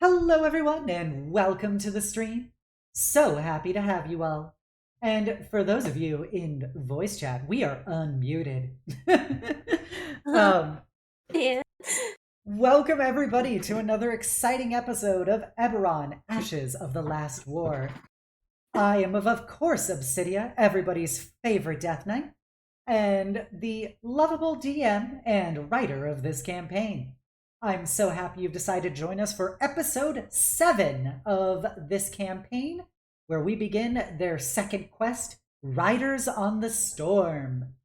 Hello, everyone, and welcome to the stream. So happy to have you all. And for those of you in voice chat, we are unmuted. um, Yeah. Welcome, everybody, to another exciting episode of Eberron, Ashes of the Last War. I am, of course, Obsidia, everybody's favorite Death Knight, and the lovable DM and writer of this campaign. I'm so happy you've decided to join us for episode 7 of this campaign, where we begin their second quest, Riders on the Storm.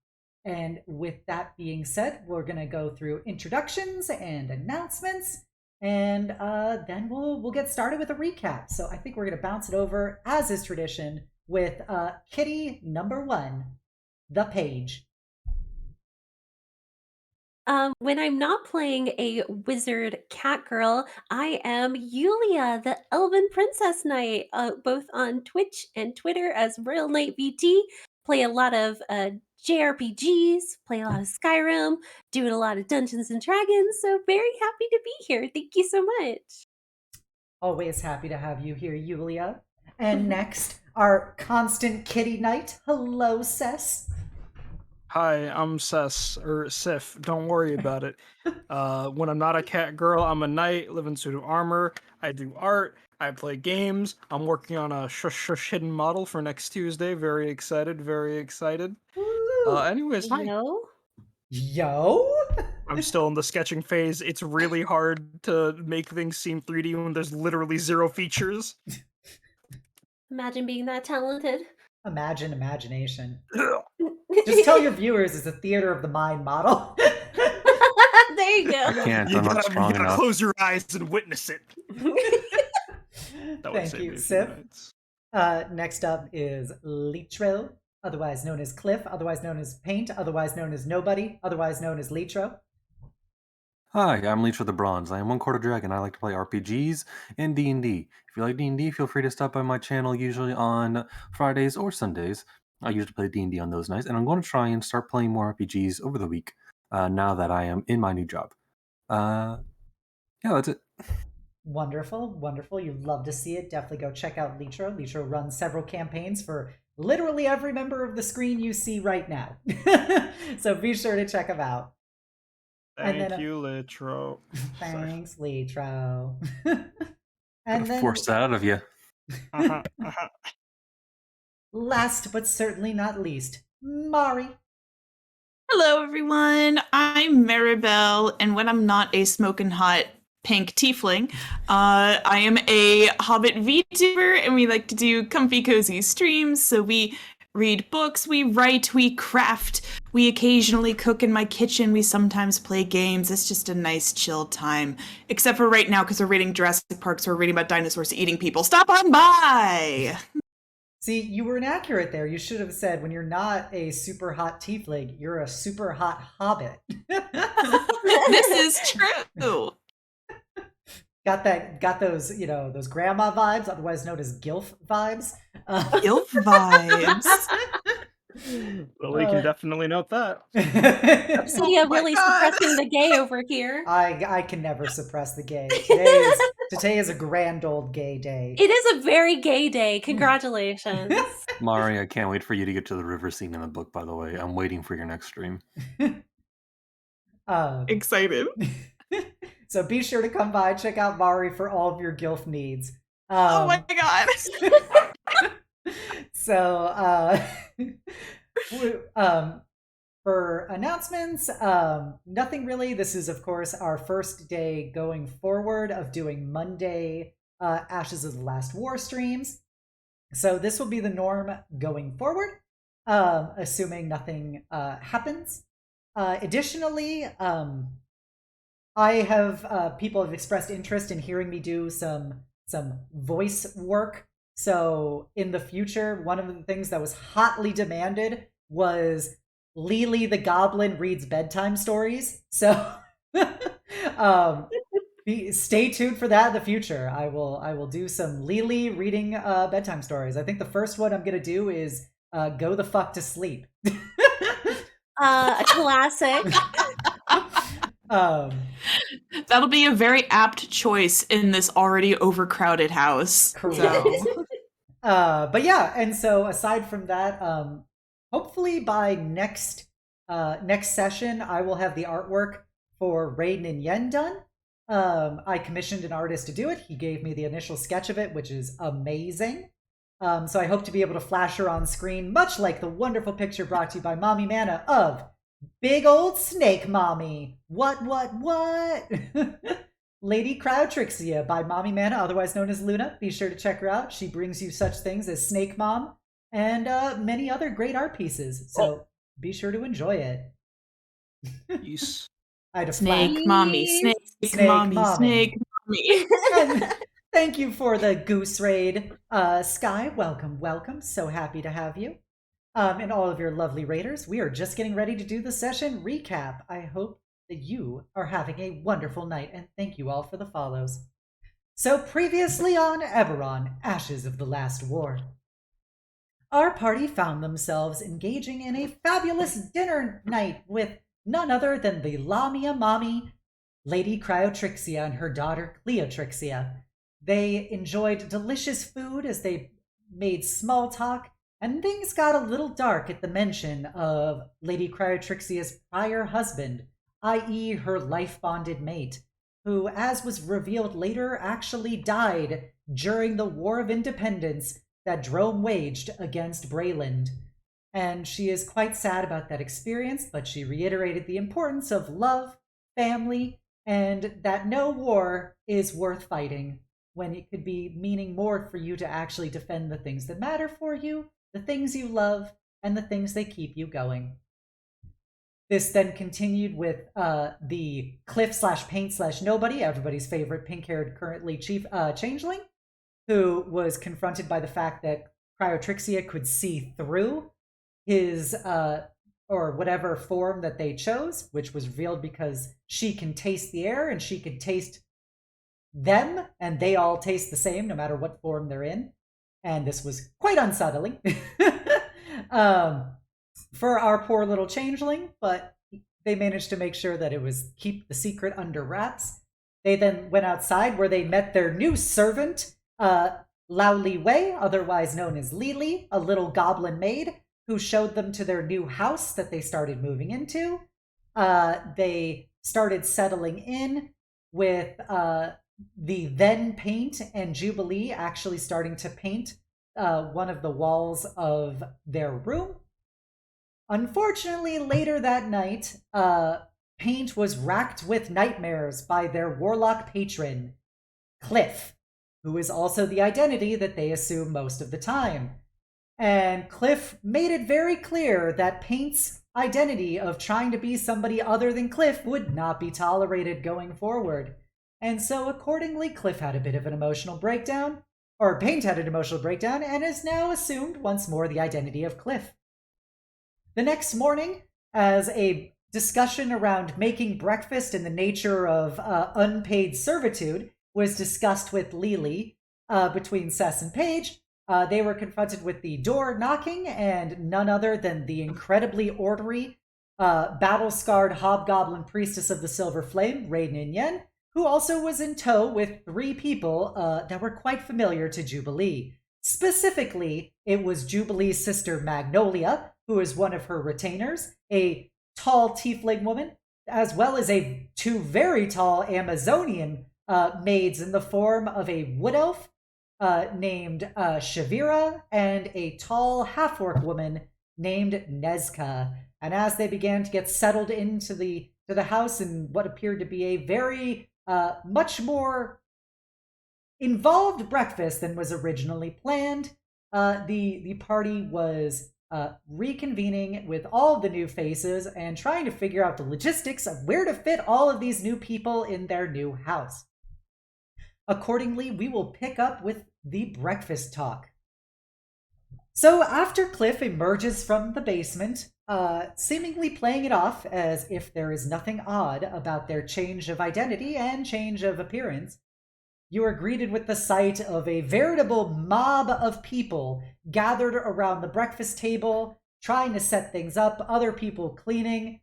And with that being said, we're going to go through introductions and announcements, and then we'll get started with a recap. So I think we're going to bounce it over, as is tradition, with Kitty number 1, the page. When I'm not playing a wizard cat girl, I am Yulia, the Elven Princess Knight, both on Twitch and Twitter as Royal Knight VT. Play a lot of JRPGs, play a lot of Skyrim, doing a lot of Dungeons and Dragons, so very happy to be here. Thank you so much. Always happy to have you here, Yulia. And next, our constant kitty knight. Hello, Cess. Hi, I'm Sess, or Sif. Don't worry about it. When I'm not a cat girl, I'm a knight, live in suit of armor. I do art. I play games. I'm working on a shush hidden model for next Tuesday. Very excited, very excited. Anyways, hi. Yo? I'm still in the sketching phase. It's really hard to make things seem 3D when there's literally 0 features. Imagine being that talented. Imagine imagination. Just tell your viewers it's a theater of the mind model. There you go. I can't. I'm not strong you gotta enough. close your eyes and witness it. Thank you, Sif. Next up is Litro, otherwise known as Kliff, otherwise known as Paint, otherwise known as Nobody, otherwise known as Litro. Hi, I'm Litro the Bronze. I am 1/4 dragon. I like to play RPGs and D&D. If you like D&D, feel free to stop by my channel, usually on Fridays or Sundays. I usually play D&D on those nights, and I'm going to try and start playing more RPGs over the week, now that I am in my new job. Yeah, that's it. Wonderful, wonderful. You'd love to see it. Definitely go check out Litro. Litro runs several campaigns for literally every member of the screen you see right now. So be sure to check them out. Thank you, Litro. Thanks, Litro. And then force that out of you. Last but certainly not least, Mari. Hello, everyone. I'm Maribelle, and when I'm not a smoking hot pink tiefling, I am a Hobbit VTuber, and we like to do comfy, cozy streams. So we read books, we write, we craft, we occasionally cook in my kitchen, we sometimes play games. It's just a nice, chill time. Except for right now, because we're reading Jurassic Park, so we're reading about dinosaurs eating people. Stop on by! See, you were inaccurate there. You should have said when you're not a super hot tiefling, you're a super hot hobbit. This is true. Got those, those grandma vibes, otherwise known as GILF vibes. GILF vibes. Well, we can definitely note that. Obsidia really suppressing the gay over here. I can never suppress the gay. Today is a grand old gay day. It is a very gay day. Congratulations. Mari, I can't wait for you to get to the river scene in the book, by the way. I'm waiting for your next stream. Excited. So be sure to come by, check out Mari for all of your GILF needs. Oh my god. So, for announcements, nothing really. This is, of course, our first day going forward of doing Monday Ashes of the Last War streams. So this will be the norm going forward, assuming nothing happens. Additionally, I have people have expressed interest in hearing me do some voice work. So in the future, one of the things that was hotly demanded was Lily the Goblin reads bedtime stories. So stay tuned for that in the future. I will do some Lily reading bedtime stories. I think the first one I'm gonna do is Go the Fuck to Sleep. A classic. That'll be a very apt choice in this already overcrowded house. Correct. So. But yeah, and so aside from that, hopefully by next session, I will have the artwork for Raiden and Yen done. I commissioned an artist to do it. He gave me the initial sketch of it, which is amazing. So I hope to be able to flash her on screen, much like the wonderful picture brought to you by Mommy Mana of Big Old Snake Mommy. What? Lady Crowtrixia by Mommy Mana, otherwise known as Luna. Be sure to check her out. She brings you such things as Snake Mom and many other great art pieces. So be sure to enjoy it. Yes. I had a Snake Mommy, Snake Mommy, Snake Mommy. And thank you for the Goose Raid. Sky, welcome. So happy to have you. And all of your lovely raiders. We are just getting ready to do the session recap. I hope that you are having a wonderful night, and thank you all for the follows. So previously on Eberron, Ashes of the Last War, our party found themselves engaging in a fabulous dinner night with none other than the Lamia Mommy, Lady Cryotrixia, and her daughter Cleotrixia. They enjoyed delicious food as they made small talk, and things got a little dark at the mention of Lady Cryotrixia's prior husband, i.e. her life-bonded mate, who, as was revealed later, actually died during the War of Independence that Drome waged against Brayland. And she is quite sad about that experience, but she reiterated the importance of love, family, and that no war is worth fighting when it could be meaning more for you to actually defend the things that matter for you, the things you love, and the things that keep you going. This then continued with the Kliff/Paint/Nobody, everybody's favorite pink-haired currently changeling, who was confronted by the fact that Cryotrixia could see through his or whatever form that they chose, which was revealed because she can taste the air and she can taste them, and they all taste the same no matter what form they're in. And this was quite unsettling for our poor little changeling, but they managed to make sure that it was keep the secret under wraps. They then went outside where they met their new servant, Laoli Wei, otherwise known as Lili, a little goblin maid, who showed them to their new house that they started moving into. They started settling in with the then Paint and Jubilee actually starting to paint one of the walls of their room. Unfortunately, later that night, Paint was racked with nightmares by their warlock patron, Kliff, who is also the identity that they assume most of the time. And Kliff made it very clear that Paint's identity of trying to be somebody other than Kliff would not be tolerated going forward. And so accordingly, Kliff had a bit of an emotional breakdown, or Paint had an emotional breakdown, and has now assumed once more the identity of Kliff. The next morning, as a discussion around making breakfast and the nature of unpaid servitude was discussed with Lili between Cess and Paige, they were confronted with the door knocking, and none other than the incredibly ornery, battle-scarred hobgoblin priestess of the Silver Flame, Raiden and Yen, who also was in tow with 3 people that were quite familiar to Jubilee. Specifically, it was Jubilee's sister Magnolia, who is one of her retainers, a tall tiefling woman, as well as 2 very tall Amazonian maids in the form of a wood elf named Shavira and a tall half-orc woman named Nezka. And as they began to get settled into the house in what appeared to be a very much more involved breakfast than was originally planned, the party was reconvening with all the new faces and trying to figure out the logistics of where to fit all of these new people in their new house. Accordingly, we will pick up with the breakfast talk. So after Kliff emerges from the basement, seemingly playing it off as if there is nothing odd about their change of identity and change of appearance, you are greeted with the sight of a veritable mob of people gathered around the breakfast table, trying to set things up, other people cleaning.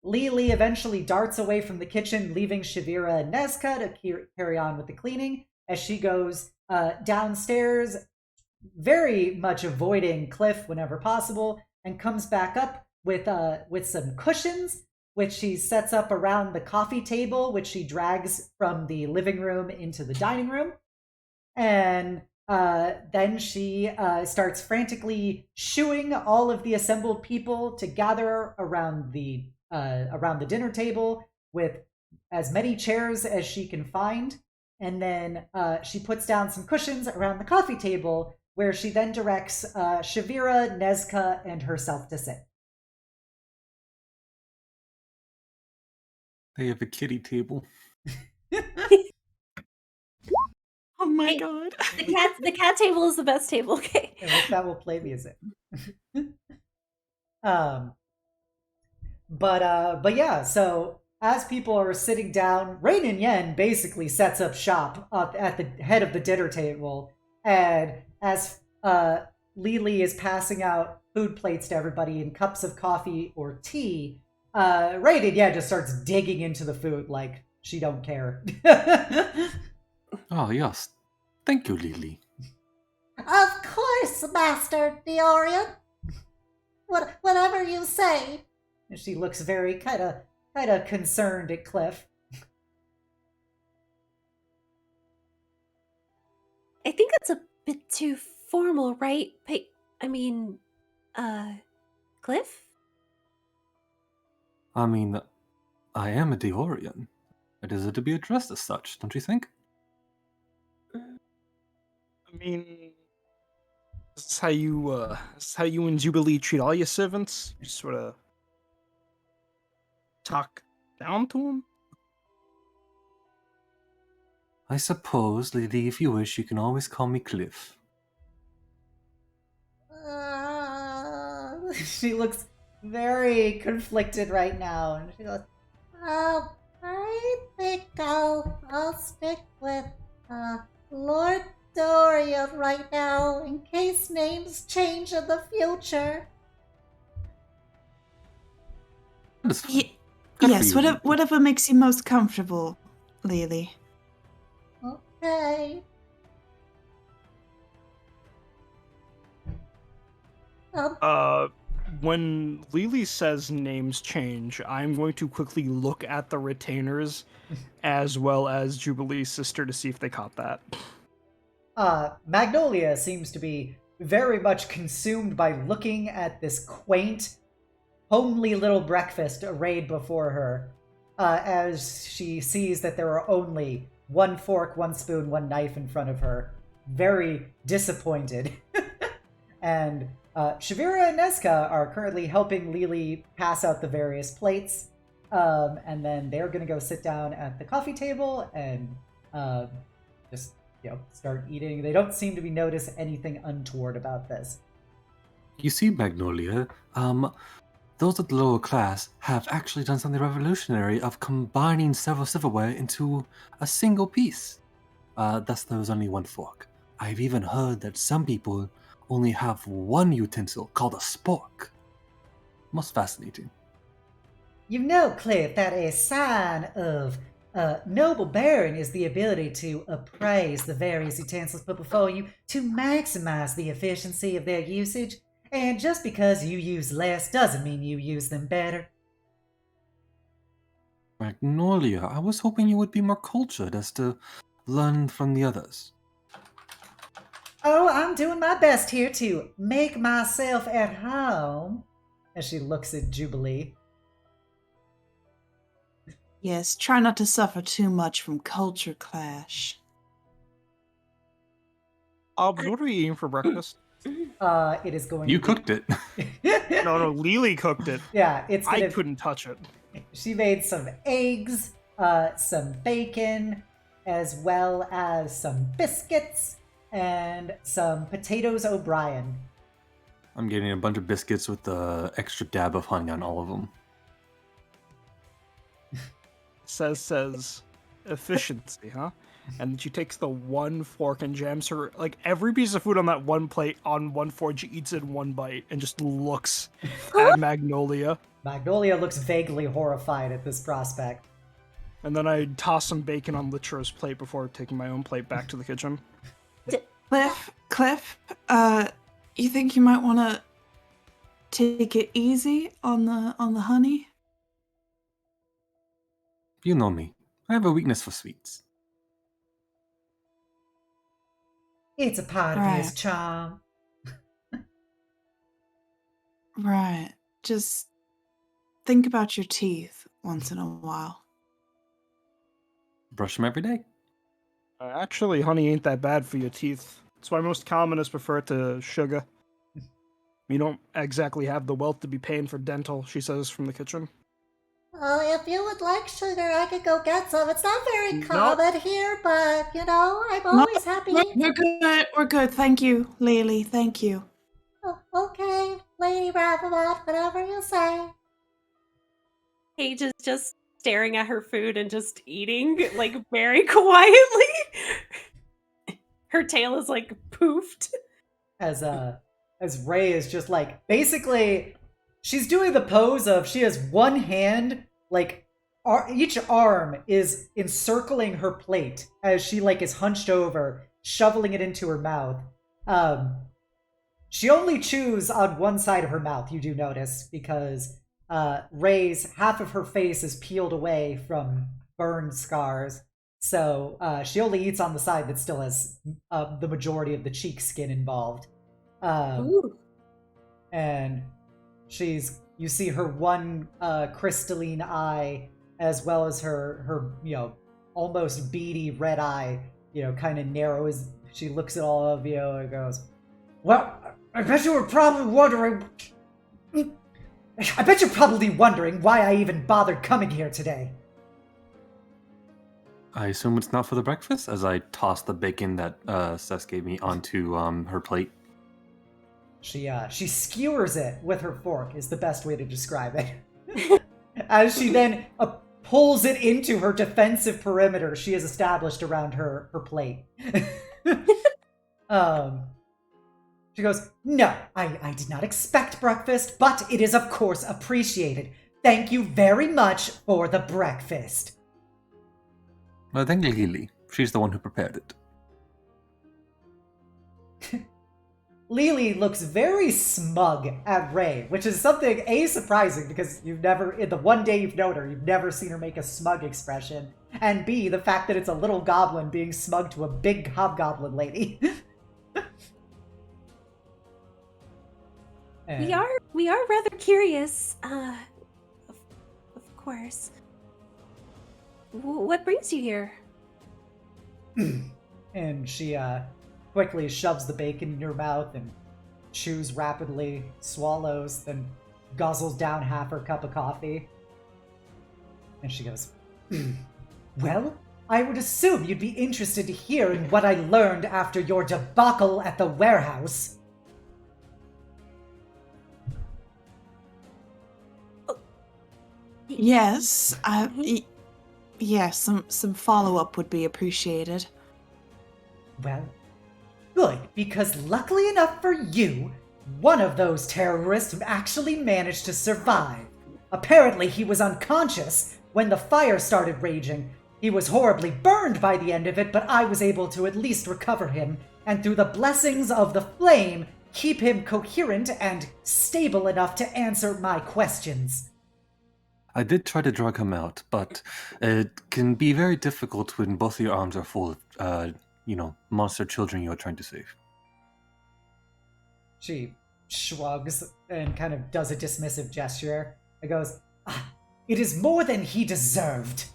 Lily eventually darts away from the kitchen, leaving Shavira and Nezka to carry on with the cleaning as she goes downstairs, very much avoiding Kliff whenever possible, and comes back up with some cushions, which she sets up around the coffee table, which she drags from the living room into the dining room. And then she starts frantically shooing all of the assembled people to gather around the dinner table with as many chairs as she can find. And then she puts down some cushions around the coffee table, where she then directs Shavira, Nezka, and herself to sit. They have a kitty table. Oh my Hey, god. The cat table is the best table. Okay. And with that, we'll play music. But yeah, so as people are sitting down, Rain and Yen basically sets up shop at the head of the dinner table, and as Lily is passing out food plates to everybody in cups of coffee or tea, Rain and Yen just starts digging into the food like she don't care. Oh, yes. Thank you, Lily. Of course, Master D. Orien. Whatever you say. And she looks very kind of concerned at Kliff. I think that's a bit too formal, right? I mean, Kliff? I mean, I am a D. Orien. It is to be addressed as such, don't you think? I mean, this is how you and Jubilee treat all your servants. You sort of talk down to them. I suppose, Lily, if you wish, you can always call me Kliff. She looks very conflicted right now, and she goes, I think I'll stick with Lord Dorian right now, in case names change in the future. That is fine. Good for Yes, you, Lily. whatever makes you most comfortable, Lily. Okay. When Lily says names change, I'm going to quickly look at the retainers as well as Jubilee's sister to see if they caught that. Magnolia seems to be very much consumed by looking at this quaint, homely little breakfast arrayed before her, as she sees that there are only one fork, one spoon, one knife in front of her. Very disappointed. And Shavira and Nezka are currently helping Lily pass out the various plates, and then they're going to go sit down at the coffee table and just start eating. They don't seem to be notice anything untoward about this. You see, Magnolia, those of the lower class have actually done something revolutionary of combining several silverware into a single piece. Thus, there was only one fork. I've even heard that some people only have one utensil called a spork. Most fascinating. You know, Kliff, that a sign of noble bearing is the ability to appraise the various utensils put before you to maximize the efficiency of their usage. And just because you use less doesn't mean you use them better. Magnolia, I was hoping you would be more cultured as to learn from the others. Oh, I'm doing my best here to make myself at home. As she looks at Jubilee. Yes, try not to suffer too much from culture clash. What are you eating for breakfast? It is going You to cooked it. No, Lily cooked it. Yeah, it's I gonna... couldn't touch it. She made some eggs, some bacon, as well as some biscuits, and some potatoes O'Brien. I'm getting a bunch of biscuits with the extra dab of honey on all of them. Says, efficiency, huh? And she takes the one fork and jams her, like, every piece of food on that one plate on one fork, she eats it in one bite and just looks at Magnolia. Magnolia looks vaguely horrified at this prospect. And then I toss some bacon on Litro's plate before taking my own plate back to the kitchen. Kliff, you think you might want to take it easy on the honey? You know me. I have a weakness for sweets. It's a part of his Right. charm. Right. Just think about your teeth once in a while. Brush them every day. Actually, honey ain't that bad for your teeth. That's why most colonists prefer it to sugar. You don't exactly have the wealth to be paying for dental, she says from the kitchen. If you would like sugar, I could go get some. It's not very Nope. common here, but, I'm No, always happy. We're good. We're good. Thank you, Lily. Thank you. Oh, okay, Lady Ravenot, whatever you say. Paige is just staring at her food and just eating, like, very quietly. Her tail is, like, poofed. As Ray is just like, basically, she's doing the pose of she has one hand, like, each arm is encircling her plate as she, like, is hunched over, shoveling it into her mouth. She only chews on one side of her mouth, you do notice, because Ray's half of her face is peeled away from burn scars. So she only eats on the side that still has the majority of the cheek skin involved. Ooh. And you see her one crystalline eye, as well as her almost beady red eye, kind of narrows. She looks at all of you and goes, "Well, I bet you were probably wondering. I bet you're probably wondering why I even bothered coming here today." I assume it's not for the breakfast, as I toss the bacon that Seth gave me onto her plate. She skewers it with her fork is the best way to describe it. As she then pulls it into her defensive perimeter she has established around her plate. She goes, "No, I did not expect breakfast, but it is of course appreciated. Thank you very much for the breakfast." Well, thank you, Lily. She's the one who prepared it. Lily looks very smug at Ray, which is something surprising because you've never, in the one day you've known her, you've never seen her make a smug expression, and B, the fact that it's a little goblin being smug to a big hobgoblin lady. We are rather curious. Of course. What brings you here? And she quickly shoves the bacon in her mouth and chews rapidly, swallows, then guzzles down half her cup of coffee. And she goes, "Well, I would assume you'd be interested to hear in what I learned after your debacle at the warehouse." Yes. Yes. Some follow up would be appreciated. Well, good, because luckily enough for you, one of those terrorists actually managed to survive. Apparently he was unconscious when the fire started raging. He was horribly burned by the end of it, but I was able to at least recover him, and through the blessings of the flame, keep him coherent and stable enough to answer my questions. I did try to drag him out, but it can be very difficult when both of your arms are full of, monster children you are trying to save. She shrugs and kind of does a dismissive gesture. It goes, "It is more than he deserved.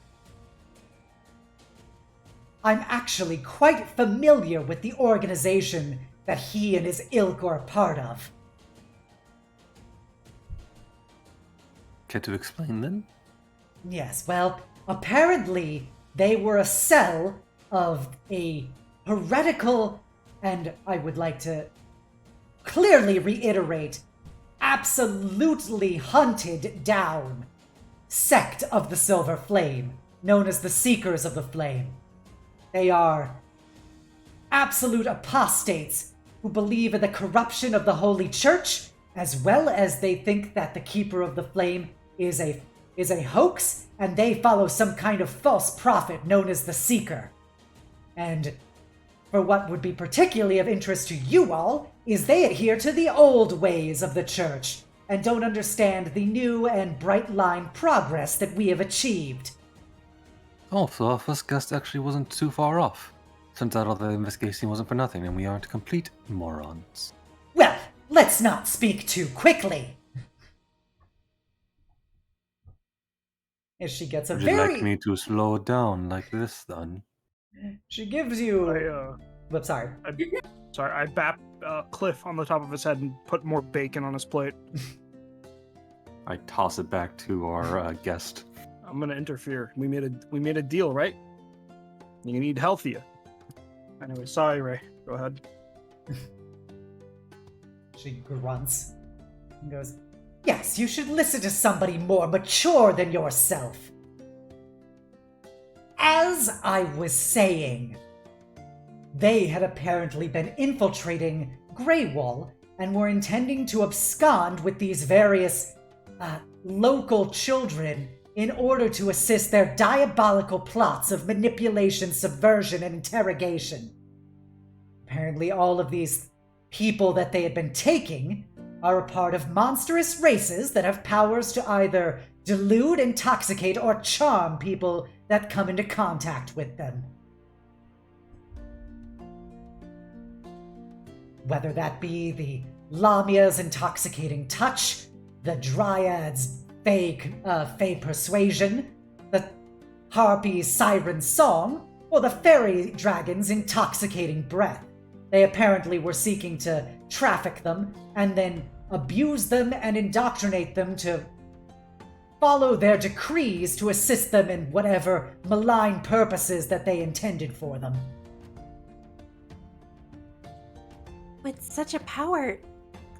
I'm actually quite familiar with the organization that he and his ilk are a part of." Care to explain then? Yes, well, apparently they were a cell of a heretical, and I would like to clearly reiterate, absolutely hunted down sect of the Silver Flame. known as the Seekers of the Flame. They are absolute apostates who believe in the corruption of the Holy Church, as well as they think that the Keeper of the Flame is a hoax, and they follow some kind of false prophet known as the Seeker. And for what would be particularly of interest to you all is they adhere to the old ways of the church and don't understand the new and bright line progress that we have achieved. Oh, so our first guest actually wasn't too far off. Turns out all the investigation wasn't for nothing, and we aren't complete morons. Well, let's not speak too quickly. As she gets a Would you very... like me to slow down like this, then? She gives you... I sorry. I bap Kliff on the top of his head and put more bacon on his plate. I toss it back to our guest. I'm gonna interfere. We made a deal, right? You need healthier. Anyway, sorry, Ray. Go ahead. She grunts and goes, "Yes, you should listen to somebody more mature than yourself. As I was saying, they had apparently been infiltrating Greywall and were intending to abscond with these various local children in order to assist their diabolical plots of manipulation, subversion, and interrogation. Apparently all of these people that they had been taking are a part of monstrous races that have powers to either delude, intoxicate, or charm people that come into contact with them. Whether that be the Lamia's intoxicating touch, the Dryad's fey persuasion, the Harpy's siren song, or the Fairy Dragon's intoxicating breath. They apparently were seeking to traffic them and then abuse them and indoctrinate them to follow their decrees to assist them in whatever malign purposes that they intended for them. With such a power,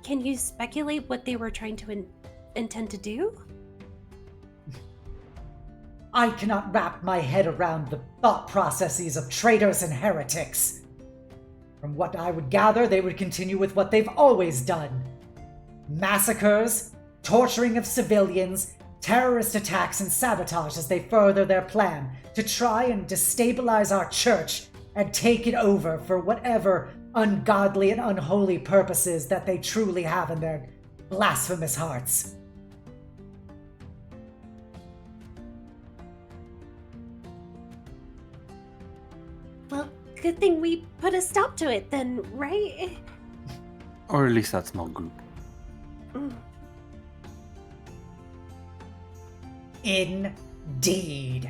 can you speculate what they were trying to intend to do? I cannot wrap my head around the thought processes of traitors and heretics. From what I would gather, they would continue with what they've always done. Massacres, torturing of civilians, terrorist attacks, and sabotage as they further their plan to try and destabilize our church and take it over for whatever ungodly and unholy purposes that they truly have in their blasphemous hearts. Well, good thing we put a stop to it then, right? Or at least that small group. Mm. Indeed.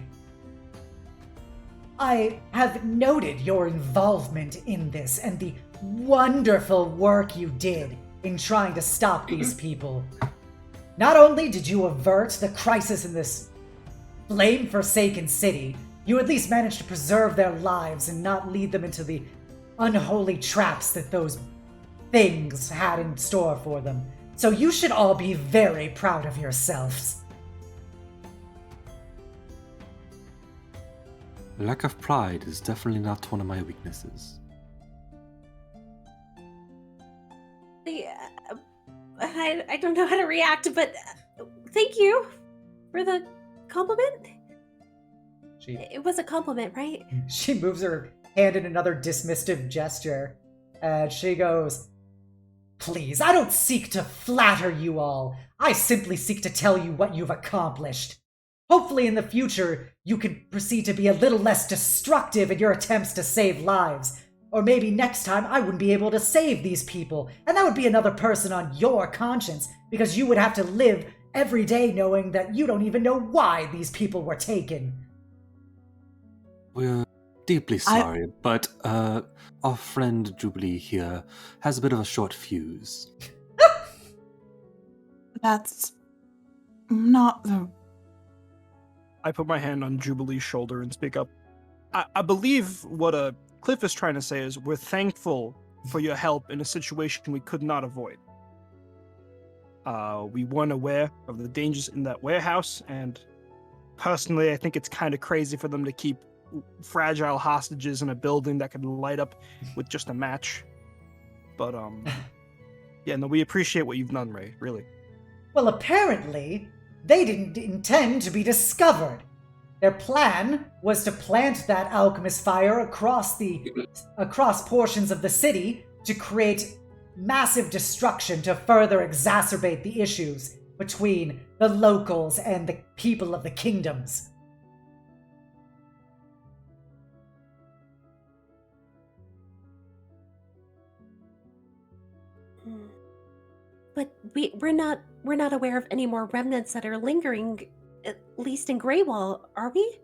I have noted your involvement in this and the wonderful work you did in trying to stop these people. Not only did you avert the crisis in this flame-forsaken city, you at least managed to preserve their lives and not lead them into the unholy traps that those things had in store for them. So you should all be very proud of yourselves. Lack of pride is definitely not one of my weaknesses. I don't know how to react, but thank you for the compliment. It was a compliment, right? She moves her hand in another dismissive gesture, and she goes, "Please, I don't seek to flatter you all. I simply seek to tell you what you've accomplished. Hopefully in the future, you can proceed to be a little less destructive in your attempts to save lives. Or maybe next time I wouldn't be able to save these people, and that would be another person on your conscience, because you would have to live every day knowing that you don't even know why these people were taken." We're deeply sorry, but our friend Jubilee here has a bit of a short fuse. That's not the... I put my hand on Jubilee's shoulder and speak up. I believe what Kliff is trying to say is we're thankful for your help in a situation we could not avoid. We weren't aware of the dangers in that warehouse, and personally, I think it's kind of crazy for them to keep fragile hostages in a building that could light up with just a match. But yeah, no, we appreciate what you've done, Ray. Really. Well, apparently, they didn't intend to be discovered. Their plan was to plant that alchemist fire across portions of the city to create massive destruction to further exacerbate the issues between the locals and the people of the kingdoms. But we're not aware of any more remnants that are lingering, at least in Greywall, are we?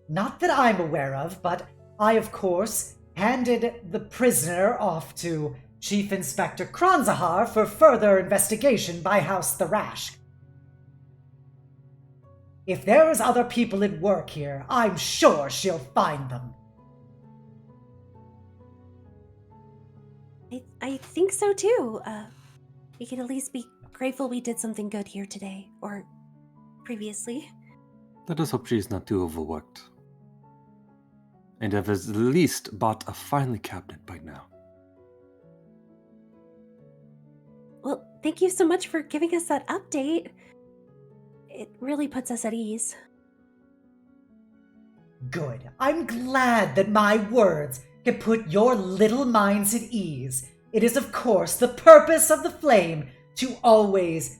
Not that I'm aware of, but I, of course, handed the prisoner off to Chief Inspector Kranzahar for further investigation by House Thrash. If there's other people at work here, I'm sure she'll find them. I think so too. We can at least be grateful we did something good here today, or previously. Let us hope she's not too overworked. And have at least bought a finely cabinet by now. Well, thank you so much for giving us that update. It really puts us at ease. Good. I'm glad that my words can put your little minds at ease. It is, of course, the purpose of the flame to always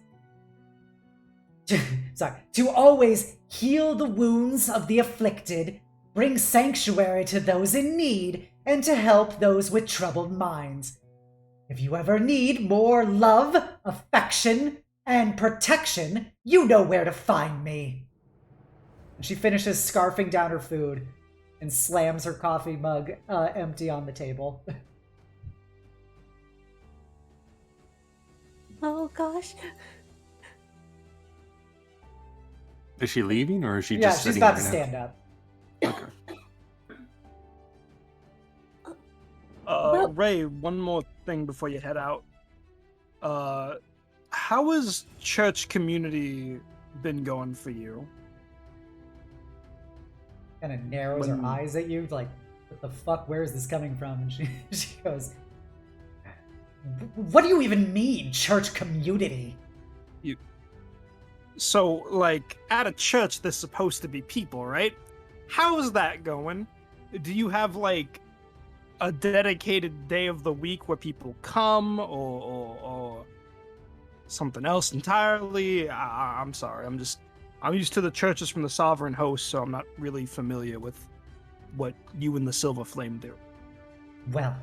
heal the wounds of the afflicted, bring sanctuary to those in need, and to help those with troubled minds. If you ever need more love, affection, and protection, you know where to find me. And she finishes scarfing down her food and slams her coffee mug empty on the table. Oh gosh. Is she leaving, or is she Yeah, just she's sitting about to there now? stand up. Okay. Ray, one more thing before you head out. How has church community been going for you? Kind of narrows her eyes at you, like, what the fuck, where is this coming from? And she goes, what do you even mean, church community? So, like, at a church, there's supposed to be people, right? How's that going? Do you have, like, a dedicated day of the week where people come, or something else entirely? I'm sorry, I'm used to the churches from the Sovereign Host, so I'm not really familiar with what you and the Silver Flame do. Well,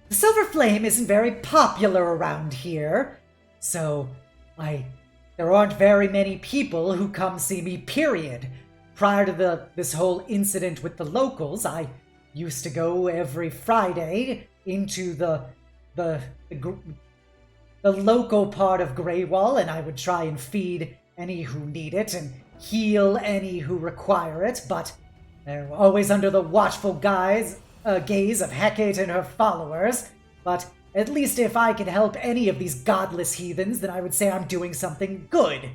the Silver Flame isn't very popular around here, so there aren't very many people who come see me, period. Prior to this whole incident with the locals, I used to go every Friday into the local part of Greywall, and I would try and feed any who need it and heal any who require it, but they're always under the watchful gaze of Hecate and her followers. But at least if I can help any of these godless heathens, then I would say I'm doing something good.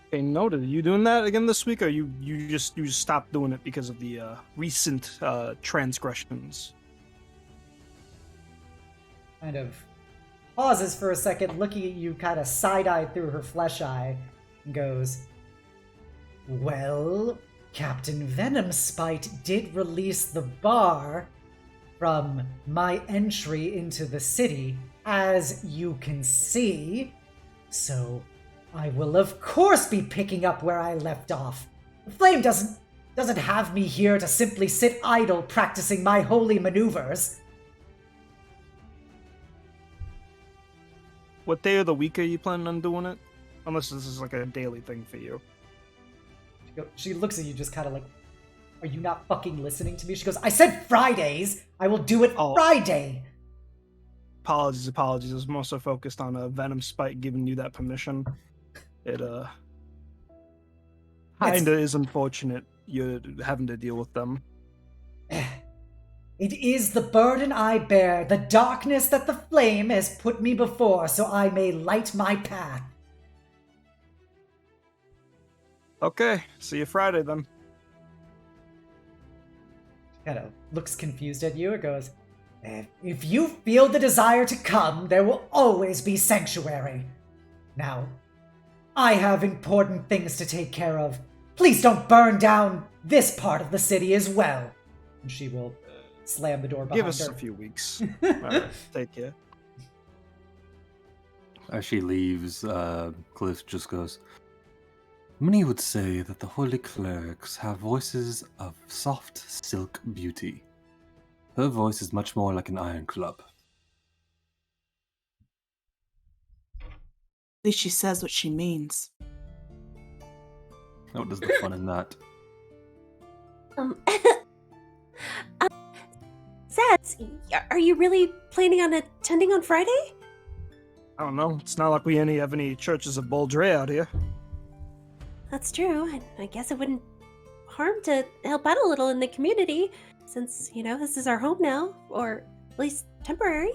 Okay, noted. Are you doing that again this week, or you just stopped doing it because of the recent transgressions? Kind of pauses for a second, looking at you kind of side-eyed through her flesh eye, and goes, well, Captain Venomspite did release the bar from my entry into the city, as you can see, so I will of course be picking up where I left off. The Flame doesn't have me here to simply sit idle practicing my holy maneuvers. What day of the week are you planning on doing it? Unless this is like a daily thing for you. She looks at you just kind of like, are you not fucking listening to me? She goes, I said Fridays! I will do it Friday! Apologies. I was more so focused on Venomspite giving you that permission. It, kinda is unfortunate you're having to deal with them. It is the burden I bear, the darkness that the flame has put me before, so I may light my path. Okay, see you Friday then. Kind of looks confused at you. It goes, if you feel the desire to come, there will always be sanctuary. Now, I have important things to take care of. Please don't burn down this part of the city as well. And she will slam the door behind Give us her. a few weeks. Alright, take care. As she leaves, Kliff just goes, Many would say that the holy clerics have voices of soft silk beauty. Her voice is much more like an iron club. At least she says what she means. What is the fun in that? Seth, are you really planning on attending on Friday? I don't know. It's not like we have any churches of Boldre out here. That's true. I guess it wouldn't harm to help out a little in the community, since, this is our home now, or at least temporary.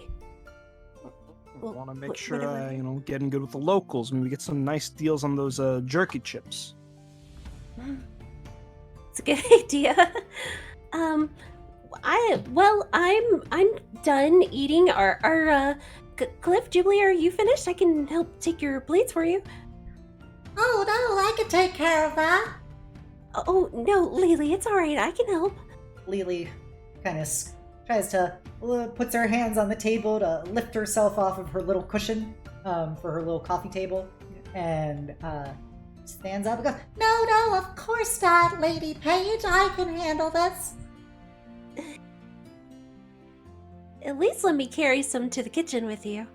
Well, Want to make sure whatever. I, getting good with the locals. Maybe get some nice deals on those jerky chips. It's a good idea. I'm done eating. Kliff, Jubilee, are you finished? I can help take your plates for you. Oh no, I can take care of that. Oh no, Lily, it's all right. I can help. Lily kind of tries to puts her hands on the table to lift herself off of her little cushion for her little coffee table, and stands up and goes, No, of course not, Lady Page. I can handle this. At least let me carry some to the kitchen with you.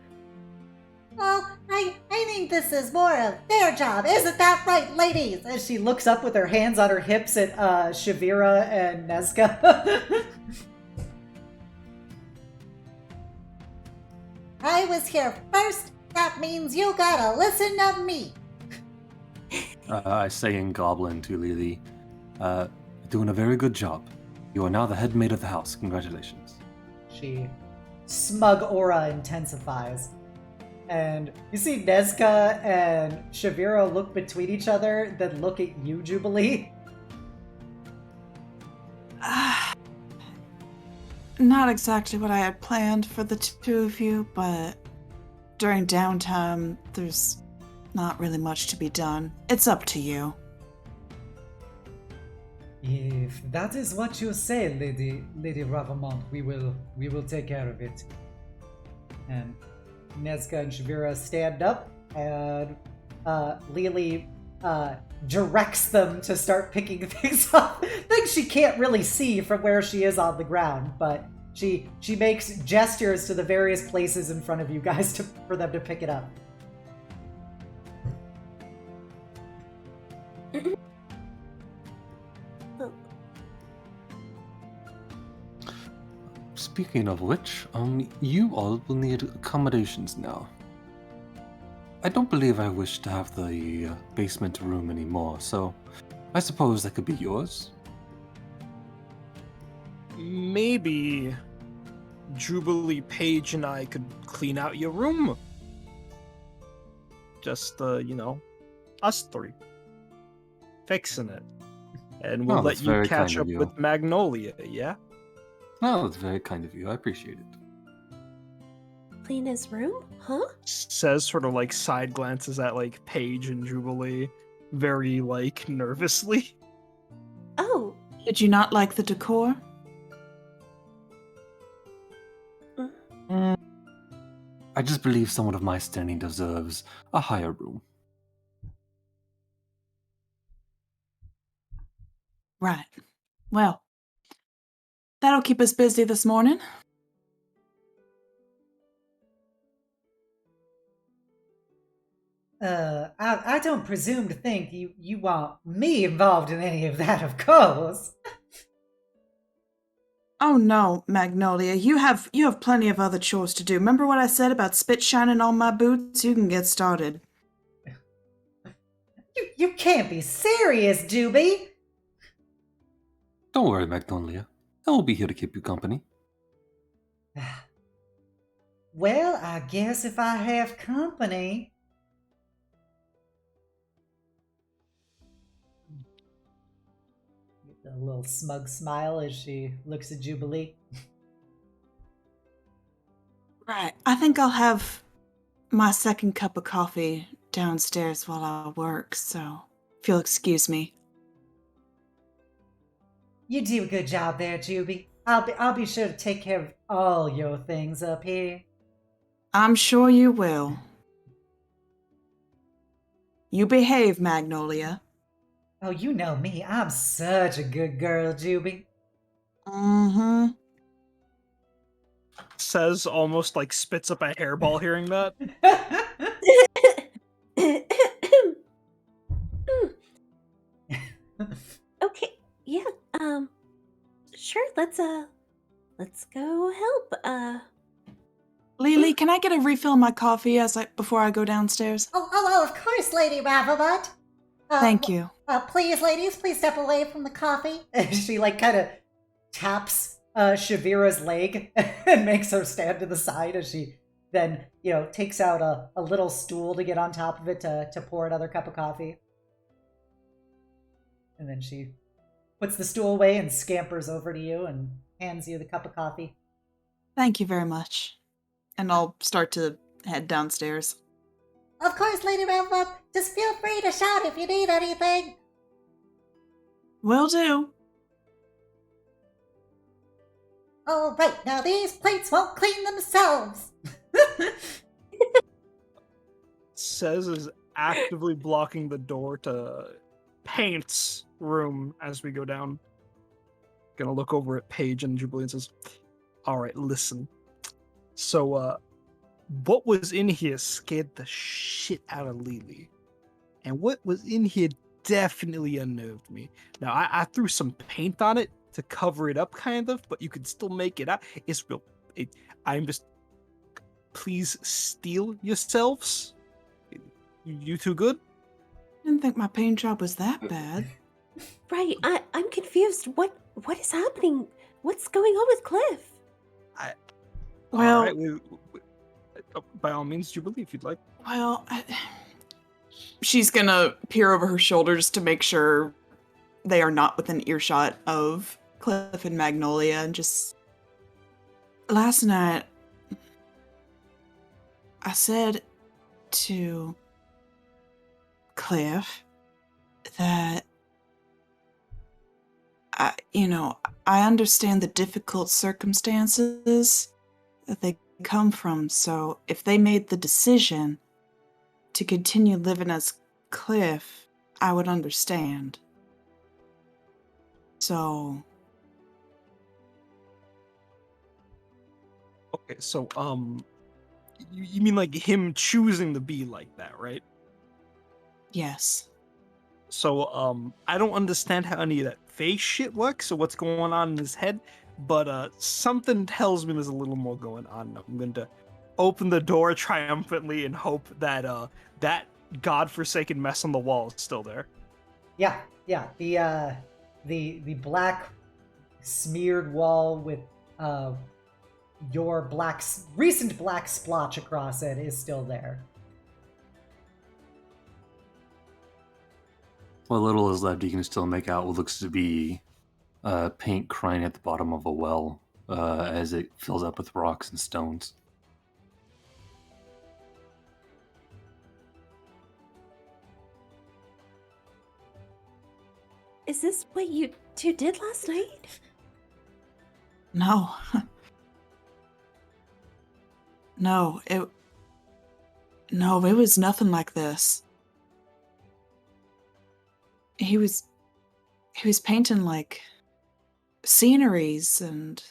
Well, I think this is more of their job. Isn't that right, ladies? as she looks up with her hands on her hips at Shavira and Nezca. I was here first. That means you gotta listen to me. I say in Goblin to Lily, doing a very good job. You are now the head maid of the house. Congratulations. She smug aura intensifies. And you see Nezca and Shavira look between each other, then look at you, Jubilee. Not exactly what I had planned for the two of you, but during downtime, there's not really much to be done. It's up to you. If that is what you say, Lady Ravamont, we will take care of it. And Nezca and Shavira stand up, and Lily directs them to start picking things up. Things she can't really see from where she is on the ground, but she makes gestures to the various places in front of you guys for them to pick it up. Speaking of which, you all will need accommodations now. I don't believe I wish to have the basement room anymore, so I suppose that could be yours. Maybe Jubilee, Page, and I could clean out your room. Just, us three. Fixing it. And we'll Oh, let that's you very catch kind up of you. with Magnolia, yeah? Oh, that's very kind of you. I appreciate it. Clean his room? Huh? Says, sort of like side glances at like Paige and Jubilee, very like nervously. Oh, Did you not like the decor? I just believe someone of my standing deserves a higher room. Right. Well, that'll keep us busy this morning. I don't presume to think you want me involved in any of that, of course. Oh no, Magnolia, you have plenty of other chores to do. Remember what I said about spit shining on my boots? You can get started. You can't be serious, Juby. Don't worry, Magnolia. I will be here to keep you company. Well, I guess if I have company. A little smug smile as she looks at Jubilee. Right. I think I'll have my second cup of coffee downstairs while I work, so if you'll excuse me. You do a good job there, Juby. I'll be sure to take care of all your things up here. I'm sure you will. You behave, Magnolia. Oh, you know me. I'm such a good girl, Juby. Mm-hmm. Says almost like spits up a hairball hearing that. Okay, yeah, sure, let's go help. Lily, can I get a refill of my coffee before I go downstairs? Oh, of course, Lady Ravelot. Thank you. Please, ladies, please step away from the coffee. She like kind of taps Shavira's leg and makes her stand to the side as she then, takes out a little stool to get on top of it to pour another cup of coffee. And then she puts the stool away and scampers over to you and hands you the cup of coffee. Thank you very much. And I'll start to head downstairs. Of course, Lady Ravelot. Just feel free to shout if you need anything. Will do. All right, now these plates won't clean themselves. Says is actively blocking the door to Paint's room as we go down. Gonna look over at Paige and Jubilee and says, all right, listen. So, what was in here scared the shit out of Lily. And what was in here definitely unnerved me. Now, I threw some paint on it to cover it up, kind of, but you could still make it out. It's real. I'm just... Please steel yourselves. You too good? I didn't think my paint job was that bad. Right, I'm confused. What is happening? What's going on with Kliff? Well, all right, by all means, Jubilee, if you'd like. Well, she's gonna peer over her shoulder just to make sure they are not within earshot of Kliff and Magnolia, and just... Last night, I said to Kliff that I understand the difficult circumstances that they come from, so if they made the decision to continue living as Kliff, I would understand. So... Okay, so, you mean like him choosing to be like that, right? Yes. So, I don't understand how any of that face shit works or what's going on in his head, but, something tells me there's a little more going on. I'm going to open the door triumphantly and hope that, that godforsaken mess on the wall is still there. Yeah. The black smeared wall with your recent black splotch across it is still there. What little is left, you can still make out what looks to be paint crying at the bottom of a well as it fills up with rocks and stones. Is this what you two did last night? No. No, it was nothing like this. He was painting like sceneries and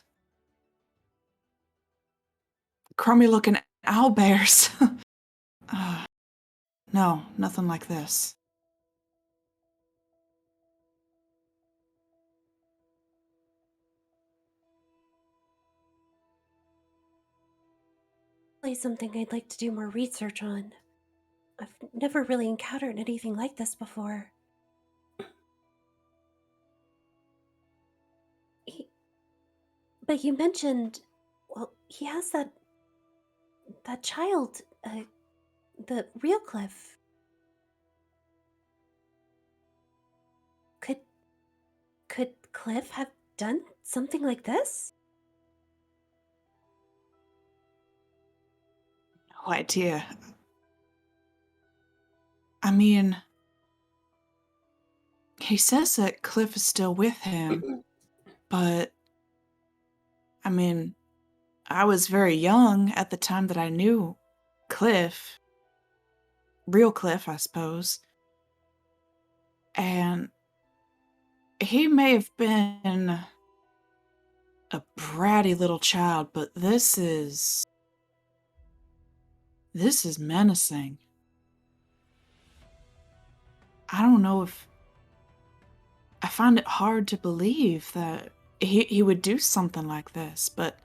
crummy looking owlbears. No, nothing like this. Probably something I'd like to do more research on. I've never really encountered anything like this before. But you mentioned Well, he has that child, the real Kliff. Could Kliff have done something like this? No idea. I mean, he says that Kliff is still with him, but I mean, I was very young at the time that I knew Kliff. Real Kliff, I suppose. And he may have been a bratty little child, but this is menacing. I don't know if I find it hard to believe that he would do something like this, but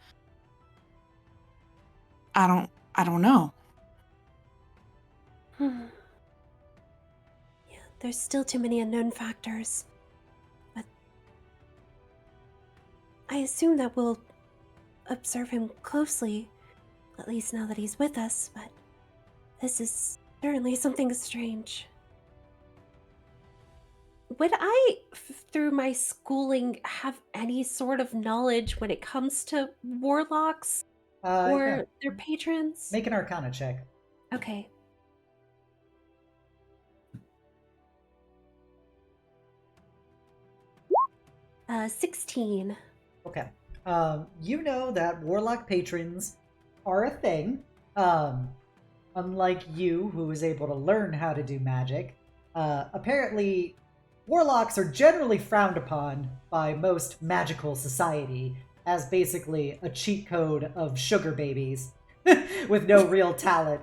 I don't know. Yeah, there's still too many unknown factors. But I assume that we'll observe him closely, at least now that he's with us, but this is certainly something strange. Would I, through my schooling, have any sort of knowledge when it comes to warlocks or Yeah. their patrons? Make an Arcana check. Okay. Uh, 16. Okay. You know that warlock patrons are a thing. Unlike you, who is able to learn how to do magic, apparently warlocks are generally frowned upon by most magical society as basically a cheat code of sugar babies with no real talent.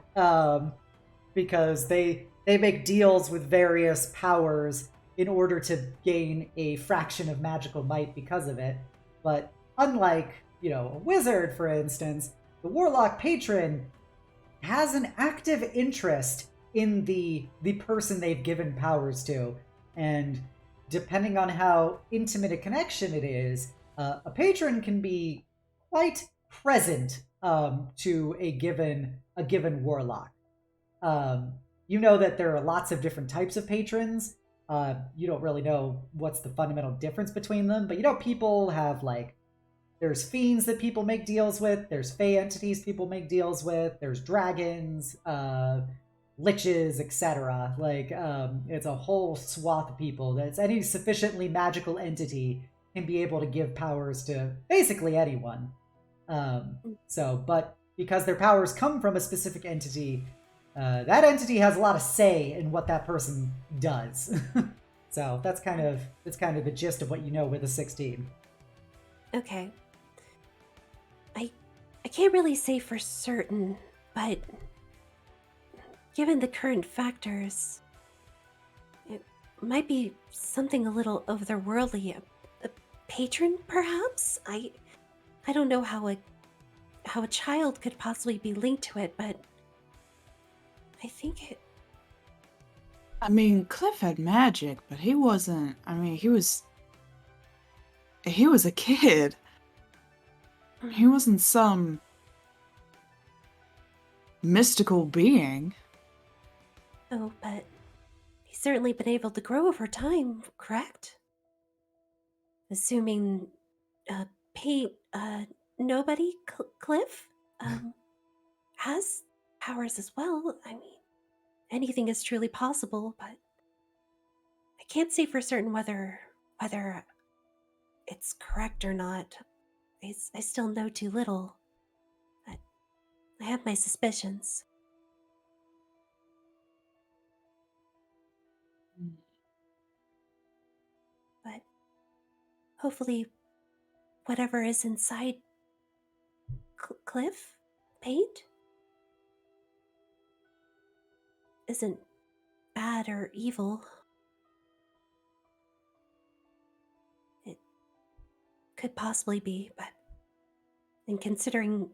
Because they make deals with various powers in order to gain a fraction of magical might because of it. But unlike, a wizard, for instance, the warlock patron has an active interest in the person they've given powers to. And depending on how intimate a connection it is, a patron can be quite present to a given warlock. You know that there are lots of different types of patrons. You don't really know what's the fundamental difference between them, but people have there's fiends that people make deals with, there's fey entities people make deals with, there's dragons, liches, etc. It's a whole swath of people. That's any sufficiently magical entity can be able to give powers to basically anyone. But because their powers come from a specific entity, that entity has a lot of say in what that person does. So that's kind of the gist of what you know with a 16. Okay. I can't really say for certain, but given the current factors, it might be something a little otherworldly. A patron, perhaps? I don't know how a child could possibly be linked to it, but I think it... I mean, Kliff had magic, but he wasn't. I mean, he was a kid. He wasn't some mystical being. Oh, but he's certainly been able to grow over time, correct? Assuming, nobody, Kliff, has powers as well. I mean, anything is truly possible, but I can't say for certain whether it's correct or not. I still know too little. I have my suspicions. But hopefully, whatever is inside Kliff, paint, isn't bad or evil. It could possibly be, but in considering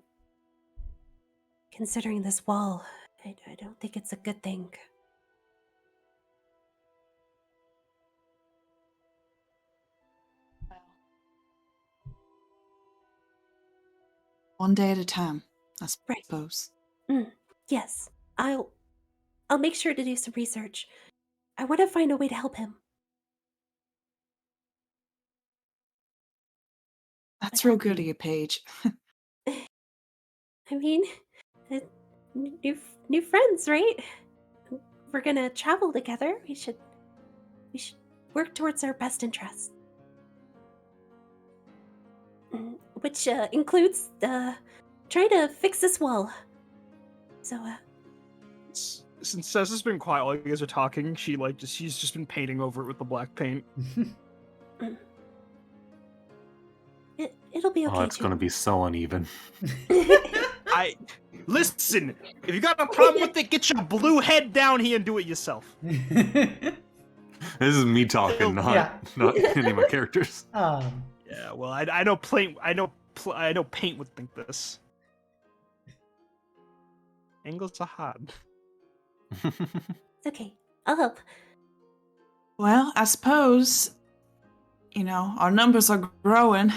this wall, I don't think it's a good thing. one day at a time, I Right. suppose. Yes, I'll make sure to do some research. I want to find a way to help him. That's real good of you, Paige. I mean, uh, new friends, right? We're gonna travel together. We should work towards our best interests, which includes trying to fix this wall. So, Since Sess has been quiet while you guys are talking, she's just been painting over it with the black paint. it'll be okay. Oh, it's going to be so uneven. Listen. If you got a problem with it, get your blue head down here and do it yourself. This is me talking, not any of my characters. Yeah, well, I know paint would think this. Angles are hard. It's okay. I'll help. Well, I suppose, our numbers are growing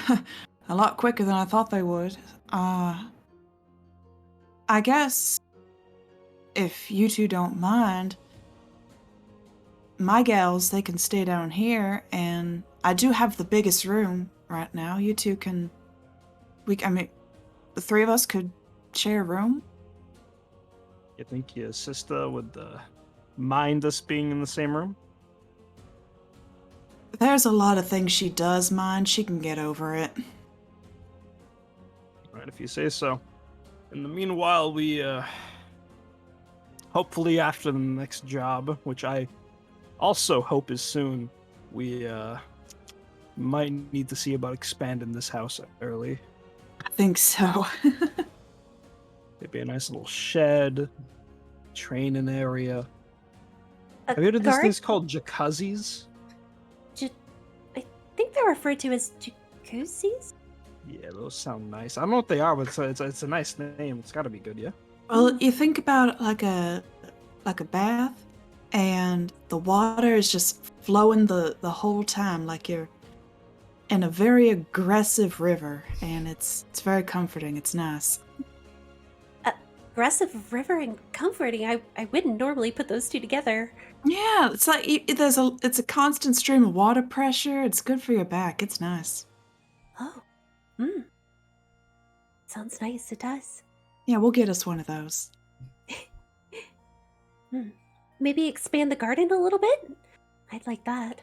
a lot quicker than I thought they would. I guess, if you two don't mind, my gals, they can stay down here, and I do have the biggest room right now. You two can... the three of us could share a room. You think your sister would mind us being in the same room? There's a lot of things she does mind. She can get over it. Right, if you say so. In the meanwhile, we, hopefully after the next job, which I also hope is soon, we, might need to see about expanding this house early. I think so. Maybe a nice little shed, training area. Have you heard of these guard? things called jacuzzis? I think they're referred to as jacuzzis. Yeah, those sound nice. I don't know what they are, but it's a nice name. It's got to be good, yeah? Well, you think about it like a bath, and the water is just flowing the whole time, like you're in a very aggressive river, and it's very comforting. It's nice. Aggressive river and comforting. I wouldn't normally put those two together. Yeah, it's like it's a constant stream of water pressure. It's good for your back. It's nice. Oh, sounds nice. It does. Yeah, we'll get us one of those. Maybe expand the garden a little bit. I'd like that.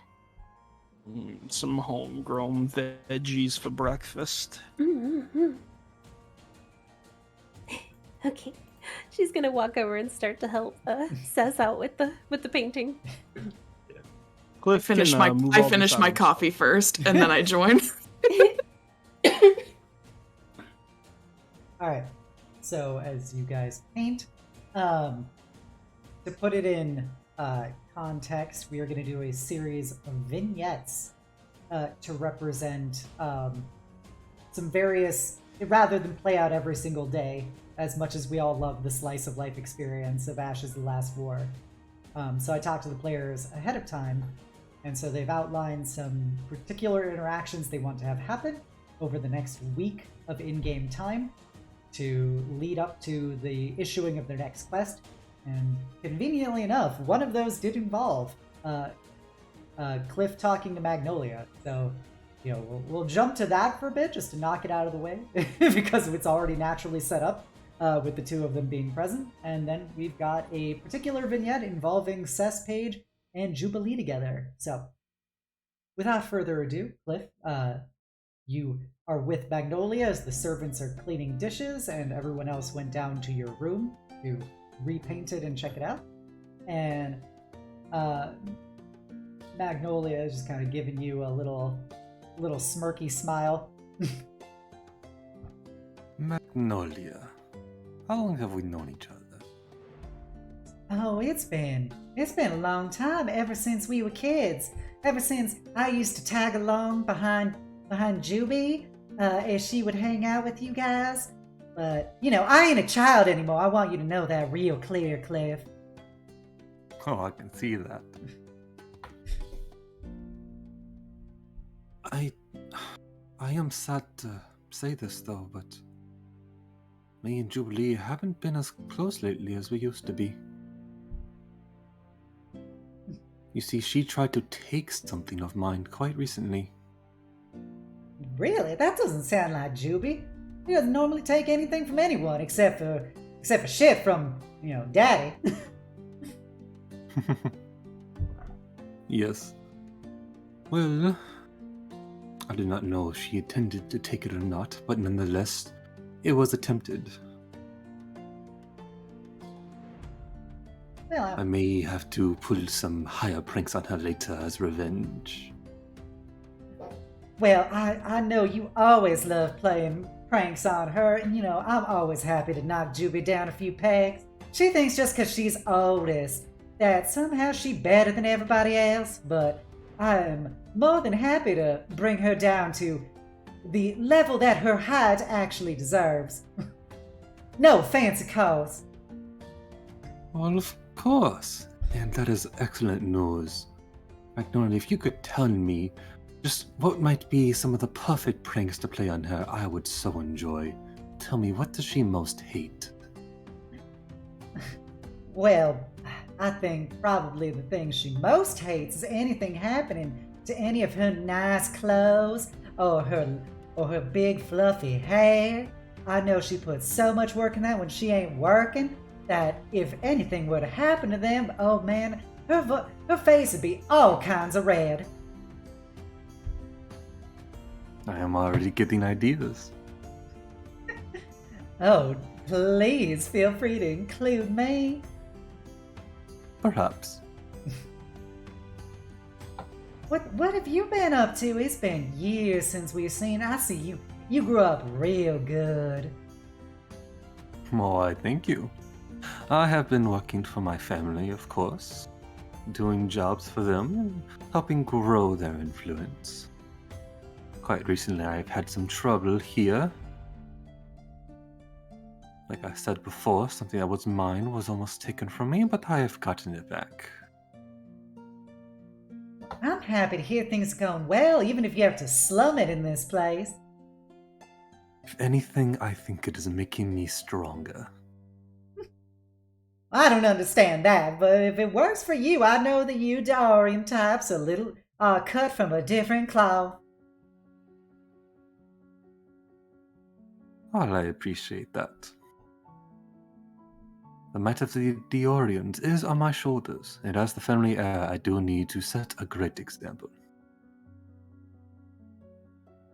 Some homegrown veggies for breakfast. Okay, she's gonna walk over and start to help Sess out with the painting. Kliff I finish my coffee first, and then I join. Alright, so as you guys paint, to put it in context, we are going to do a series of vignettes to represent some various, rather than play out every single day, as much as we all love the slice of life experience of Ashes: The Last War. So I talked to the players ahead of time, and so they've outlined some particular interactions they want to have happen over the next week of in-game time to lead up to the issuing of their next quest. And conveniently enough, one of those did involve Kliff talking to Magnolia. So, we'll jump to that for a bit just to knock it out of the way because it's already naturally set up with the two of them being present. And then we've got a particular vignette involving Sess, Paige, and Jubilee together. So, without further ado, Kliff, you are with Magnolia as the servants are cleaning dishes and everyone else went down to your room to repaint it and check it out. And Magnolia is just kind of giving you a little smirky smile. Magnolia, how long have we known each other? Oh, it's been a long time, ever since we were kids. Ever since I used to tag along behind Juby, as she would hang out with you guys. But, I ain't a child anymore. I want you to know that real clear, Kliff. Oh, I can see that. I am sad to say this though, but Me and Jubilee haven't been as close lately as we used to be. You see, she tried to take something of mine quite recently. Really? That doesn't sound like Juby. He doesn't normally take anything from anyone except for shit from, Daddy. Yes. Well, I do not know if she intended to take it or not, but nonetheless, it was attempted. Well, I may have to pull some higher pranks on her later as revenge. Well, I know you always love playing pranks on her, and I'm always happy to knock Juby down a few pegs. She thinks just 'cause she's oldest that somehow she better than everybody else, but I'm more than happy to bring her down to the level that her height actually deserves. No fancy calls. Well, of course. And that is excellent news. Magnolia, if you could tell me just what might be some of the perfect pranks to play on her, I would so enjoy. Tell me, what does she most hate? Well, I think probably the thing she most hates is anything happening to any of her nice clothes or her big fluffy hair. I know she puts so much work in that when she ain't working that if anything were to happen to them, oh man, her face would be all kinds of red. I am already getting ideas. Oh, please feel free to include me. Perhaps. What have you been up to? It's been years since we've seen. I see you grew up real good. Oh, I thank you. I have been working for my family, of course, doing jobs for them and helping grow their influence. Quite recently, I've had some trouble here. Like I said before, something that was mine was almost taken from me, but I have gotten it back. I'm happy to hear things are going well, even if you have to slum it in this place. If anything, I think it is making me stronger. I don't understand that, but if it works for you, I know that you Orien types are cut from a different cloth. Well, I appreciate that. The might of the Oriens is on my shoulders, and as the family heir, I do need to set a great example.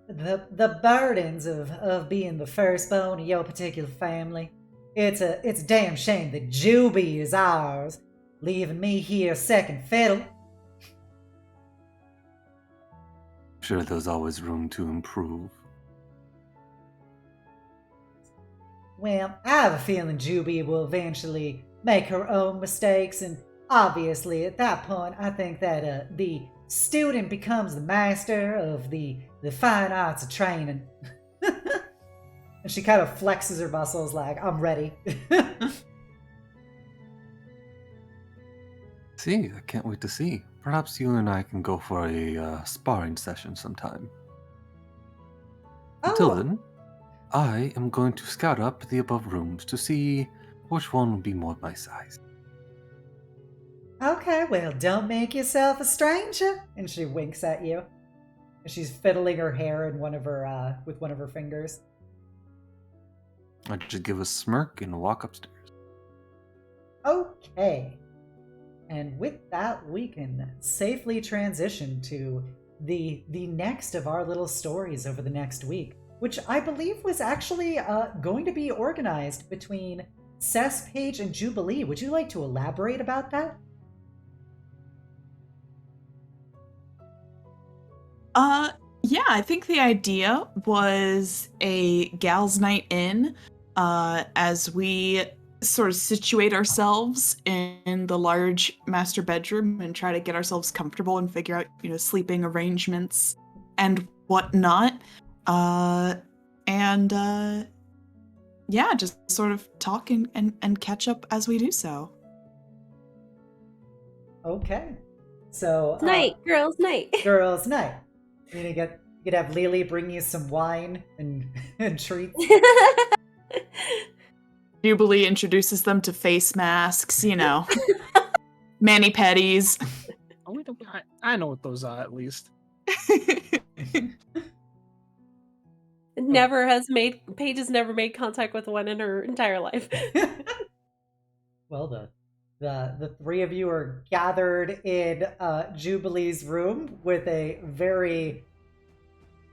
The burdens of being the firstborn of your particular family. It's a damn shame that Juby is ours, leaving me here second fiddle. Sure, there's always room to improve. Well, I have a feeling Juby will eventually make her own mistakes, and obviously at that point I think that the student becomes the master of the fine arts of training. And she kind of flexes her muscles like, I'm ready. See, I can't wait to see. Perhaps you and I can go for a sparring session sometime. Until then, I am going to scout up the above rooms to see which one would be more my size. Okay, well, don't make yourself a stranger. And she winks at you. And she's fiddling her hair in with one of her fingers. I just give a smirk and walk upstairs. Okay. And with that, we can safely transition to the next of our little stories over the next week, which I believe was actually going to be organized between Cess, Paige, and Jubilee. Would you like to elaborate about that? Yeah, I think the idea was a gals' night in, as we sort of situate ourselves in the large master bedroom and try to get ourselves comfortable and figure out, sleeping arrangements and whatnot. Yeah, just sort of talk and catch up as we do so. Okay. So Night, girls' night. girls' night. You could have Lily bring you some wine and treats. Jubilee introduces them to face masks, mani-pedis. Oh, I know what those are, at least. Paige has never made contact with one in her entire life. Well, the three of you are gathered in Jubilee's room with a very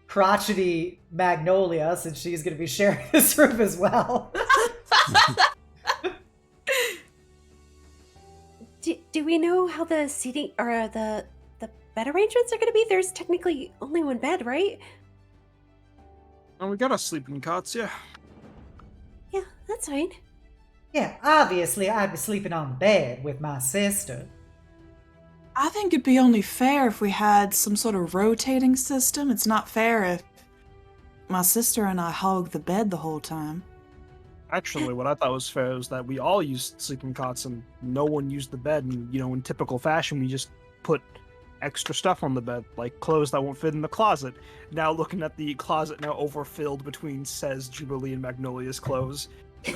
crotchety Magnolia, since she's going to be sharing this room as well. Do we know how the seating or the bed arrangements are going to be? There's technically only one bed, right? Oh, we got our sleeping cots, yeah. Yeah, that's fine. Yeah, obviously I'd be sleeping on the bed with my sister. I think it'd be only fair if we had some sort of rotating system. It's not fair if my sister and I hog the bed the whole time. Actually, what I thought was fair was that we all used sleeping cots and no one used the bed. And, in typical fashion, we just put extra stuff on the bed, like clothes that won't fit in the closet. Now looking at the closet now overfilled between says Jubilee and Magnolia's clothes,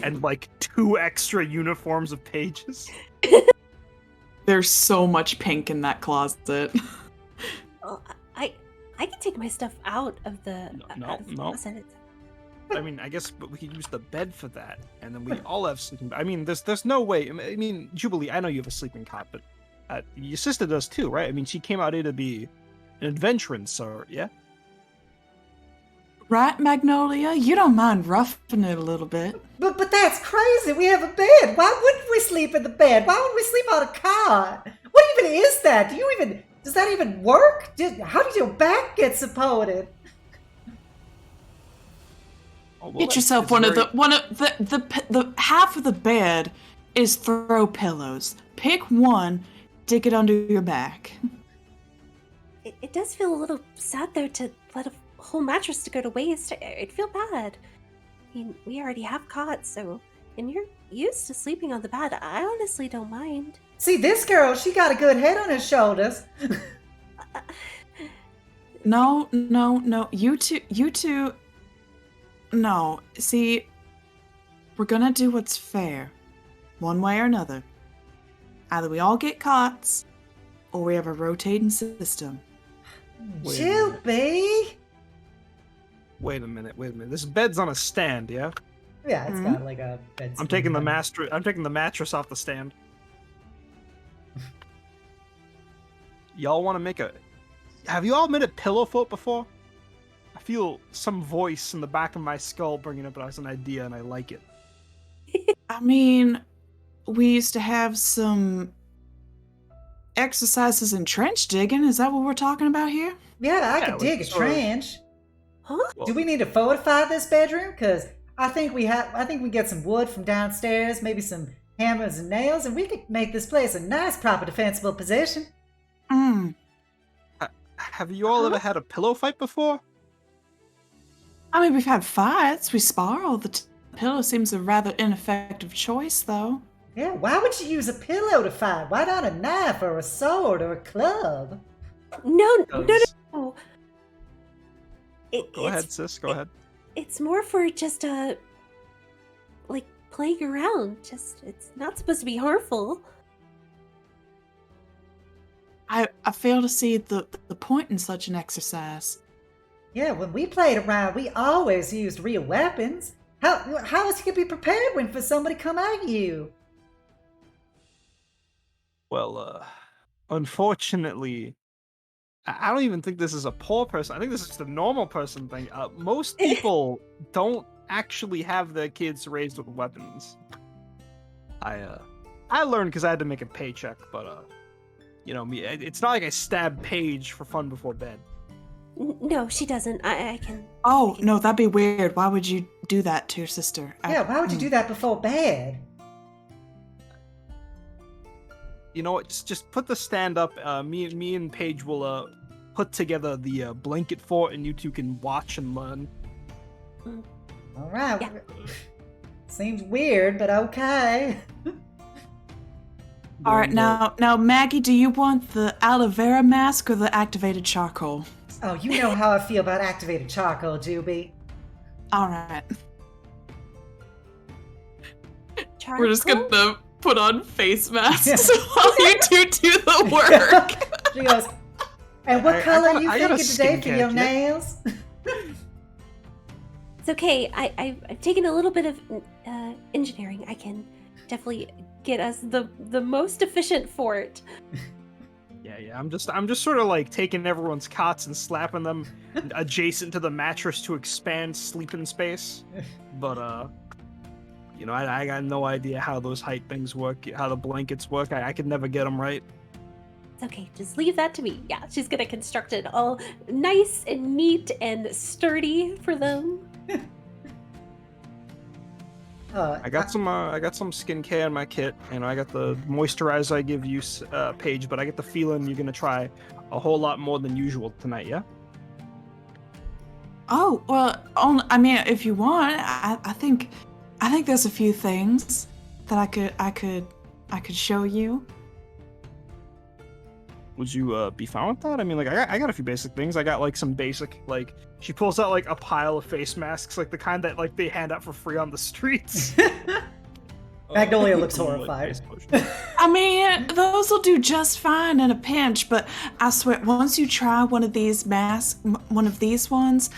and like 2 extra uniforms of Paige's. There's so much pink in that closet. Oh, I can take my stuff out of the closet. I mean, I guess, but we could use the bed for that, and then we all have sleeping. I mean, there's no way. I mean, Jubilee, I know you have a sleeping cot, but your sister does too, right? I mean, she came out here to be an adventuress, so yeah. Right, Magnolia? You don't mind roughing it a little bit. But that's crazy. We have a bed. Why wouldn't we sleep in the bed? Why would we sleep on a cot? What even is that? Does that even work? How did your back get supported? Oh, well, Get yourself the half of the bed is throw pillows. Pick one, stick it under your back. It does feel a little sad though to let a whole mattress to go to waste. I'd feel bad. I mean, we already have cots, so and you're used to sleeping on the bed. I honestly don't mind. See, this girl, she got a good head on her shoulders. No. You two. No. See, we're gonna do what's fair. One way or another. Either we all get cots, or we have a rotating system. Jubilee? Wait a minute. This bed's on a stand, yeah? Yeah, it's got like a bed. I'm taking the mattress off the stand. Y'all want to make a... Have you all made a pillow fort before? I feel some voice in the back of my skull bringing up as an idea, and I like it. I mean, we used to have some exercises in trench digging. Is that what we're talking about here? Yeah, I could dig a trench. Huh? Well, Do we need to fortify this bedroom? Because I think we get some wood from downstairs, maybe some hammers and nails, and we could make this place a nice, proper, defensible position. have you all ever had a pillow fight before? I mean, we've had fights. We spar all the time. Pillow seems a rather ineffective choice, though. Yeah, why would you use a pillow to fight? Why not a knife or a sword or a club? No. Go ahead, sis. Go ahead. It's more for just like playing around. It's not supposed to be harmful. I fail to see the point in such an exercise. Yeah, when we played around, we always used real weapons. How else you be prepared when for somebody come at you? Well, unfortunately, I don't even think this is a poor person. I think this is just a normal person thing. Most people don't actually have their kids raised with weapons. I learned because I had to make a paycheck, but me. It's not like I stab Paige for fun before bed. No, she doesn't. I can. Oh, no, that'd be weird. Why would you do that to your sister? Yeah, why would you do that before bed? You know what? Just put the stand up. Me and Paige will put together the blanket fort, and you two can watch and learn. All right. Yeah. Seems weird, but okay. All right, now, Maggie, do you want the aloe vera mask or the activated charcoal? Oh, you know how I feel about activated charcoal, Juby. All right. We're just Charcoal? gonna put on face masks Yeah. while you do the work. She goes, and what I color got- you I got a thinking today for skincare your kit. nails? It's okay. I've taken a little bit of engineering. I can definitely get us the most efficient fort. Yeah. I'm just sort of like taking everyone's cots and slapping them adjacent to the mattress to expand sleeping space. But I got no idea how those height things work, how the blankets work. I could never get them right. It's okay. Just leave that to me. Yeah, she's gonna construct it all nice and neat and sturdy for them. I got some skincare in my kit, and I got the moisturizer I give you, Paige. But I get the feeling you're gonna try a whole lot more than usual tonight, yeah? Oh well, I mean, if you want, I think there's a few things that I could show you. Would you be fine with that? I mean, like, I got a few basic things. I got like some basic, like, she pulls out like a pile of face masks, like the kind that like they hand out for free on the streets. Magnolia looks Like, horrified. face lotion. I mean, those will do just fine in a pinch, but I swear, once you try one of these masks, one of these ones,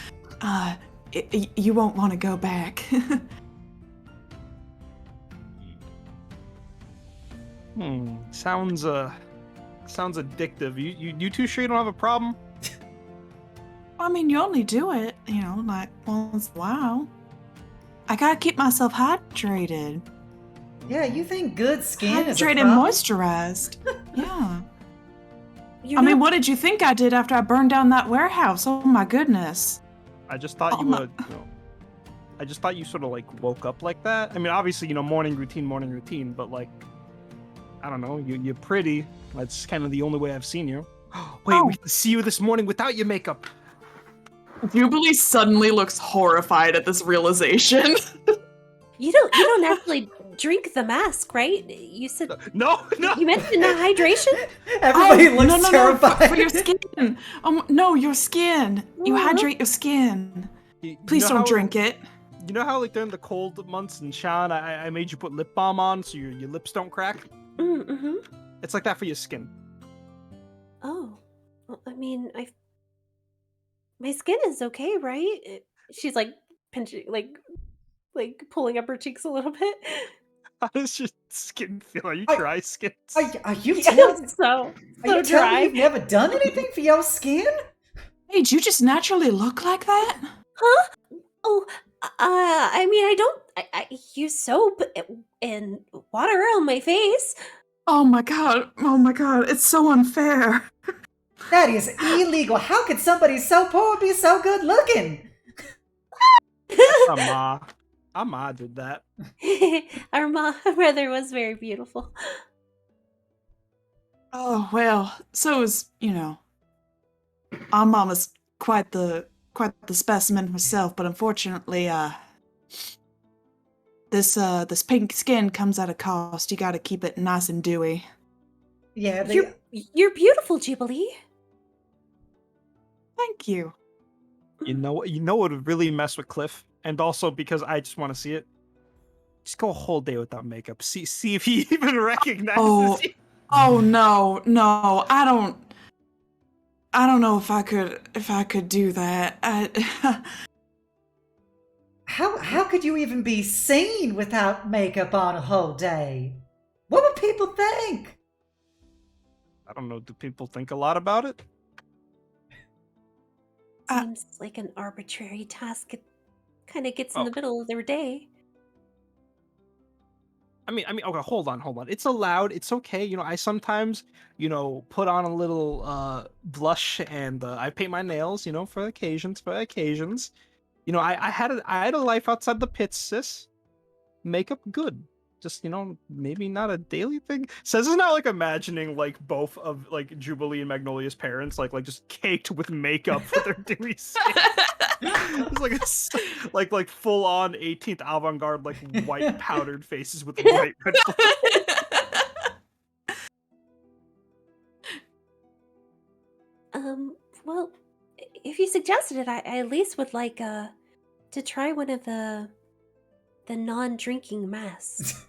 you won't want to go back. Sounds addictive. You two sure you don't have a problem? I mean, you only do it, like once in a while. I gotta keep myself hydrated. Yeah, you think good skin is a Hydrated, problem? moisturized. Yeah. You're I mean, not- what did you think I did after I burned down that warehouse? Oh my goodness. I just thought Oh you my- would. I just thought you sort of like woke up like that. I mean, obviously, morning routine, but like, I don't know. You're pretty. That's kind of the only way I've seen you. Wait, Oh. we can see you this morning without your makeup. Jubilee suddenly looks horrified at this realization. You don't actually drink the mask, right? You said No. you mentioned the hydration. Everybody looks no, terrified. for your skin. No, your skin. You Uh-huh. hydrate your skin. You Please know don't how- drink it. You know how like during the cold months in Shan, I made you put lip balm on so your lips don't crack? Mm-hmm. It's like that for your skin. Oh, well, I mean, my skin is okay, right? She's like pinching, like pulling up her cheeks a little bit. How does your skin feel? Are you I- dry skin? Are you Yeah, telling so are you telling dry. me you've never done anything for your skin? Hey, do you just naturally look like that? Huh? Oh, I mean, I use soap and water on my face. Oh my god. It's so unfair. That is illegal. How could somebody so poor be so good looking? Ama did that. Our mother was very beautiful. Oh, well, so is, our mama's quite the specimen herself, but unfortunately, this pink skin comes at a cost. You gotta keep it nice and dewy. Yeah, You're beautiful, Jubilee. Thank you. You know what would really mess with Kliff? And also because I just want to see it. Just go a whole day without makeup. See if he even recognizes you. Oh no, I don't know if I could do that. how could you even be seen without makeup on a whole day? What would people think? I don't know. Do people think a lot about it? Seems like an arbitrary task. It kind of gets in the Okay. middle of their day. I mean, okay, hold on. It's allowed. It's okay. I sometimes, put on a little blush and I paint my nails, for occasions. I had a life outside the pits, sis. Makeup good. Just, maybe not a daily thing. Says is not like imagining like both of like Jubilee and Magnolia's parents like just caked with makeup for their dewy skin. It's like full on 18th avant-garde like white powdered faces with bright red Well, if you suggested it, I at least would like to try one of the non-drinking masks.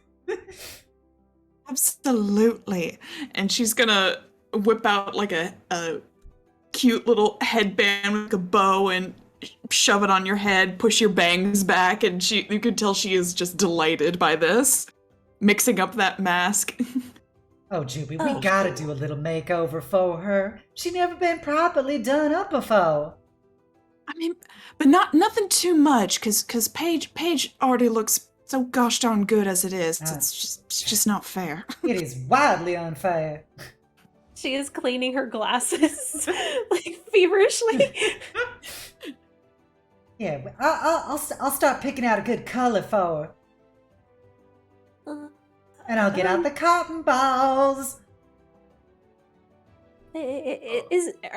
Absolutely. And she's gonna whip out like a cute little headband with a bow and shove it on your head, push your bangs back, and you can tell she is just delighted by this. Mixing up that mask. Oh, Juby, we gotta do a little makeover for her. She never been properly done up before. I mean, but nothing too much, cause Paige already looks so gosh darn good as it is. It's just not fair. It is wildly unfair. She is cleaning her glasses like feverishly. Yeah, I'll start picking out a good color for her. And I'll get out the cotton balls. Are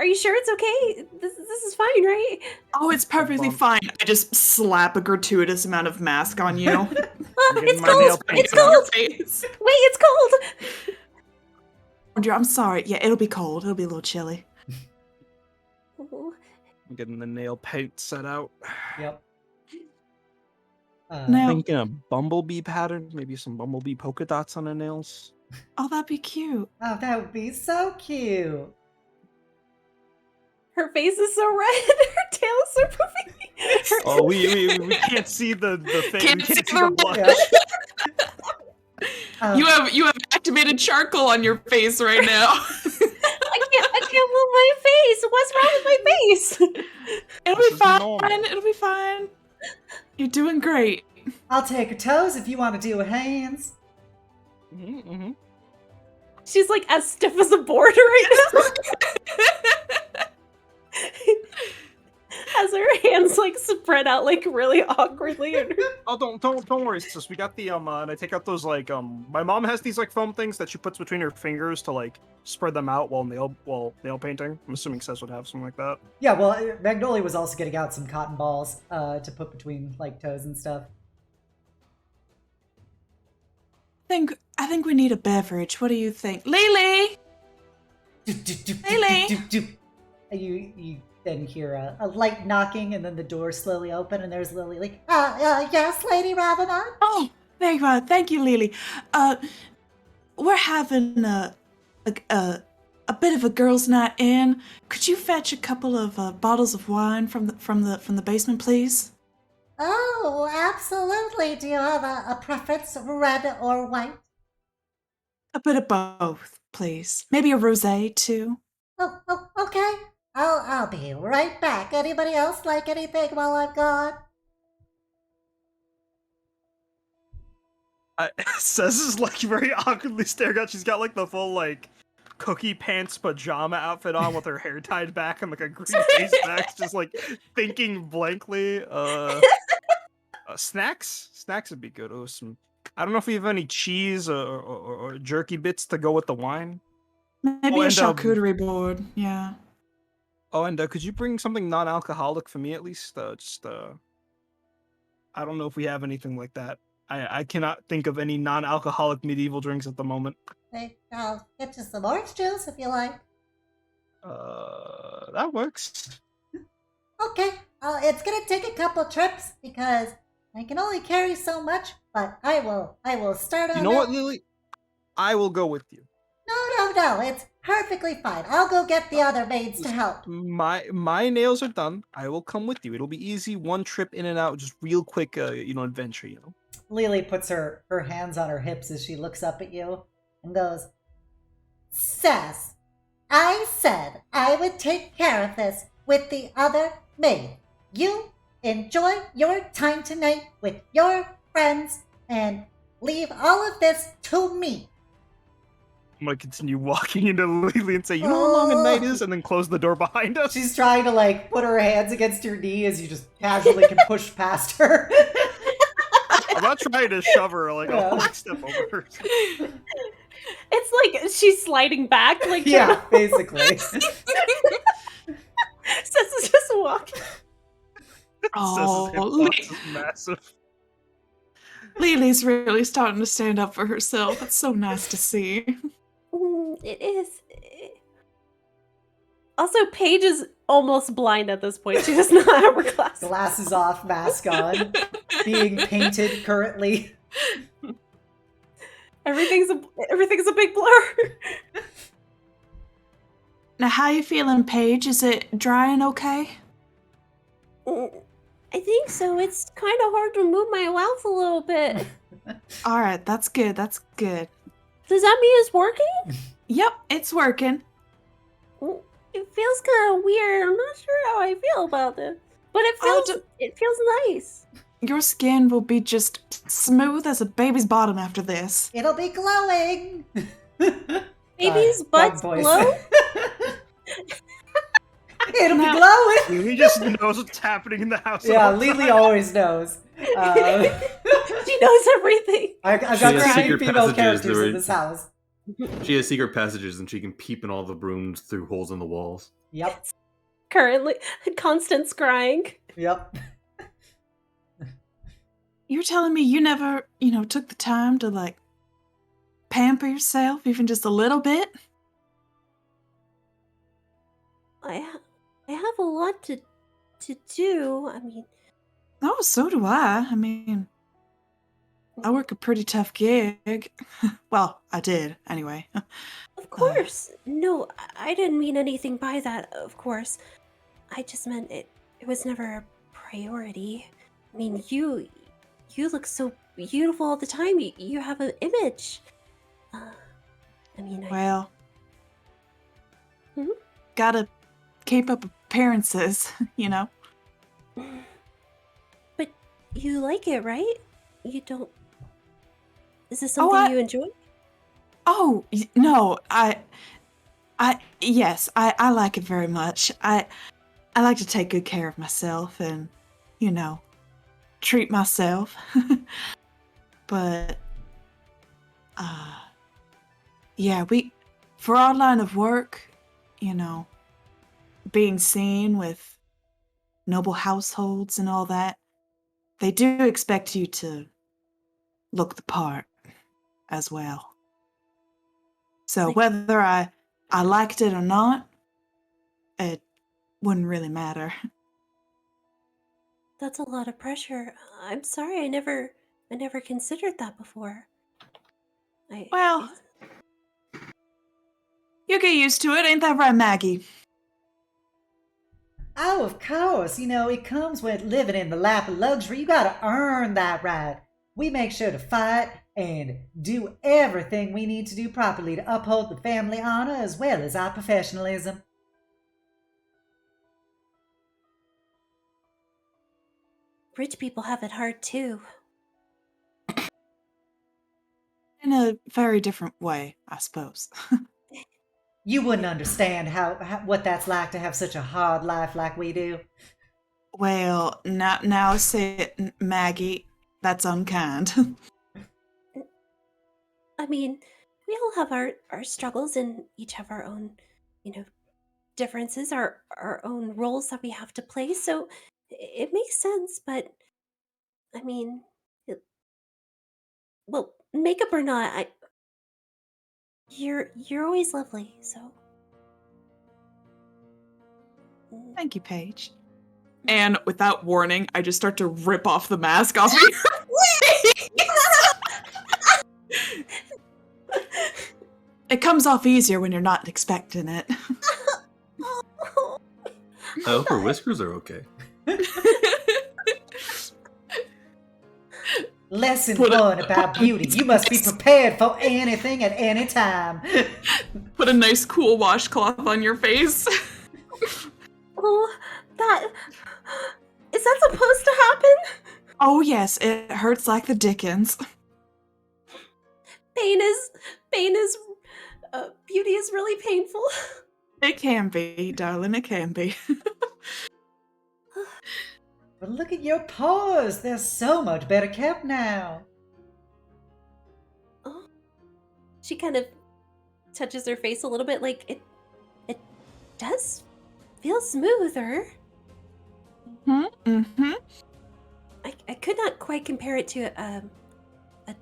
you sure it's okay? This is fine, right? Oh, it's perfectly fine. I just slap a gratuitous amount of mask on you. It's my nail cold. paint It's on your cold. face. Wait, it's cold. Andrew, I'm sorry. Yeah, it'll be cold. It'll be a little chilly. I'm getting the nail paint set out. Yep. Now- Thinking a bumblebee pattern, maybe some bumblebee polka dots on the nails. Oh, that'd be cute. Oh, that would be so cute. Her face is so red. Her tail is so poofy. Oh, we can't see the face. Can't We see can't see the the blood. Yeah. You have activated charcoal on your face right now. I can't move my face. What's wrong with my face? It'll This be is fine. normal. It'll be fine. You're doing great. I'll take her toes if you want to do her hands. Mm-hmm. She's like as stiff as a board right now. Has her hands like spread out like really awkwardly. Oh, don't worry, sis. We got the and I take out those like my mom has these like foam things that she puts between her fingers to like spread them out while nail painting. I'm assuming Sis would have something like that. Yeah, well, Magnolia was also getting out some cotton balls to put between like toes and stuff. I think we need a beverage. What do you think, Lily? Lily? You then hear a light knocking, and then the door slowly open, and there's Lily like, Yes, Lady Ravenant? Oh, there you are. Thank you, Lily. We're having a bit of a girls' night in. Could you fetch a couple of bottles of wine from the basement, please? Oh, absolutely. Do you have a preference, red or white? A bit of both, please. Maybe a rosé too. Oh, okay. I'll be right back. Anybody else like anything while I'm gone? Sis is like very awkwardly staring out. She's got like the full like cookie pants pajama outfit on with her hair tied back and like a green face mask, just like thinking blankly. Snacks would be good. Oh, some. I don't know if we have any cheese or jerky bits to go with the wine. Maybe a charcuterie board. Yeah. Oh, and could you bring something non-alcoholic for me at least? I don't know if we have anything like that. I cannot think of any non-alcoholic medieval drinks at the moment. Hey, I'll get you some orange juice if you like. That works. Okay, it's gonna take a couple trips because I can only carry so much, but I will start on You know what, Lily? I will go with you. No, it's perfectly fine. I'll go get the other maids to help. My nails are done. I will come with you. It'll be easy, one trip in and out, just real quick, adventure, Lily puts her hands on her hips as she looks up at you and goes, Sass, I said I would take care of this with the other maid. You enjoy your time tonight with your friends and leave all of this to me. I'm gonna continue walking into Lily and say, you know how long a night is? And then close the door behind us. She's trying to like put her hands against your knee as you just casually can push past her. I'm not trying to shove her, like, Yeah. I'll like step over her. It's like she's sliding back, like Yeah, basically. Sis is just walking. Oh, Sis' is massive. Lily's really starting to stand up for herself. It's so nice to see. It is. Also, Paige is almost blind at this point. She does not have her glasses. Glasses off, mask on, being painted currently. Everything's a big blur. Now, how you feeling, Paige? Is it drying okay? I think so. It's kind of hard to move my mouth a little bit. All right, that's good. That's good. Does that mean it's working? Yep, it's working. It feels kind of weird. I'm not sure how I feel about this, but it feels nice. Your skin will be just smooth as a baby's bottom after this. It'll be glowing. Baby's butts voice. glow? It'll be glowing. Lily just knows what's happening in the house. Yeah, all the Lily time. always knows. She knows everything. I've She got has three secret female passages characters that in this house. She has secret passages and she can peep in all the rooms through holes in the walls. Yep. Currently, constant scrying. Yep. You're telling me you never, took the time to, like, pamper yourself even just a little bit? I have a lot to do. I mean, Oh, so do I. I mean, I work a pretty tough gig. Well, I did, anyway. of course. No, I didn't mean anything by that, of course. I just meant it was never a priority. I mean, you look so beautiful all the time. You have an image. I mean, Well, Mhm. gotta keep up appearances, But you like it, right? You don't... Is this Oh, something you enjoy? Oh, no, yes, I like it very much. I like to take good care of myself and, treat myself. But, yeah, for our line of work, being seen with noble households and all that, they do expect you to look the part as well. So Like- whether I liked it or not, it wouldn't really matter. That's a lot of pressure. I'm sorry, I never considered that before. Well, you get used to it, ain't that right, Maggie? Oh, of course. It comes with living in the lap of luxury. You gotta earn that right. We make sure to fight and do everything we need to do properly to uphold the family honor as well as our professionalism. Rich people have it hard too. In a very different way, I suppose. You wouldn't understand what that's like to have such a hard life like we do. Well, now say it, Maggie. That's unkind. I mean, we all have our struggles and each have our own, differences, our own roles that we have to play. So it makes sense, but I mean, well, makeup or not, you're always lovely. So Thank you, Paige. And without warning, I just start to rip off the mask off me. It comes off easier when you're not expecting it. I hope her whiskers are okay. Lesson Put a- 1 about beauty. You must be prepared for anything at any time. Put a nice cool washcloth on your face. oh, that is that supposed to happen? Oh yes, it hurts like the dickens. Pain is beauty is really painful. It can be, darling, it can be. But look at your paws. They're so much better kept now. Oh, she kind of touches her face a little bit, like it does feel smoother. Mm-hmm. I could not quite compare it to a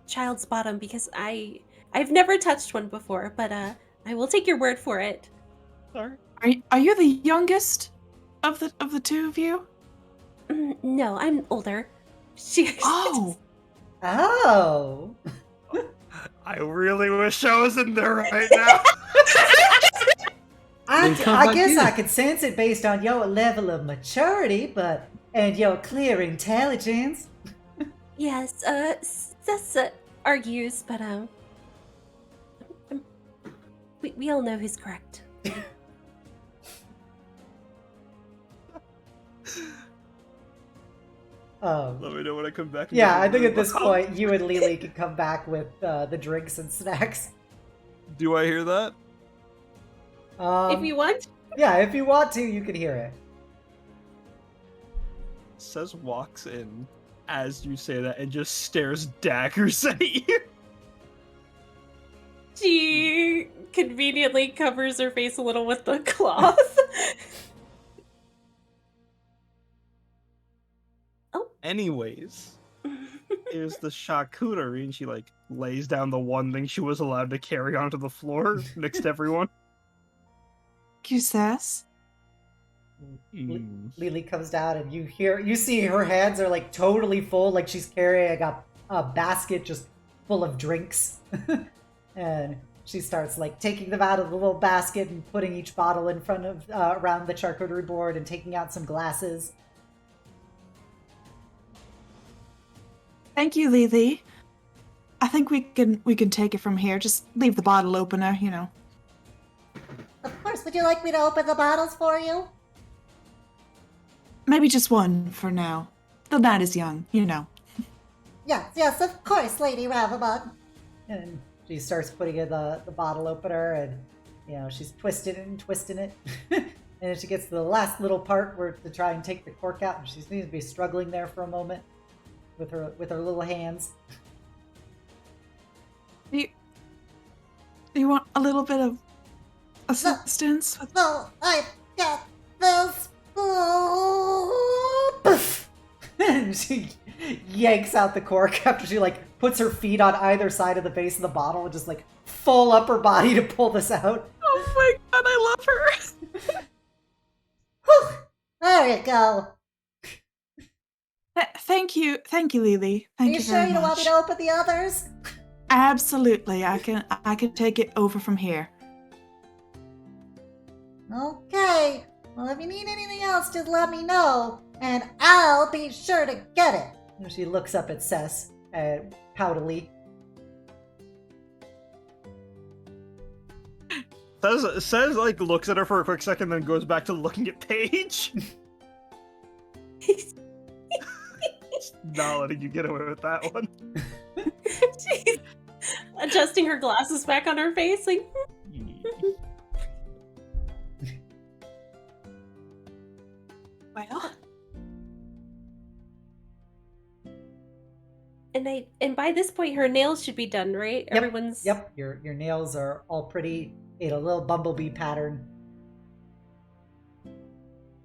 child's bottom because I've never touched one before, but I will take your word for it. Are you the youngest of the two of you? No, I'm older. She. Oh, Oh. I really wish I was in there right now. Then come I back guess in. I could sense it based on your level of maturity, and your clear intelligence. Yes, Sessa argues, but we all know who's correct. Let me know when I come back. Yeah, I think at this point you and Lily can come back with the drinks and snacks. Do I hear that? If you want. Yeah, if you want to, you can hear it. Says walks in as you say that and just stares daggers at you. She conveniently covers her face a little with the cloth. Anyways, is the charcuterie, and she like lays down the one thing she was allowed to carry onto the floor next to everyone. Sass? Lily comes down and you see her hands are like totally full, like she's carrying a basket just full of drinks. And she starts like taking them out of the little basket and putting each bottle in front of around the charcuterie board and taking out some glasses. Thank you, Lily. I think we can take it from here. Just leave the bottle opener, you know. Of course, would you like me to open the bottles for you? Maybe just one for now. The night is young, you know. Yes, of course, Lady Ravabug. And she starts putting in the bottle opener, and she's twisting it. And then she gets to the last little part where to try and take the cork out, and she seems to be struggling there for a moment with her little hands. Do you want a little bit of assistance? No, I've got this. And she yanks out the cork after she like puts her feet on either side of the base of the bottle and just like full upper body to pull this out. Oh my god, I love her. Whew, there you go. Thank you, Lily. Are Thank you you sure very you don't want me much. to open the others? Absolutely, I can take it over from here. Okay. Well, if you need anything else, just let me know, and I'll be sure to get it. And she looks up at Cess poutily. Says like looks at her for a quick second, then goes back to looking at Paige. Not letting you get away with that one. She's adjusting her glasses back on her face, like. Well, And by this point, her nails should be done, right? Yep, Everyone's. Yep, your nails are all pretty in a little bumblebee pattern.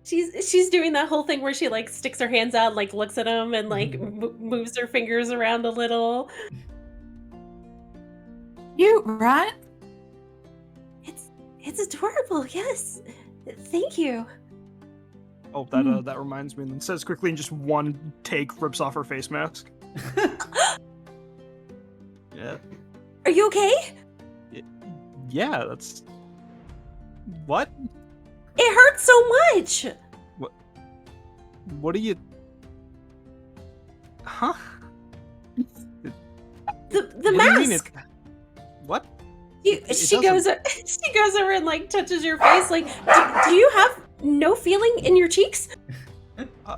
She's doing that whole thing where she like sticks her hands out, like looks at them, and like moves her fingers around a little. you right? It's adorable. Yes, thank you. Oh, that reminds me. And then says quickly, and just one take rips off her face mask. Yeah. Are you okay? Yeah, that's. What? It hurts so much. What are you? Huh? The What do you mean mask. What? She goes over and like touches your face. Like, do you have no feeling in your cheeks?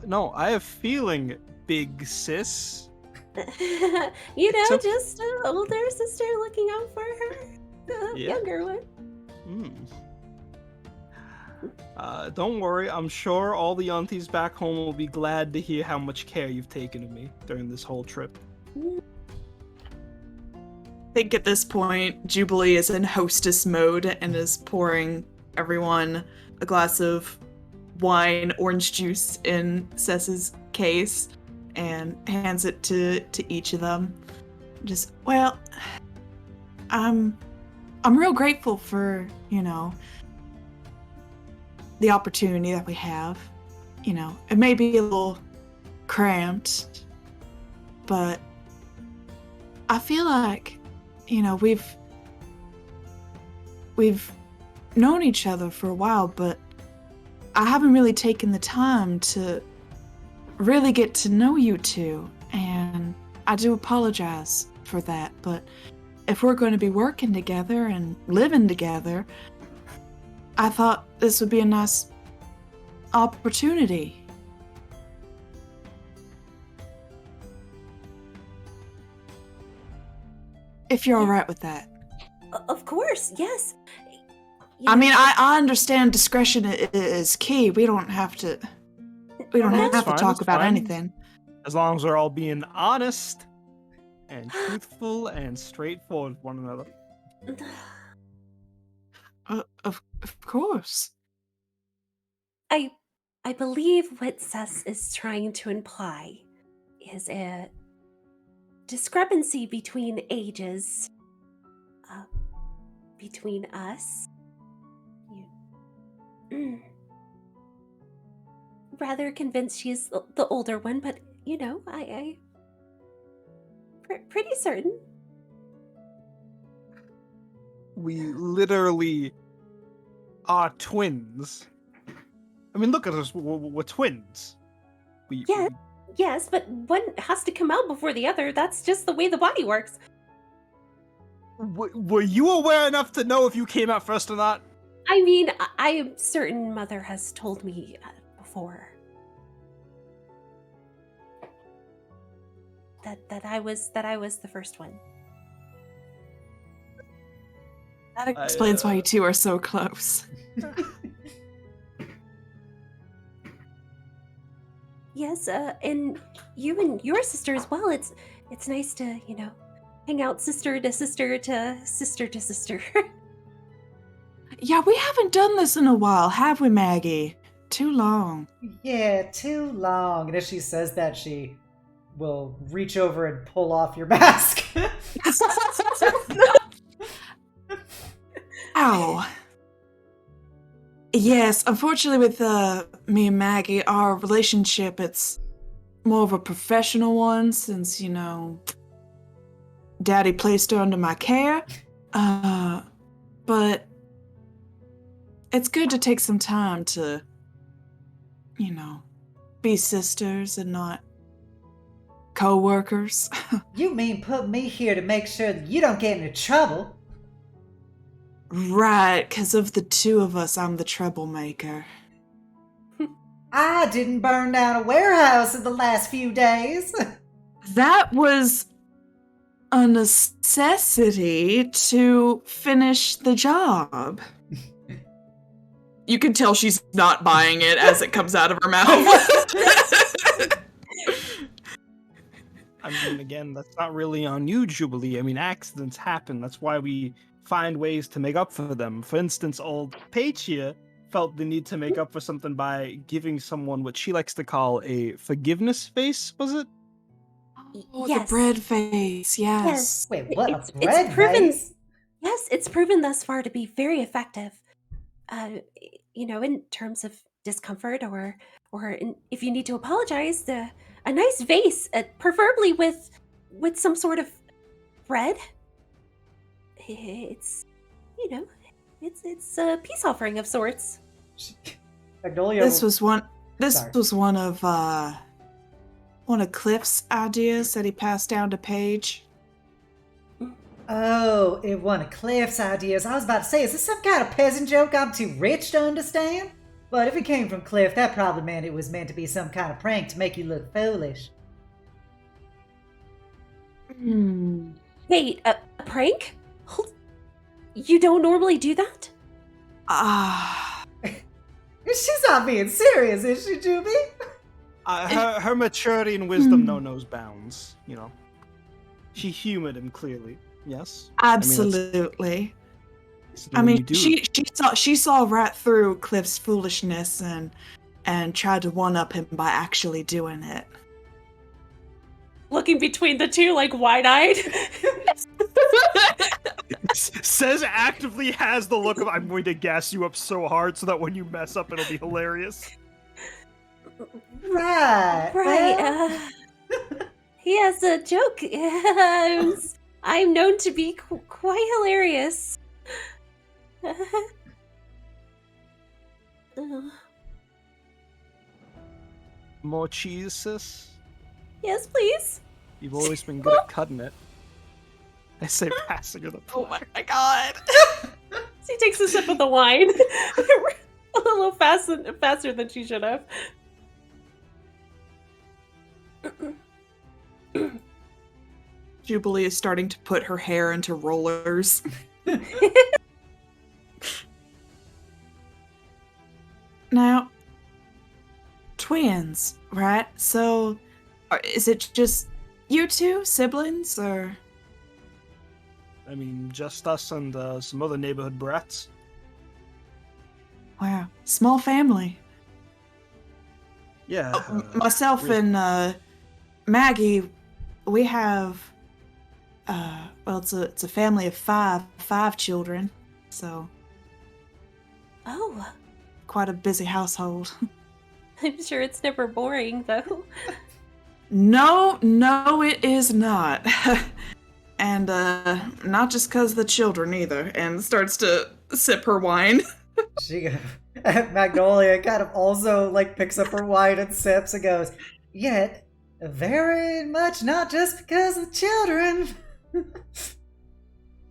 No, I have feeling, big sis. Just an older sister looking out for her younger one. Don't worry, I'm sure all the aunties back home will be glad to hear how much care you've taken of me during this whole trip. I think at this point, Jubilee is in hostess mode and is pouring everyone a glass of wine, orange juice in Cess's case, and hands it to each of them. Just, well, I'm real grateful for, the opportunity that we have. It may be a little cramped, but I feel like, we've known each other for a while, but I haven't really taken the time to really get to know you two, and I do apologize for that, but if we're going to be working together and living together, I thought this would be a nice opportunity. If you're all right with that. Of course, yes. I mean, I understand discretion is key. We don't have to That's fine, talk that's about fine. anything. As long as we're all being honest and truthful and straightforward with one another. Of course. I believe what Sess is trying to imply is a discrepancy between ages, between us. Rather convinced she's the older one, but I pretty certain. We literally are twins. I mean, look at us. We're twins. Yeah. Yes, but one has to come out before the other. That's just the way the body works. Were you aware enough to know if you came out first or not? I mean, I am certain Mother has told me before that I was the first one. That explains why you two are so close. Yes, and you and your sister as well. It's nice to, hang out sister to sister to sister to sister. Yeah, we haven't done this in a while, have we, Maggie? Too long. Yeah, too long. And as she says that, she will reach over and pull off your mask. Ow. Yes, unfortunately with me and Maggie, our relationship, it's more of a professional one since, Daddy placed her under my care. But it's good to take some time to, be sisters and not co-workers. You mean put me here to make sure that you don't get into trouble? Right, because of the two of us, I'm the troublemaker. I didn't burn down a warehouse in the last few days. That was a necessity to finish the job. You can tell she's not buying it as it comes out of her mouth. I mean, again, that's not really on you, Jubilee. I mean, accidents happen. That's why we find ways to make up for them. For instance, old Paige here felt the need to make up for something by giving someone what she likes to call a forgiveness face, was it? Oh, Yes. the bread face, yes. Wait, what? It's A bread proven. face? Yes, it's proven thus far to be very effective. In terms of discomfort or if you need to apologize, a nice vase, preferably with some sort of bread. It's it's a peace offering of sorts. Magnolia. This was one Sorry. of Kliff's ideas that he passed down to Paige. Oh, it one of Kliff's ideas. I was about to say, is this some kind of peasant joke I'm too rich to understand? But if it came from Kliff, that probably meant it was meant to be some kind of prank to make you look foolish. Wait, a prank? You don't normally do that? She's not being serious, is she, Juby? Her maturity and wisdom knows bounds, She humored him clearly, yes? Absolutely. She saw right through Kliff's foolishness and tried to one-up him by actually doing it. Looking between the two, like wide-eyed. Says actively has the look of, I'm going to gas you up so hard so that when you mess up, it'll be hilarious. Right. Right. He has a joke. I'm known to be quite hilarious. More cheese, sis? Yes, please. You've always been good at cutting it. I say passing her the Oh plate. my god. She takes a sip of the wine. A little faster than she should have. Jubilee is starting to put her hair into rollers. Now, twins, right? So, is it just you two siblings, or? I mean, just us and some other neighborhood brats. Wow, small family. Yeah. Myself really- and Maggie, we have. Well, it's a family of five children, so Oh, quite a busy household. I'm sure it's never boring, though. No, it is not. And not just because the children either. And starts to sip her wine. Magnolia kind of also like picks up her wine and sips and goes, yet very much not just because of the children.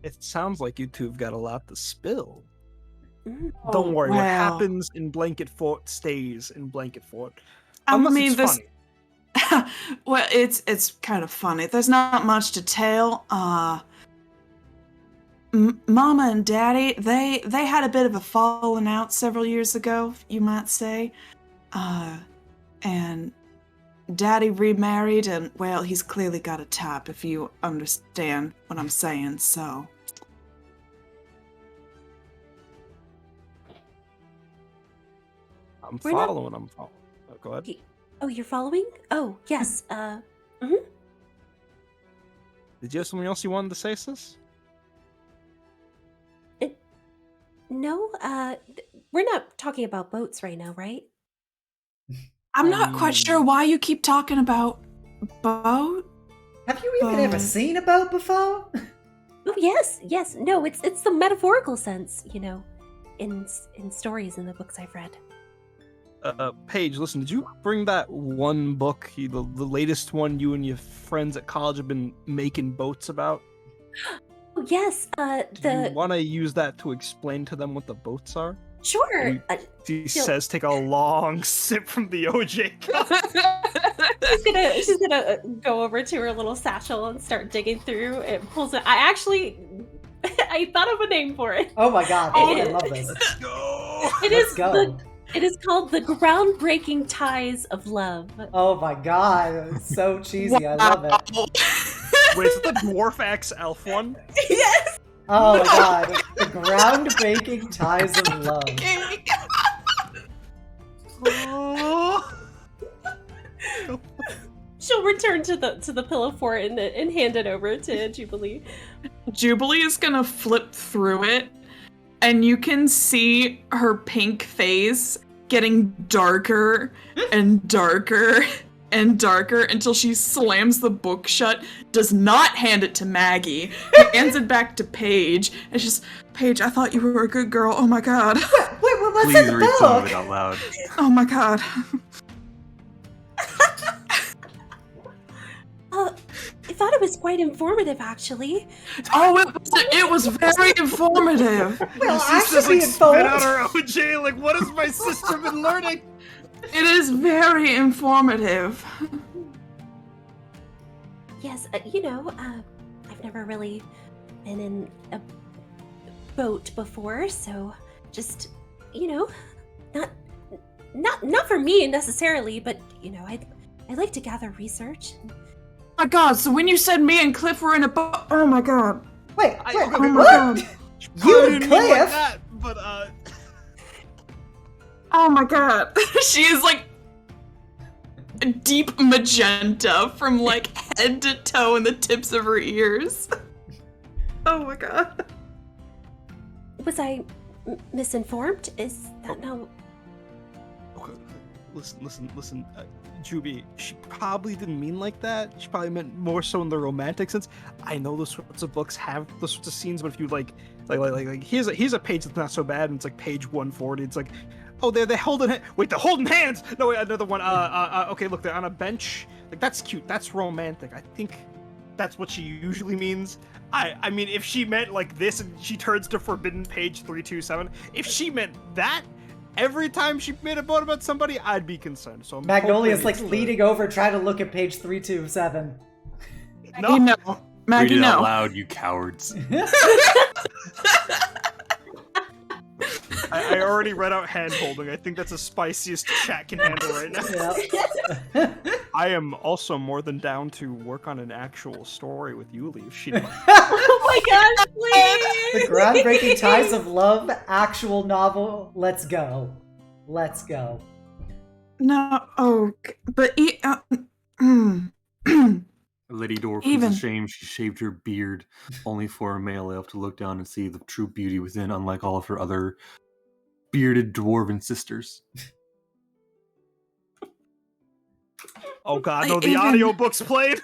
It sounds like you two have got a lot to spill. Mm. Don't worry, what wow. happens in Blanket Fort stays in Blanket Fort. I Unless mean, it's this. funny. Well, it's kind of funny. There's not much to tell. Mama and Daddy, they had a bit of a falling out several years ago, you might say. And Daddy remarried, and well, he's clearly got a type, if you understand what I'm saying. So. I'm We're not- following. Oh, go ahead. Oh, you're following? Oh, yes. Did you have something else you wanted to say, sis? No, we're not talking about boats right now, right? I'm not quite sure why you keep talking about boat. Have you even ever seen a boat before? Oh, yes. No, it's the metaphorical sense, in stories in the books I've read. Paige, listen, did you bring that one book, the latest one you and your friends at college have been making boats about? Oh, yes, Do you want to use that to explain to them what the boats are? Sure. She says, take a long sip from the OJ cup. She's gonna go over to her little satchel and start digging through. It pulls it. I thought of a name for it. Oh my god, It I love this. Let's go! Let's go. It is called The Groundbreaking Ties of Love. Oh my god, it's so cheesy, I love it. Wait, is it the Dwarf X Elf one? Yes. Oh my god, the groundbreaking ties of love. Oh. She'll return to the pillow fort and hand it over to Jubilee. Jubilee is gonna flip through it, and you can see her pink face getting darker and darker and darker until she slams the book shut, does not hand it to Maggie, hands it back to Paige, and she's, Paige, I thought you were a good girl, oh my god. Wait, what's Please in the read some of book? it out loud. Oh my god. I thought it was quite informative, actually. Oh, it was very informative. Well, I Sister's should be like spit out informed. her OJ, like, what has my sister been learning? It is very informative. Yes, I've never really been in a boat before, so just, not for me necessarily, but I like to gather research. Oh my god, so when you said me and Kliff were in a boat, oh my god. Wait, Oh my what? god. You I and didn't mean like Kliff? that, but Oh my god. She is like deep magenta from like head to toe and the tips of her ears. Oh my god. Was I misinformed? Is that no? listen, Juby, she probably didn't mean like that. She probably meant more so in the romantic sense. I know those sorts of books have those sorts of scenes, but if you like here's a page that's not so bad, and it's like page 140. It's like, oh, they're holding they're holding hands. No, wait, another one. Okay, look, they're on a bench. Like, that's cute. That's romantic. I think that's what she usually means. I mean, if she meant like this and she turns to forbidden page 327, if she meant that every time she made a boat about somebody, I'd be concerned. So Magnolia's like leaning over, trying to look at page 327. No, Maggie, Read it out no. loud, you cowards. I already read out hand holding. I think that's the spiciest chat can handle right now. Yeah. I am also more than down to work on an actual story with Yulia if she. Oh my gosh, please! The groundbreaking ties of love actual novel. Let's go. Let's go. No, but Lady Dwarf Even- was ashamed she shaved her beard only for a male elf to look down and see the true beauty within, unlike all of her other bearded dwarven sisters. Oh god, no! The Even- audiobook's played.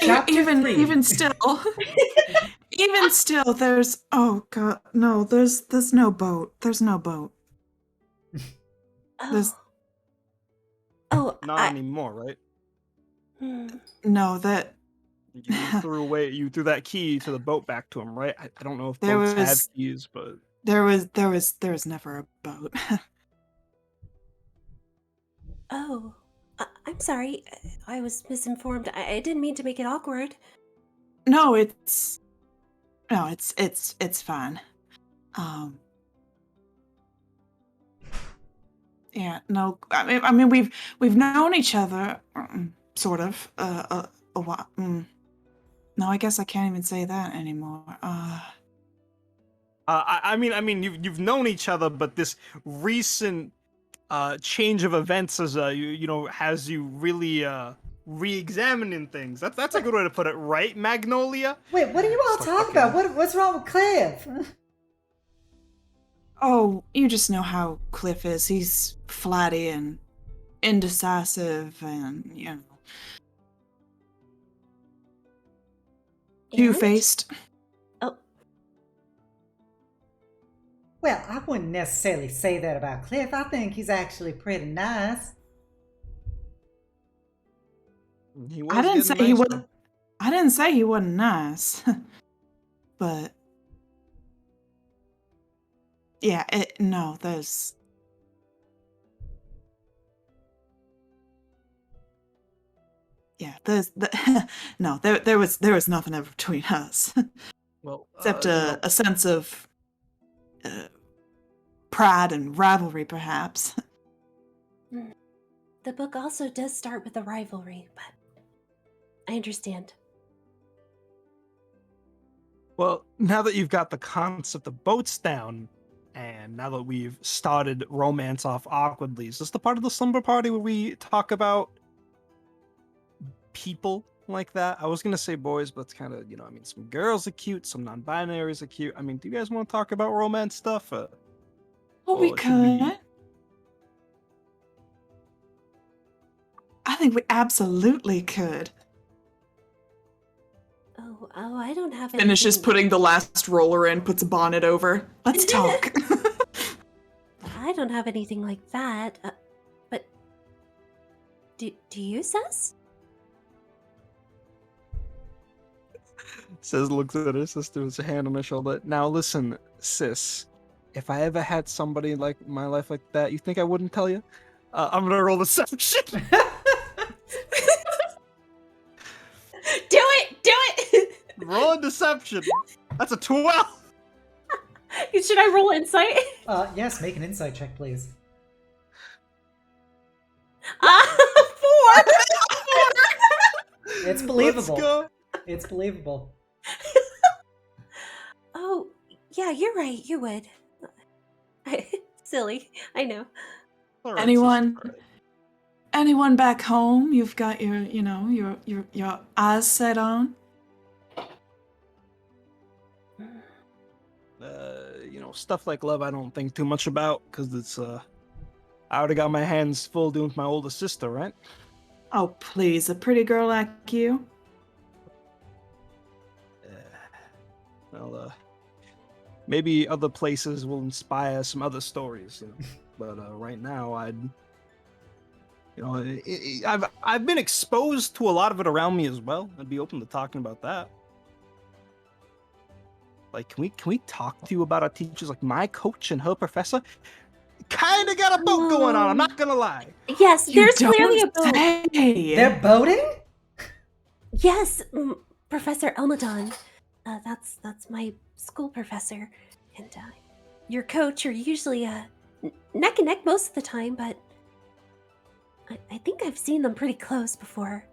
Chapter 3. even still, there's there's no boat. There's no boat. There's Not anymore, right? no that You threw that key to the boat back to him, right? I don't know if There boats have was- keys, but there was never a boat. Oh, I'm sorry. I was misinformed. I didn't mean to make it awkward. No, it's fine. Yeah, no. I mean, we've known each other, sort of, a while. No, I guess I can't even say that anymore. I mean, you've known each other, but this recent change of events has has you really re-examining things. That's a good way to put it, right, Magnolia? Wait, what are you all It's like talking fucking- about? What's wrong with Kliff? Oh, you just know how Kliff is. He's flatty and indecisive, and And? two-faced. Oh, Well, I wouldn't necessarily say that about Kliff. I think he's actually pretty nice. He I didn't was say getting he nicer. wasn't. I didn't say he wasn't nice, but yeah, there's. Yeah, there was nothing ever between us, Well, except a sense of pride and rivalry, perhaps. the book also does start with a rivalry, but I understand. Well, now that you've got the concept of boats down, and now that we've started romance off awkwardly, is this the part of the slumber party where we talk about people like that? I was gonna say boys, but it's kind of, I mean, some girls are cute, some non-binaries are cute. I mean, do you guys want to talk about romance stuff? Oh, Well, we it should be- could. I think we absolutely could. Oh, I don't have Finishes anything- putting the last roller in, puts a bonnet over. Let's talk. I don't have anything like that. But do you, Sess? Says, looks at her sister with a hand on her shoulder. Now listen, sis. If I ever had somebody like my life like that, you think I wouldn't tell you? I'm gonna roll deception. Do it! Roll a deception. That's a 12. Should I roll insight? Yes, make an insight check, please. 4! It's believable. Let's go. It's believable. Oh, yeah, you're right. You would. Silly. I know. All right, Anyone? sister. Anyone back home you've got your eyes set on? stuff like love I don't think too much about, because it's, I already got my hands full doing with my older sister, right? Oh, please, a pretty girl like you? Well, maybe other places will inspire some other stories, but right now I've been exposed to a lot of it around me as well. I'd be open to talking about that. Like, can we talk to you about our teachers? Like, my coach and her professor kind of got a boat going on. I'm not gonna lie. Yes, You there's don't clearly a boat. say. They're boating? Yes, Professor Elmadon. That's my school professor, and your coach are usually neck and neck most of the time, but I think I've seen them pretty close before.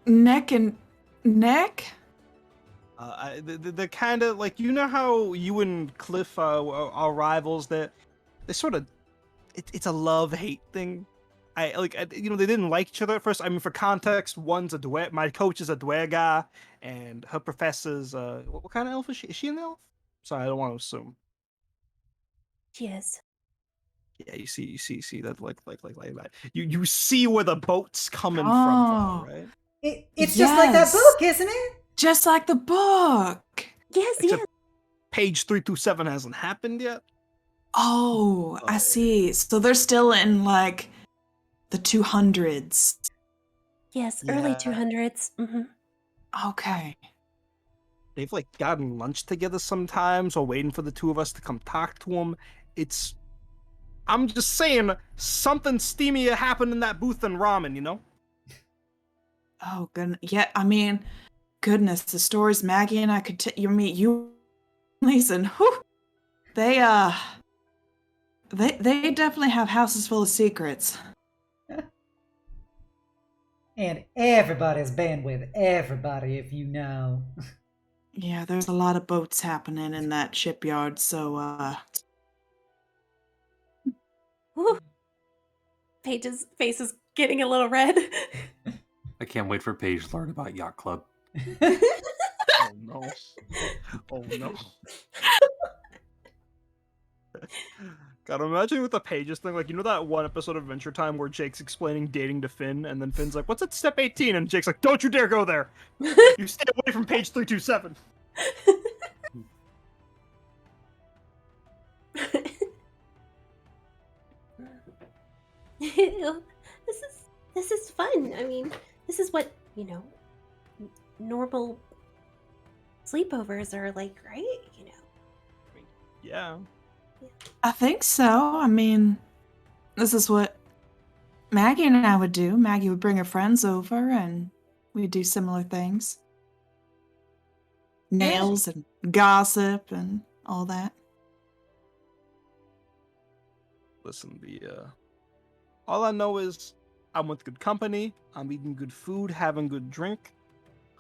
Neck and neck? They're kind of like, you know how you and Kliff are rivals. They sort of, it's a love-hate thing. They didn't like each other at first. I mean, for context, one's a duet. My coach is a duergar, and her professor's what kind of elf is she? Is she an elf? Sorry, I don't want to assume. She is. Yeah, you see that like that. You see where the boat's coming from, Oh. right? It's just like that Yes. book, isn't it? Just like the book. Yes, Except yes. page 327 hasn't happened yet. Oh, I see. So they're still in like the 200s. Yes, early Yeah. 200s. Okay. They've like gotten lunch together sometimes, or waiting for the two of us to come talk to them. I'm just saying, something steamier happened in that booth than ramen, you know? Oh, goodness. Yeah, I mean, goodness, the stories Maggie and I could you meet you, and whew, they definitely have houses full of secrets. And everybody's been with everybody, if you know. Yeah, there's a lot of boats happening in that shipyard, so Whew. Paige's face is getting a little red. I can't wait for Paige to learn about Yacht Club. Oh no. Oh no. God, imagine with the Pages thing, like, you know that one episode of Adventure Time where Jake's explaining dating to Finn, and then Finn's like, what's at step 18? And Jake's like, don't you dare go there! You stay away from page 327! This is fun. I mean, this is what, normal sleepovers are like, right? Yeah. I think so. I mean, this is what Maggie and I would do. Maggie would bring her friends over, and we'd do similar things. Nails and gossip and all that. Listen, all I know is I'm with good company, I'm eating good food, having good drink,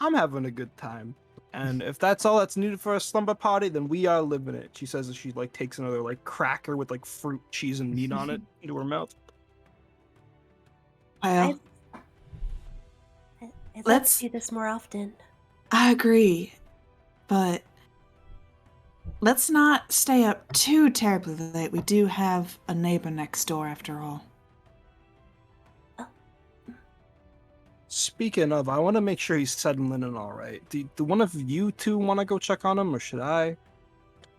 I'm having a good time. And if that's all that's needed for a slumber party, then we are living it. She says as she takes another cracker with fruit, cheese, and meat on it into her mouth. Well, Let's do this more often. I agree, but let's not stay up too terribly late. We do have a neighbor next door, after all. Speaking of, I want to make sure he's settling in all right. Do one of you two want to go check on him, or should I?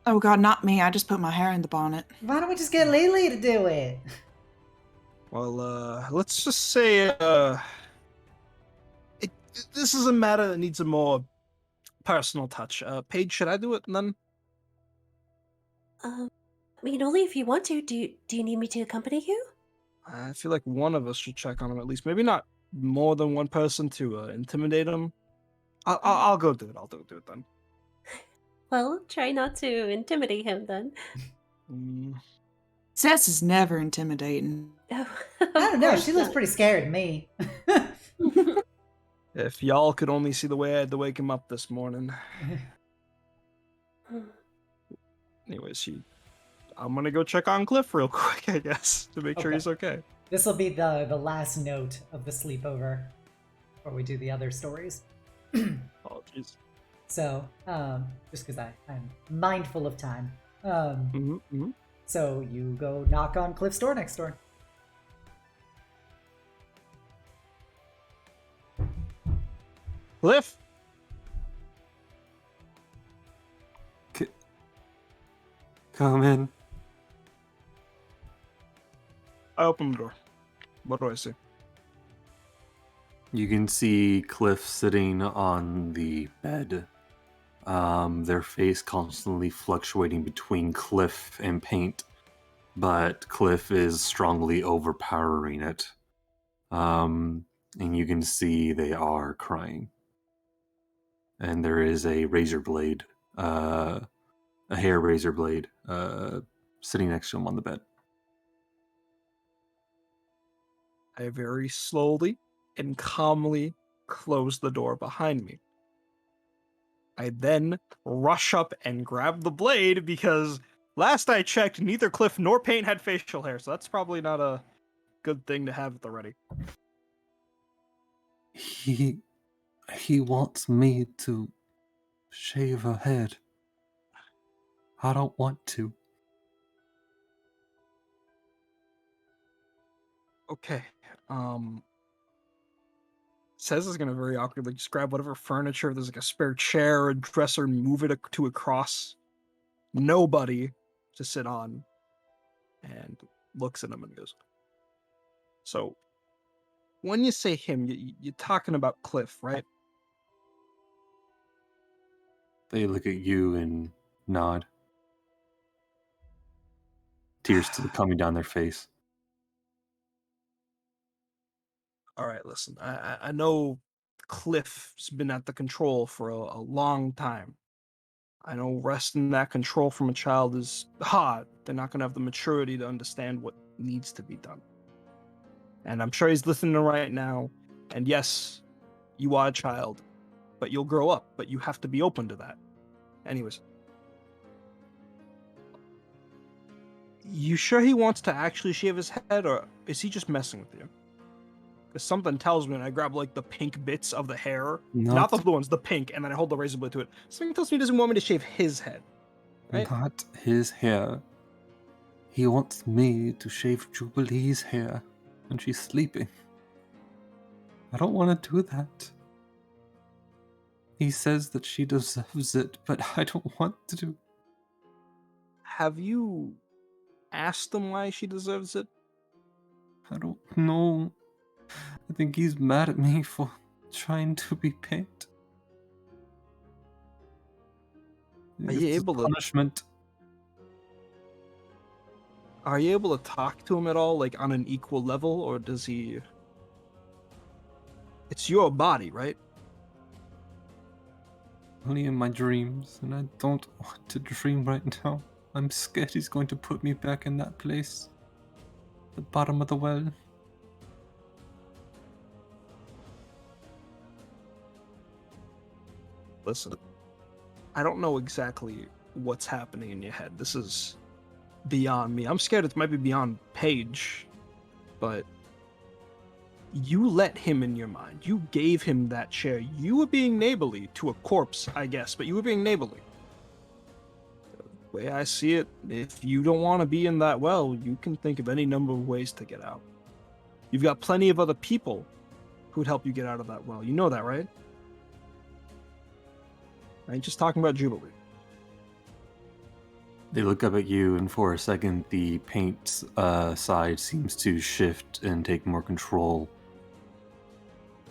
Oh god, not me. I just put my hair in the bonnet. Why don't we just get Lily to do it? Well, let's just say, this is a matter that needs a more personal touch. Paige, should I do it then? I mean, only if you want to. Do you need me to accompany you? I feel like one of us should check on him at least. Maybe not more than one person to intimidate him. I'll go do it. I'll do it then. Well, try not to intimidate him then. Sess is never intimidating. Oh, I don't know. She looks pretty scared of me. If y'all could only see the way I had to wake him up this morning. Anyways, I'm gonna go check on Kliff real quick, I guess, to make sure he's okay. This will be the last note of the sleepover before we do the other stories. Oh, jeez. So, just because I'm mindful of time. So you go knock on Kliff's door next door. Kliff? Come in. I open the door. What do I see? You can see Kliff sitting on the bed. Their face constantly fluctuating between Kliff and paint, but Kliff is strongly overpowering it. And you can see they are crying. And there is a razor blade, a hair razor blade, sitting next to him on the bed. I very slowly and calmly close the door behind me. I then rush up and grab the blade because last I checked, neither Kliff nor Paint had facial hair, so that's probably not a good thing to have at the ready. He wants me to shave her head. I don't want to. Okay. Says is gonna very awkwardly just grab whatever furniture. There's like a spare chair, a dresser, move it to across. Nobody to sit on, and looks at him and goes, "So, when you say him, you're talking about Kliff, right?" They look at you and nod. Tears coming down their face. All right, listen. I know Kliff's been at the control for a long time. I know wresting that control from a child is hard. They're not going to have the maturity to understand what needs to be done. And I'm sure he's listening right now. And yes, you are a child, but you'll grow up. But you have to be open to that. Anyways. You sure he wants to actually shave his head, or is he just messing with you? Because something tells me when I grab like the pink bits of the hair, not the blue ones, the pink, and then I hold the razor blade to it. Something tells me he doesn't want me to shave his head. Right? Not his hair. He wants me to shave Jubilee's hair when she's sleeping. I don't want to do that. He says that she deserves it, but I don't want to. Have you asked him why she deserves it? I don't know. I think he's mad at me for trying to be Paint. Are you able to punishment? Are you able to talk to him at all, like on an equal level, or does he? It's your body, right? Only in my dreams, and I don't want to dream right now. I'm scared he's going to put me back in that place. The bottom of the well. Listen, I don't know exactly what's happening in your head. This is beyond me. I'm scared it might be beyond Paige, but you let him in your mind. You gave him that chair. You were being neighborly to a corpse, I guess, but you were being neighborly. The way I see it, if you don't want to be in that well, you can think of any number of ways to get out. You've got plenty of other people who'd help you get out of that well. You know that, right? I ain't just talking about Jubilee. They look up at you, and for a second, the Paint side seems to shift and take more control.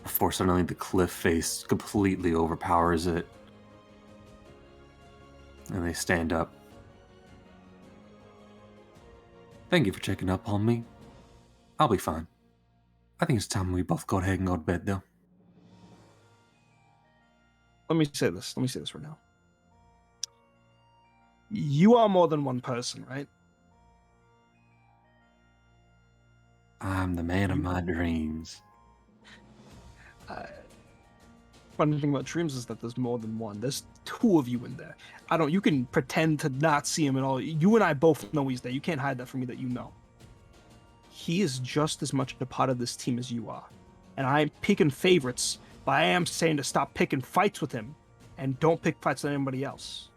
Before suddenly the Kliff face completely overpowers it. And they stand up. Thank you for checking up on me. I'll be fine. I think it's time we both go ahead and go to bed, though. Let me say this right now. You are more than one person, right? I'm the man of my dreams. Funny thing about dreams is that there's more than one. There's two of you in there. You can pretend to not see him at all. You and I both know he's there. You can't hide that from me that you know. He is just as much a part of this team as you are. And I'm picking favorites, but I am saying to stop picking fights with him and don't pick fights with anybody else.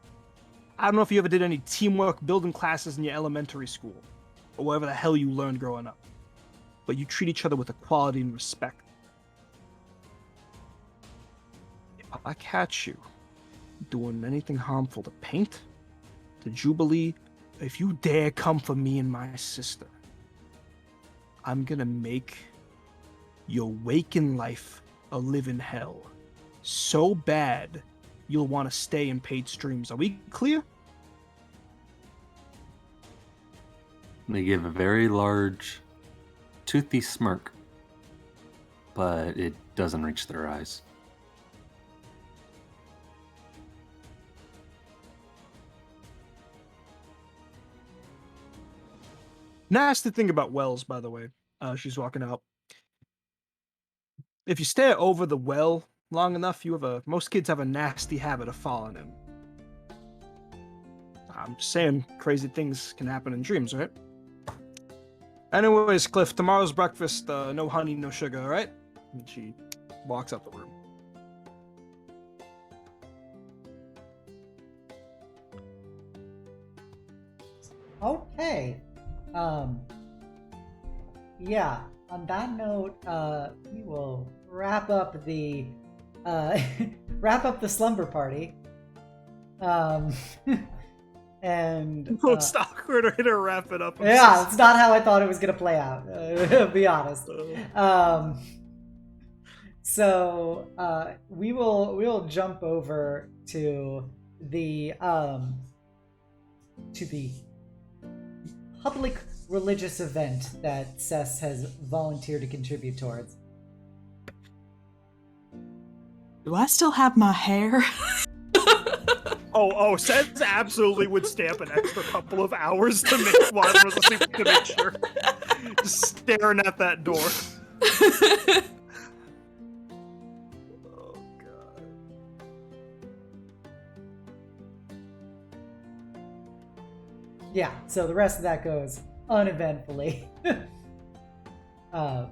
I don't know if you ever did any teamwork building classes in your elementary school, or whatever the hell you learned growing up, but you treat each other with equality and respect. If I catch you doing anything harmful to Paint, to Jubilee, if you dare come for me and my sister, I'm gonna make your waking life a living hell. So bad, you'll want to stay in paid streams. Are we clear? They give a very large, toothy smirk, but it doesn't reach their eyes. Nasty thing about wells, by the way. She's walking out. If you stare over the well long enough, most kids have a nasty habit of falling in. I'm just saying, crazy things can happen in dreams, right? Anyways, Kliff, tomorrow's breakfast, no honey, no sugar, all right? And she walks out the room. Okay. Yeah, on that note, we will wrap up the slumber party. And It's awkward way to wrap it up. yeah, it's not how I thought it was gonna play out. To be honest. So we'll jump over to the public religious event that Cess has volunteered to contribute towards. Do I still have my hair? Oh, Seth absolutely would stamp an extra couple of hours to make one to make sure. Just staring at that door. Oh god. Yeah, so the rest of that goes uneventfully. But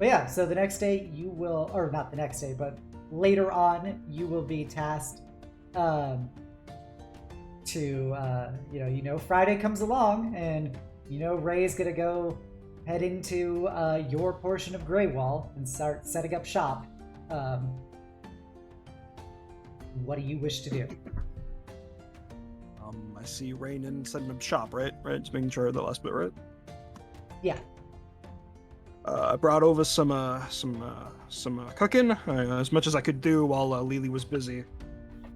yeah, so the next day you will, or not the next day, but later on you will be tasked to Friday comes along and Ray's gonna go head into your portion of Greywall and start setting up shop. What do you wish to do? I see Rain and setting up shop, right? Just making sure the last bit, right? Yeah. I brought over some cooking, as much as I could do while Lily was busy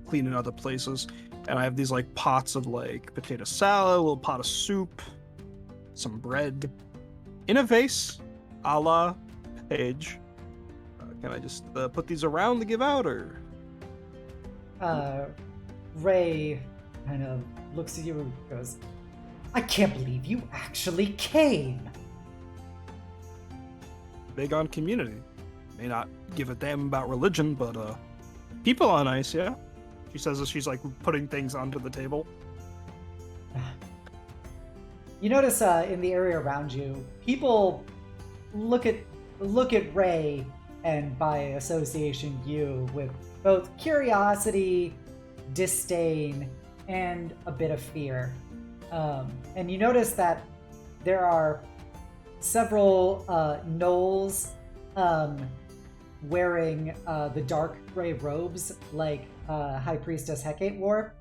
cleaning other places. And I have these like pots of like potato salad, a little pot of soup, some bread, in a vase, a la Paige. Can I just put these around to give out, or? Ray kind of looks at you and goes, I can't believe you actually came. Big on community. May not give a damn about religion, but people are nice, yeah? She says as she's like putting things onto the table. You notice in the area around you, people look at Ray and by association you with both curiosity, disdain, and a bit of fear. And you notice that there are several gnolls wearing the dark gray robes like High Priestess Hecate wore,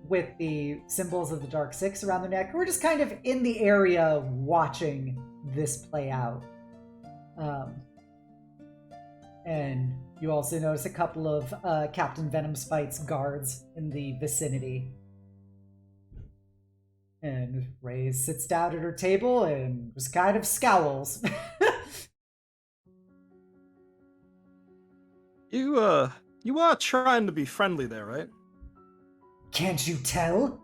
with the symbols of the Dark Six around their neck, who are just kind of in the area watching this play out. And you also notice a couple of Captain Venomspite's guards in the vicinity. And Ray sits down at her table and just kind of scowls. You are trying to be friendly there, right? Can't you tell?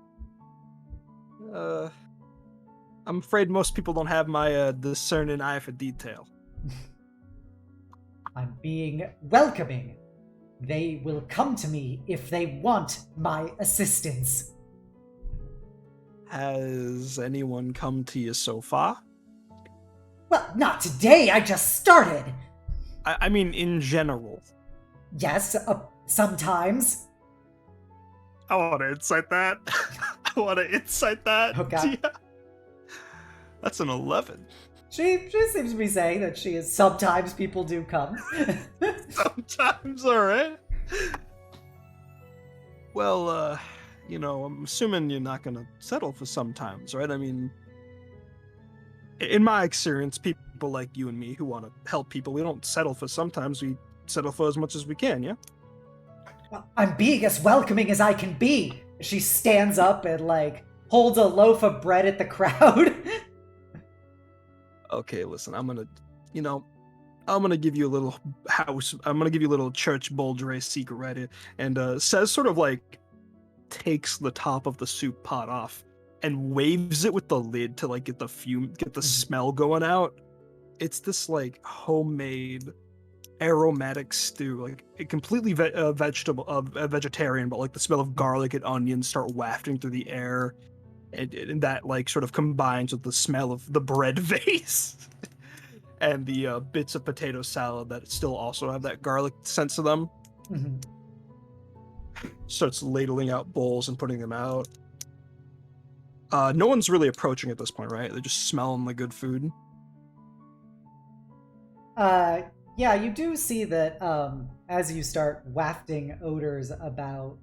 I'm afraid most people don't have my discerning eye for detail. I'm being welcoming. They will come to me if they want my assistance. Has anyone come to you so far? Well, not today. I just started. I mean, in general. Yes, sometimes. I want to insight that. I want to insight that. Okay. Yeah. That's an 11. She seems to be saying that she is sometimes people do come. Sometimes, all right. Well, I'm assuming you're not gonna settle for sometimes, right? I mean, in my experience, people like you and me who want to help people, we don't settle for sometimes. We settle for as much as we can, yeah? I'm being as welcoming as I can be. She stands up and holds a loaf of bread at the crowd. Okay, listen, I'm gonna give you a little house. I'm gonna give you a little church Boldre secret right here. And says sort of takes the top of the soup pot off and waves it with the lid to get the smell going out. It's this homemade aromatic stew, completely vegetarian, but the smell of garlic and onions start wafting through the air. And that sort of combines with the smell of the bread vase and the bits of potato salad that still also have that garlic scent to them. Mm-hmm. Starts ladling out bowls and putting them out. No one's really approaching at this point, right? They're just smelling the good food. Yeah, you do see that as you start wafting odors about,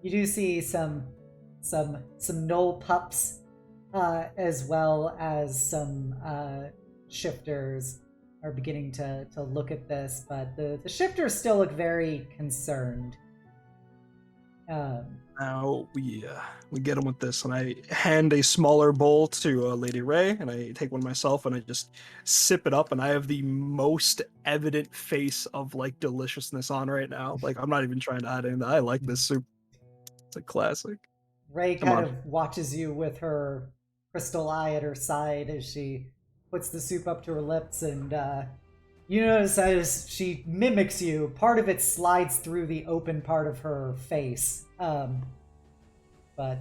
you do see some knoll pups, as well as some shifters are beginning to look at this, but the shifters still look very concerned. Now we get them with this, and I hand a smaller bowl to Lady Ray, and I take one myself, and I just sip it up, and I have the most evident face of deliciousness on right now. I'm not even trying to hide anything. I like this soup. It's a classic. Ray kind of watches you with her crystal eye at her side as she puts the soup up to her lips, and you notice as she mimics you, part of it slides through the open part of her face. But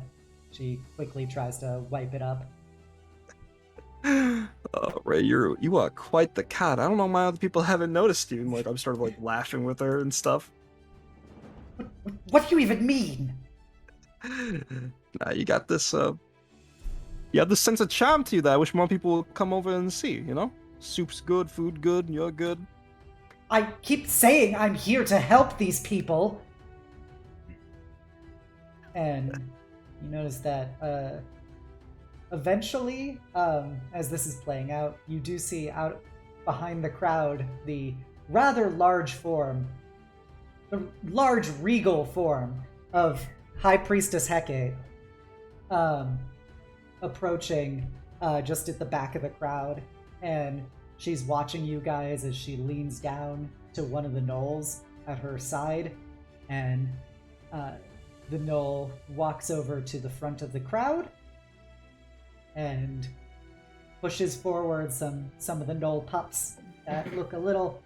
she quickly tries to wipe it up. Ray, you are quite the cat. I don't know why other people haven't noticed you. And I'm sort of laughing with her and stuff. What do you even mean? Nah, you got this. You have this sense of charm to you that I wish more people would come over and see. Soup's good, food good, you're good. I keep saying I'm here to help these people. And you notice that eventually, as this is playing out, you do see out behind the crowd the rather large regal form of High Priestess Hecate approaching just at the back of the crowd. And she's watching you guys as she leans down to one of the gnolls at her side, and the gnoll walks over to the front of the crowd and pushes forward some of the gnoll pups that look a little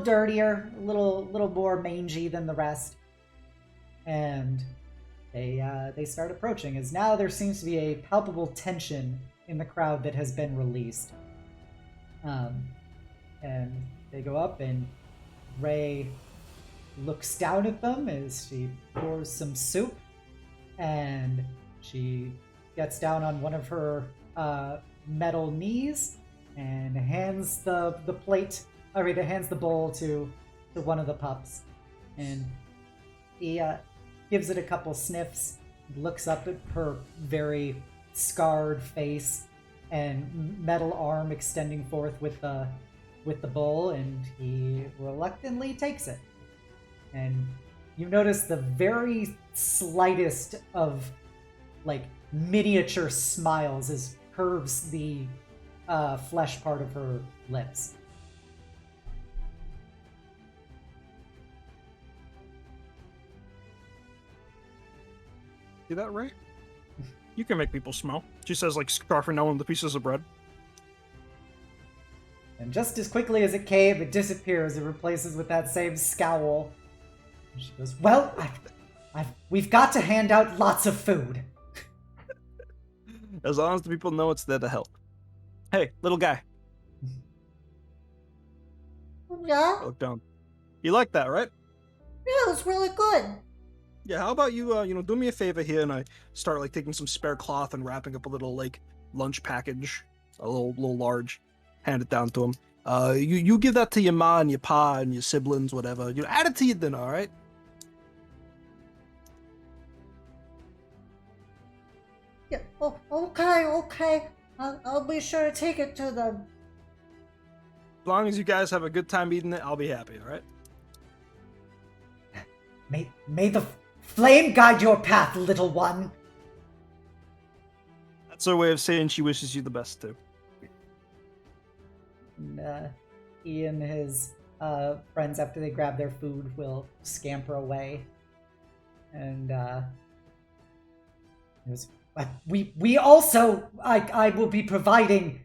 dirtier, a little more mangy than the rest, and they start approaching. As now there seems to be a palpable tension in the crowd that has been released. And they go up, and Ray looks down at them as she pours some soup, and she gets down on one of her metal knees and hands the bowl to one of the pups, and he gives it a couple sniffs, looks up at her very scarred face and metal arm extending forth with the bowl, and he reluctantly takes it. And you notice the very slightest of miniature smiles as curves the flesh part of her lips. See that, Ray? You can make people smell. She says, scarfing down one of the pieces of bread. And just as quickly as it came, it disappears. It replaces with that same scowl. And she goes, "Well, we've got to hand out lots of food." As long as the people know it's there to help. Hey, little guy. Yeah? Look down. You like that, right? Yeah, it was really good. Yeah, how about you, do me a favor here, and I start, like, taking some spare cloth and wrapping up a little, like, lunch package, a little large, hand it down to him. You give that to your ma and your pa and your siblings, whatever. You add it to your dinner, all right? Yeah, oh, okay. I'll be sure to take it to them. As long as you guys have a good time eating it, I'll be happy, all right? May the flame guide your path, little one. That's her way of saying she wishes you the best, too. And, he and his friends, after they grab their food, will scamper away. And we also, I will be providing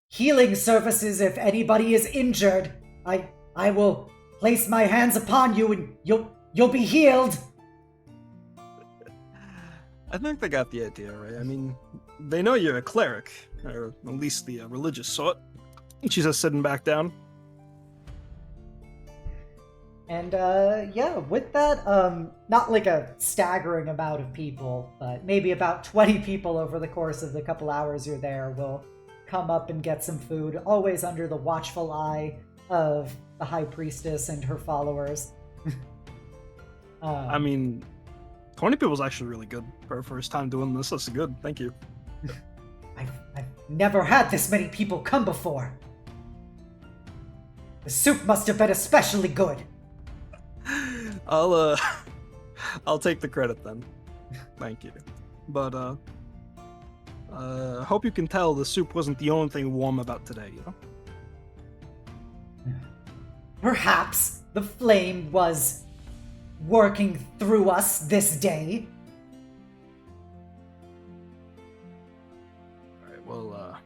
healing services if anybody is injured. I will place my hands upon you and you'll be healed. I think they got the idea, right? I mean, they know you're a cleric, or at least the religious sort. She's just sitting back down. And yeah, with that, not like a staggering amount of people, but maybe about 20 people over the course of the couple hours you're there will come up and get some food, always under the watchful eye of the High Priestess and her followers. I mean, 20 people's actually really good for our first time doing this. That's good. Thank you. I've never had this many people come before. The soup must have been especially good. I'll take the credit then. Thank you. But hope you can tell the soup wasn't the only thing warm about today, you know? Perhaps the flame was working through us this day. Alright, well,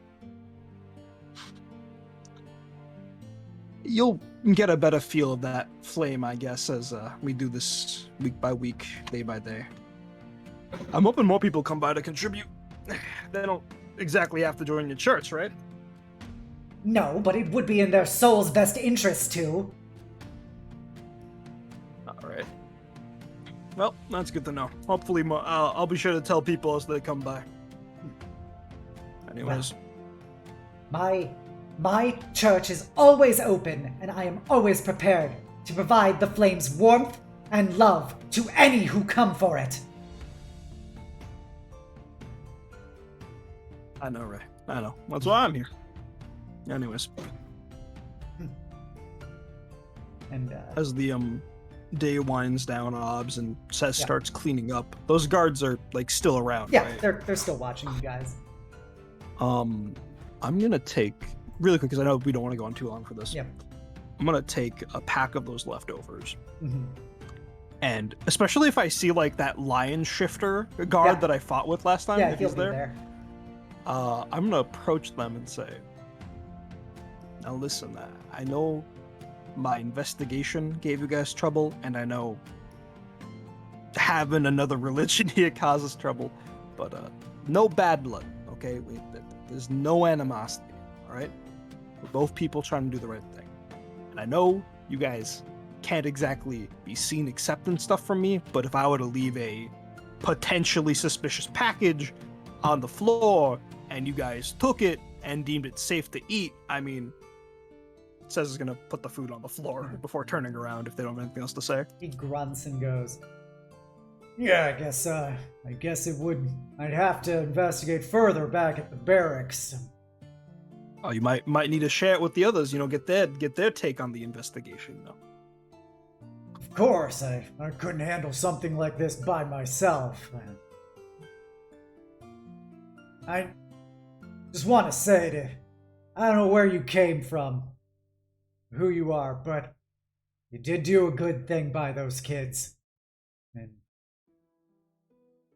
you'll get a better feel of that flame, I guess, as we do this week by week, day by day. I'm hoping more people come by to contribute. They don't exactly have to join your church, right? No, but it would be in their soul's best interest to. Alright. Well, that's good to know. Hopefully, I'll be sure to tell people as they come by. Anyways. My church is always open, and I am always prepared to provide the flame's warmth and love to any who come for it. I know, Ray. I know. That's why I'm here. Anyways. And As the day winds down, Obs, and Seth starts cleaning up, those guards are like still around. yeah, right? they're still watching you guys. I'm gonna take really quick because I know we don't want to go on too long for this. Yep. I'm gonna take a pack of those leftovers, Mm-hmm. and especially if I see like that lion shifter guard that I fought with last time, Yeah, if he'll he's be there, there. I'm gonna approach them and say, "Now listen, I know my investigation gave you guys trouble, and I know having another religion here causes trouble, but no bad blood, okay? There's no animosity, all right? We're both people trying to do the right thing. And I know you guys can't exactly be seen accepting stuff from me, but if I were to leave a potentially suspicious package on the floor and you guys took it and deemed it safe to eat, I mean, it says it's gonna put the food on the floor before turning around if they don't have anything else to say." He grunts and goes, "Yeah, I guess it would. I'd have to investigate further back at the barracks." Oh, you might need to share it with the others, get their take on the investigation, though. Of course, I couldn't handle something like this by myself. I just want to say that I don't know where you came from, who you are, but you did do a good thing by those kids. And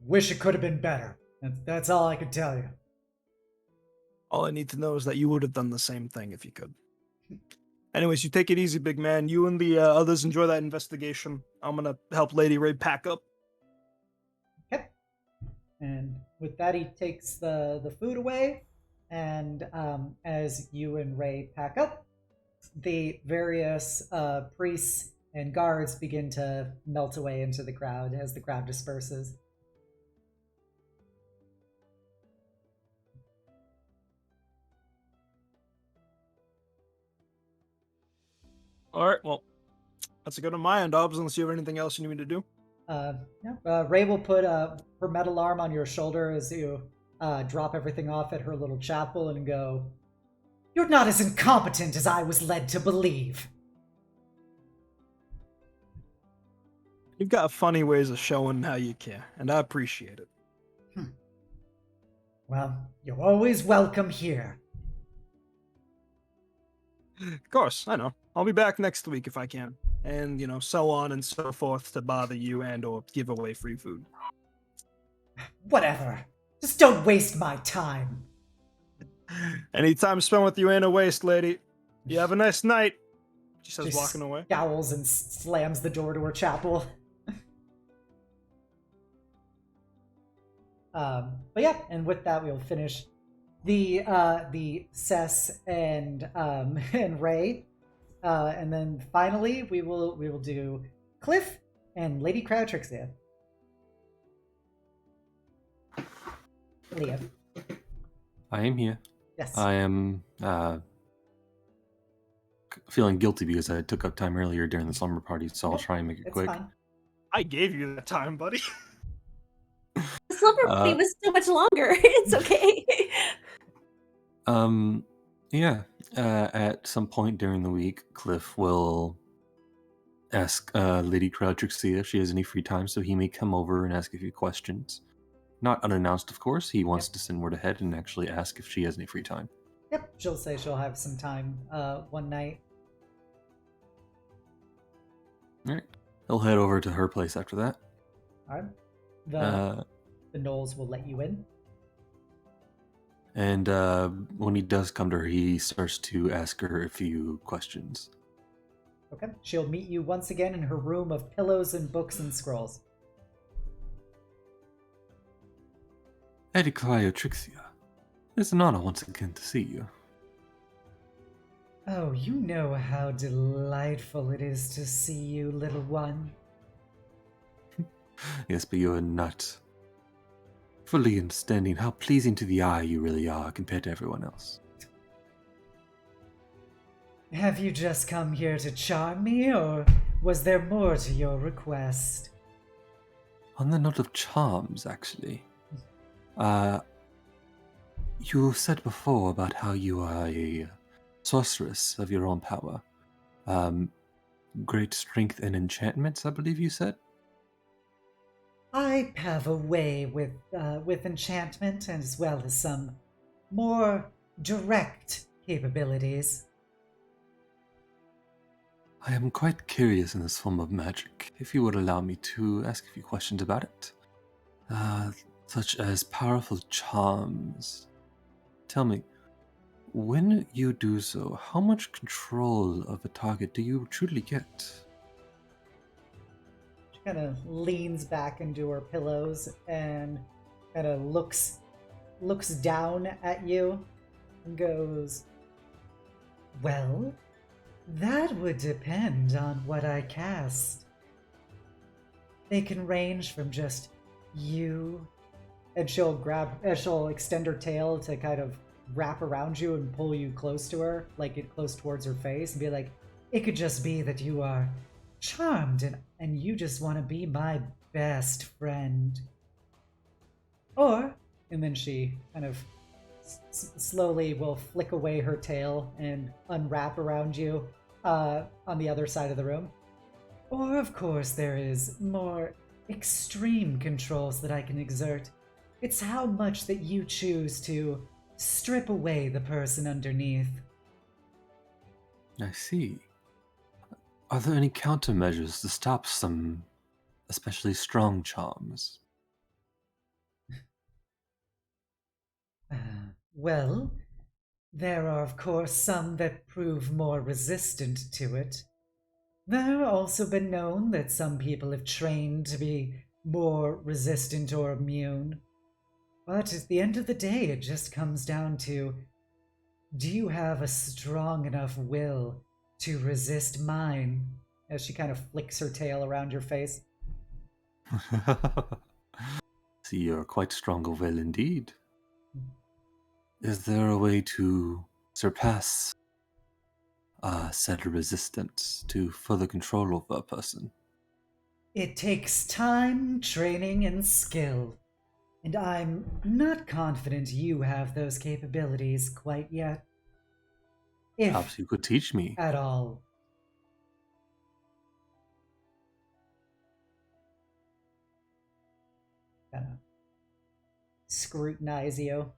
wish it could have been better. That's all I can tell you. All I need to know is that you would have done the same thing if you could. Anyways, you take it easy, big man. You and the others enjoy that investigation. I'm gonna help Lady Ray pack up. Yep. And with that, he takes the food away. And as you and Ray pack up, the various priests and guards begin to melt away into the crowd as the crowd disperses. All right, well, that's a good on my end, Obbs, unless you have anything else you need me to do. Ray will put her metal arm on your shoulder as you drop everything off at her little chapel and go, "You're not as incompetent as I was led to believe." You've got funny ways of showing how you care, and I appreciate it. Well, you're always welcome here. Of course, I know. I'll be back next week if I can. And, so on and so forth to bother you and or give away free food. Whatever. Just don't waste my time. Any time spent with you ain't a waste, lady. You have a nice night. She says, She walking away. Scowls and slams the door to her chapel. But yeah, and with that we'll finish the Cess and Ray, and then finally we will do Kliff and Lady Crowtrixia. Liam. I am here. Yes. I am feeling guilty because I took up time earlier during the slumber party, so I'll try and make it It's quick. fine. I gave you the time, buddy. The slumber party was so much longer. It's okay. Yeah. At some point during the week, Kliff will ask Lady Crowtrixia if she has any free time, so he may come over and ask a few questions. Not unannounced, of course. He wants to send word ahead and actually ask if she has any free time. Yep, she'll say she'll have some time one night. All right. He'll head over to her place after that. All right. The Knolls will let you in. And when he does come to her, he starts to ask her a few questions. Okay. She'll meet you once again in her room of pillows and books and scrolls. Lady Crowtrixia, it's an honor once again to see you. Oh, you know how delightful it is to see you, little one. Yes, but you are not fully understanding how pleasing to the eye you really are compared to everyone else. Have you just come here to charm me, or was there more to your request? On the note of charms, actually, you said before about how you are a sorceress of your own power. Great strength and enchantments, I believe you said? I have a way with enchantment as well as some more direct capabilities. I am quite curious in this form of magic, if you would allow me to ask a few questions about it. Such as powerful charms. Tell me, when you do so, how much control of a target do you truly get? She kind of leans back into her pillows and kind of looks down at you and goes, "Well, that would depend on what I cast. They can range from just you," and she'll extend her tail to kind of wrap around you and pull you close to her, like get close towards her face, and be like, "It could just be that you are charmed and you just want to be my best friend." Or, and then she kind of slowly will flick away her tail and unwrap around you on the other side of the room. Or, of course, there is more extreme controls that I can exert. It's how much that you choose to strip away the person underneath. I see. Are there any countermeasures to stop some especially strong charms? Well, there are of course some that prove more resistant to it. There have also been known that some people have trained to be more resistant or immune. But at the end of the day, it just comes down to, do you have a strong enough will to resist mine? as she kind of flicks her tail around your face. See, you're quite strong of will indeed. Is there a way to surpass said resistance to further control over a person? It takes time, training, and skill. And I'm not confident you have those capabilities quite yet. If Perhaps you could teach me. at all. Kinda scrutinize you.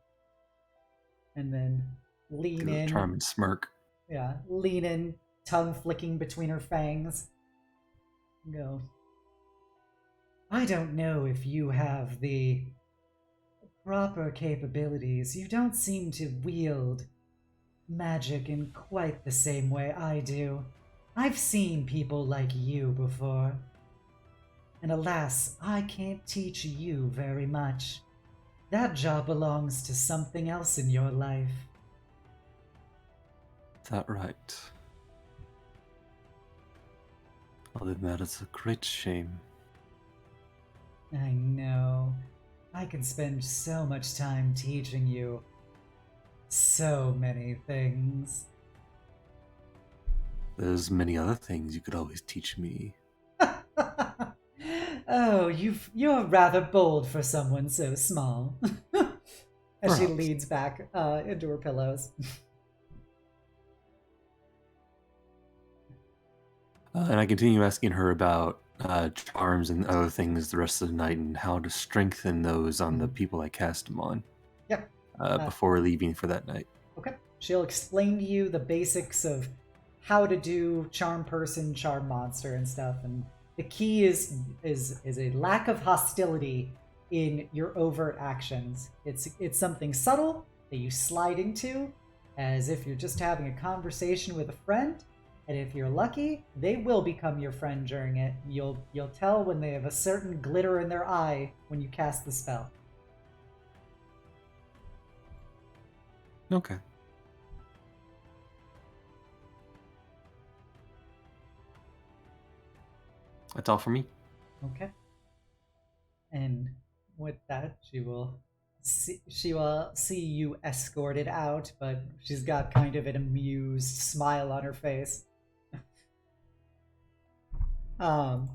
And then lean Do a in. charming smirk. Yeah, lean in, tongue flicking between her fangs. Go. I don't know if you have the proper capabilities. You don't seem to wield magic in quite the same way I do. I've seen people like you before. And alas, I can't teach you very much. That job belongs to something else in your life. Is that right? Well, then that is a great shame. I know. I can spend so much time teaching you so many things. There's many other things you could always teach me. Oh, you're rather bold for someone so small. As she Perhaps. leans back into her pillows. And I continue asking her about charms and other things the rest of the night and how to strengthen those on the people I cast them on. Yep. Before we're leaving for that night. Okay. She'll explain to you the basics of how to do charm person, charm monster, and stuff. And the key is a lack of hostility in your overt actions. It's something subtle that you slide into, as if you're just having a conversation with a friend. And if you're lucky, they will become your friend during it. You'll tell when they have a certain glitter in their eye when you cast the spell. Okay. That's all for me. Okay. And with that, she will see you escorted out, but she's got kind of an amused smile on her face. And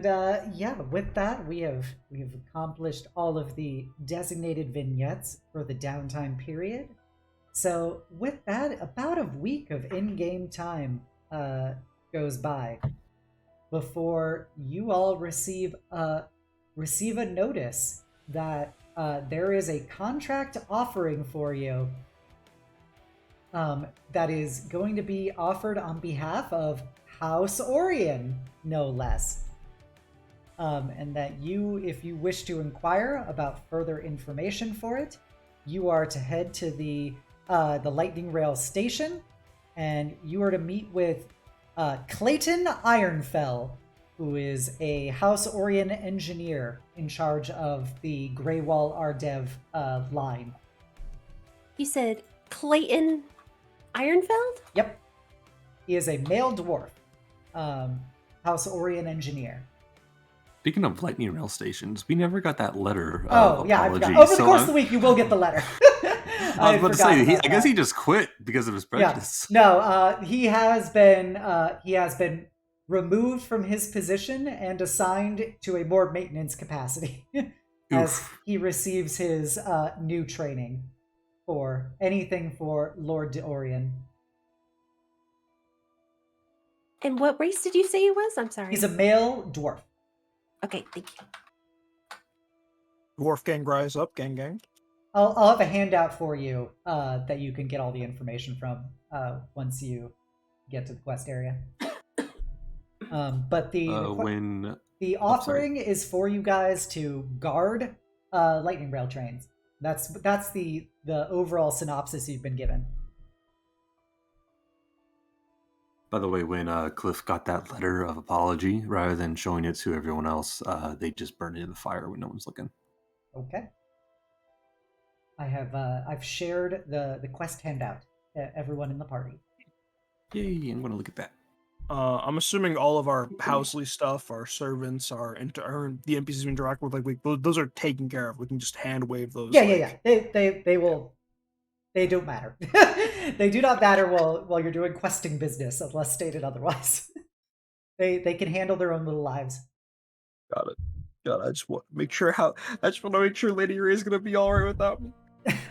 yeah, with that, we have accomplished all of the designated vignettes for the downtime period. So with that, about a week of in-game time goes by before you all receive a notice that there is a contract offering for you that is going to be offered on behalf of House Orien, no less. And that if you wish to inquire about further information for it, you are to head to the Lightning Rail station, and you are to meet with Clayton Ironfell, who is a House Orien engineer in charge of the Grey Wall Ardev line. You said Clayton Ironfeld? Yep. He is a male dwarf, House Orien engineer. Speaking of lightning rail stations, we never got that letter Oh, of yeah, I apology. forgot. Over the so course of the week, you will get the letter. I was about to say, I guess that. he just quit because of his prejudice. Yeah. No, he has been removed from his position and assigned to a more maintenance capacity as he receives his new training for anything for Lord de Orien. And what race did you say he was? I'm sorry. He's a male dwarf. Okay, thank you. Dwarf gang rise up, gang gang. I'll have a handout for you that you can get all the information from once you get to the quest area. But the offering is for you guys to guard lightning rail trains. That's the overall synopsis you've been given. By the way, when Kliff got that letter of apology, rather than showing it to everyone else, they just burned it in the fire when no one's looking. Okay. I've shared the quest handout to everyone in the party. Yay, I'm gonna look at that. I'm assuming all of our housely stuff, our servants, the NPCs we interact with, those are taken care of. We can just hand wave those. Yeah. They will. They don't matter. They do not matter while you're doing questing business, unless stated otherwise. They can handle their own little lives. Got it. I just want to make sure Lady Ray is gonna be all right without me.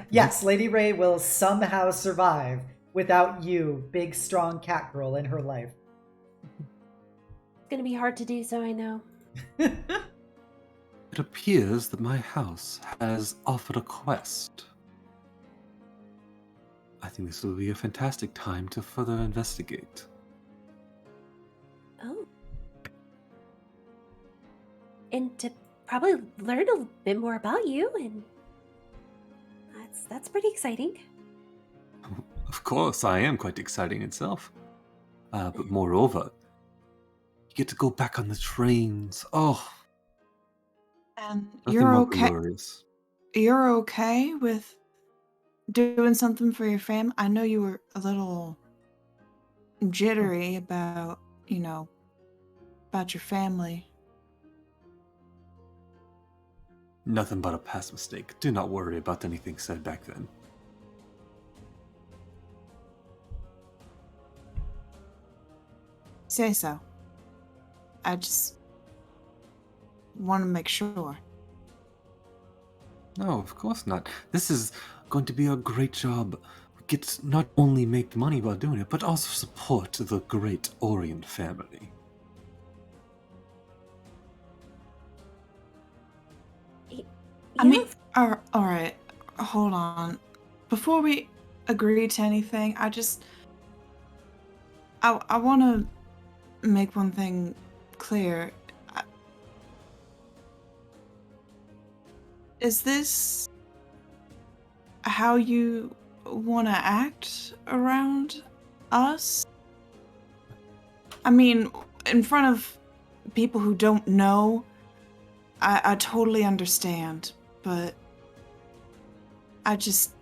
Yes, Lady Ray will somehow survive without you, big strong cat girl, in her life. It's gonna be hard to do so, I know. It appears that my house has offered a quest. I think this will be a fantastic time to further investigate. Oh. And to probably learn a bit more about you, and that's pretty exciting. Of course, I am quite exciting itself. But moreover, you get to go back on the trains. Oh, And nothing you're more okay. glorious. You're okay with doing something for your fam? I know you were a little jittery about, about your family. Nothing but a past mistake. Do not worry about anything said back then. Say so. I just want to make sure. No, of course not. This is going to be a great job. We get to not only make money while doing it, but also support the great Orien family. I mean, all right, hold on. Before we agree to anything, I want to make one thing clear. Is this how you want to act around us? I mean, in front of people who don't know, I totally understand, but I just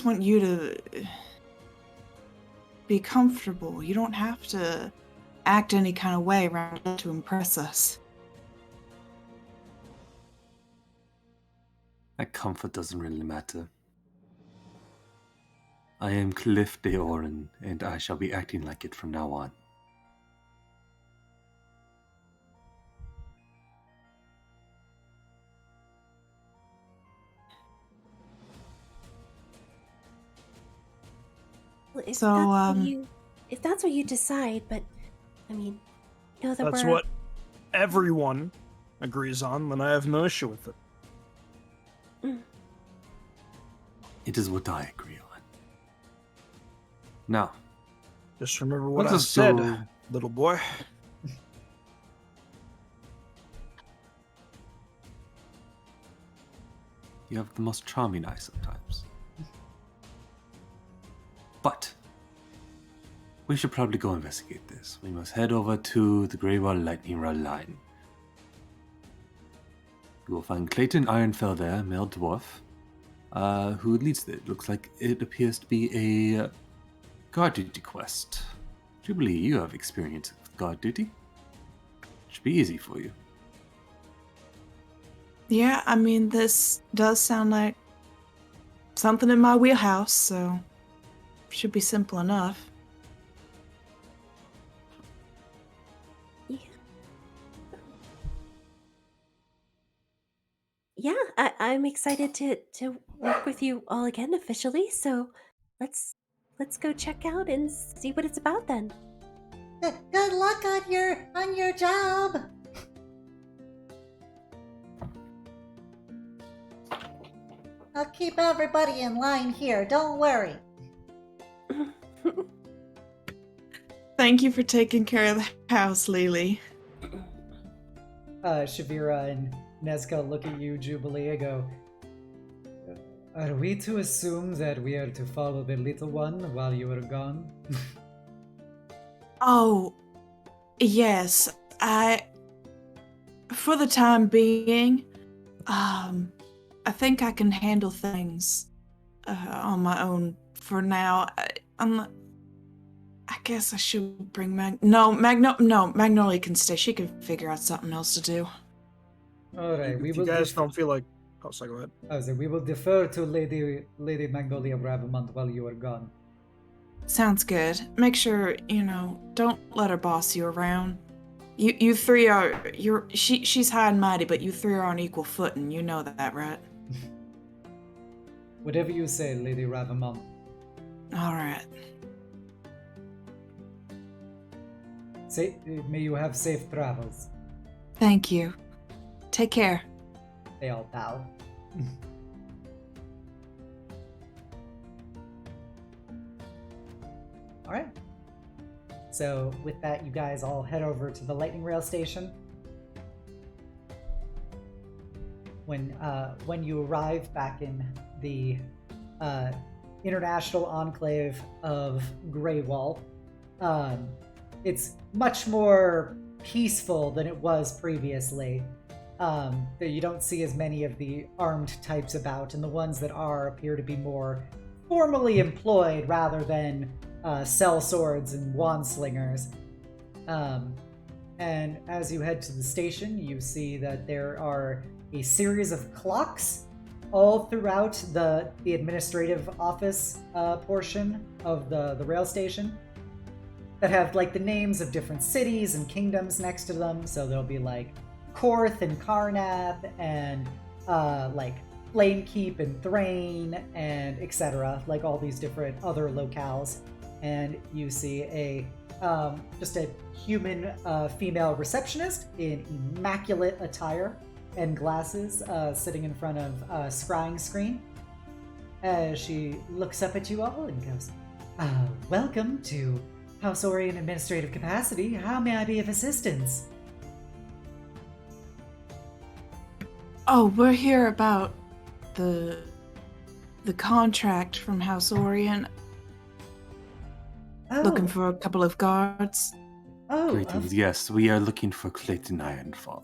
want you to be comfortable. You don't have to act any kind of way around to impress us. That comfort doesn't really matter. I am Kliff de Orien, and I shall be acting like it from now on. Well, So, if that's what you decide, but I mean, that That's we're what everyone agrees on, then I have no issue with it. It is what I agree on. Now, Just remember what let I us said, go. little boy. You have the most charming eye sometimes. But we should probably go investigate this. We must head over to the Greywall Lightning Rod line. You will find Clayton Ironfell there, male dwarf, who leads it. Looks like it appears to be a guard duty quest. Jubilee, you have experience with guard duty. Should be easy for you. yeah, I mean, this does sound like something in my wheelhouse, so should be simple enough. yeah, I'm excited to work with you all again officially. So let's go check out and see what it's about then. Good luck on your job. I'll keep everybody in line here. Don't worry. Thank you for taking care of the house, Lily. Shavira and Nezca look at you, Jubilee, and go, are we to assume that we are to follow the little one while you are gone? Oh, yes. For the time being, I think I can handle things on my own for now. I guess I should bring Magnolia can stay. She can figure out something else to do. All right, If you guys don't feel like... Oh, sorry, go ahead. We will defer to Lady Magnolia Bravamont while you are gone. Sounds good. Make sure, don't let her boss you around. You three are, she's high and mighty, but you three are on equal footing. You know that, right? Whatever you say, Lady Ravamont. All right. May you have safe travels. Thank you. Take care. They all bow. All right. So with that, you guys all head over to the lightning rail station. When you arrive back in the international enclave of Greywall, it's much more peaceful than it was previously. You don't see as many of the armed types about, and the ones that are appear to be more formally employed rather than sell swords and wand slingers. And as you head to the station, you see that there are a series of clocks all throughout the administrative office portion of the rail station that have like the names of different cities and kingdoms next to them. So there'll be like Korth and Karnath and like Flamekeep and Thrain and etc. Like all these different other locales. And you see just a human female receptionist in immaculate attire and glasses sitting in front of a scrying screen as she looks up at you all and goes, welcome to House Orien Administrative Capacity. How may I be of assistance? Oh, we're here about the contract from House Orien. Oh. Looking for a couple of guards. Oh, Greetings. Yes, we are looking for Clayton Ironfall.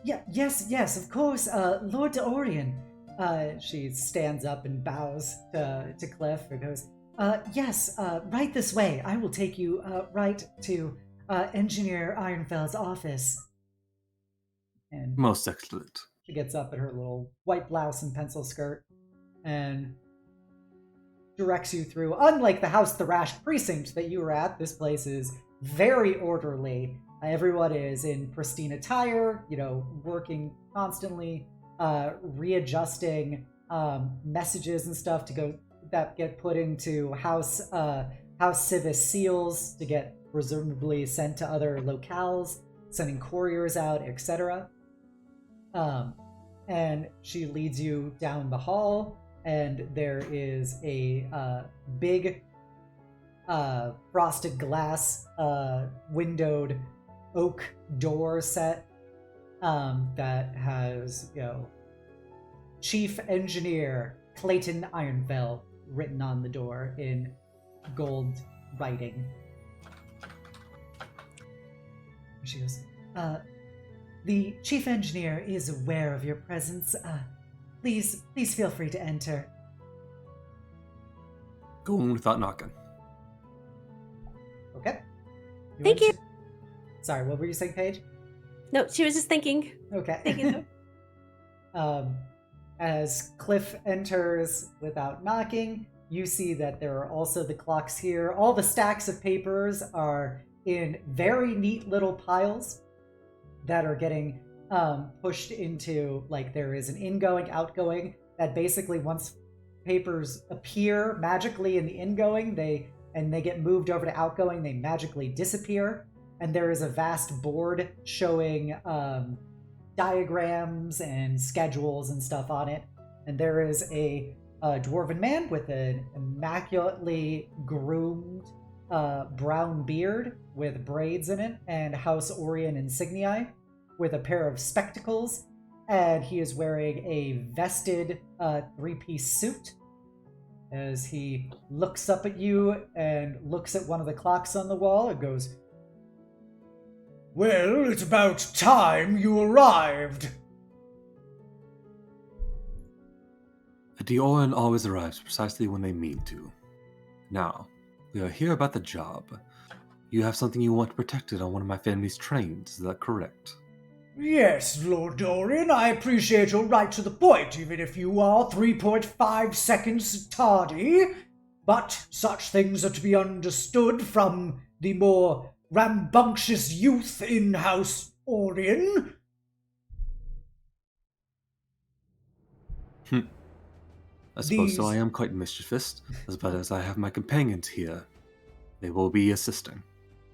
Yes, of course. Lord Orien. She stands up and bows to Kliff and goes, yes, right this way. I will take you right to Engineer Ironfell's office. And Most excellent. she gets up in her little white blouse and pencil skirt and directs you through. Unlike the House Thrashed precinct that you were at, this place is very orderly. Everyone is in pristine attire, working constantly, readjusting messages and stuff that get put into House Civis seals to get presumably sent to other locales, sending couriers out, etc. And she leads you down the hall, and there is a big frosted glass windowed oak door set that has, Chief Engineer Clayton Ironfell written on the door in gold writing. She goes, the Chief Engineer is aware of your presence. Please feel free to enter. Go on without knocking. Okay. Thank you. Sorry, what were you saying, Paige? No, she was just thinking. Okay. Thank you. As Kliff enters without knocking, you see that there are also the clocks here. All the stacks of papers are in very neat little piles that are getting pushed into, like, there is an ingoing, outgoing, that basically once papers appear magically in the ingoing, they get moved over to outgoing, they magically disappear. And there is a vast board showing diagrams and schedules and stuff on it. And there is a dwarven man with an immaculately groomed brown beard with braids in it and House Orien insignia with a pair of spectacles. And he is wearing a vested three-piece suit as he looks up at you and looks at one of the clocks on the wall and goes, "Well, it's about time you arrived." D. Orien always arrives precisely when they mean to. Now, we are here about the job. You have something you want protected on one of my family's trains, is that correct? Yes, Lord Dorian, I appreciate your right to the point, even if you are 3.5 seconds tardy. But such things are to be understood from the more rambunctious youth in House Orien. I suppose so. I am quite mischievous, but as I have my companions here, they will be assisting.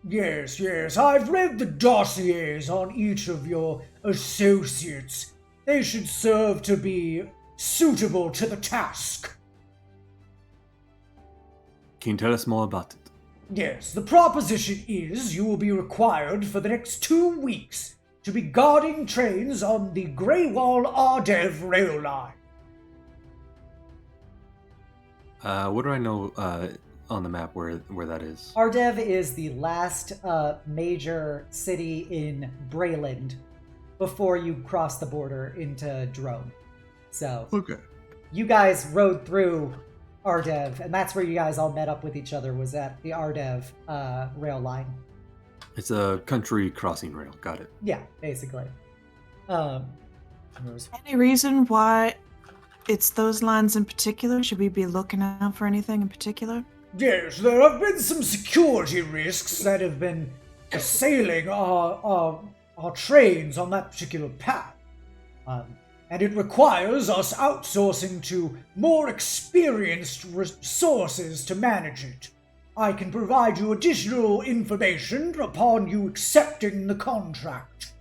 Yes, I've read the dossiers on each of your associates. They should serve to be suitable to the task. Can you tell us more about it? Yes, the proposition is you will be required for the next 2 weeks to be guarding trains on the Greywall Ardev rail line. What do I know on the map where that is? Ardev is the last major city in Brayland before you cross the border into Drone. So, Okay. you guys rode through Ardev, and that's where you guys all met up with each other, was at the Ardev rail line. It's a country crossing rail. Got it. Yeah, basically. Any reason why it's those lines in particular? Should we be looking out for anything in particular? Yes, there have been some security risks that have been assailing our trains on that particular path. And it requires us outsourcing to more experienced resources to manage it. I can provide you additional information upon you accepting the contract.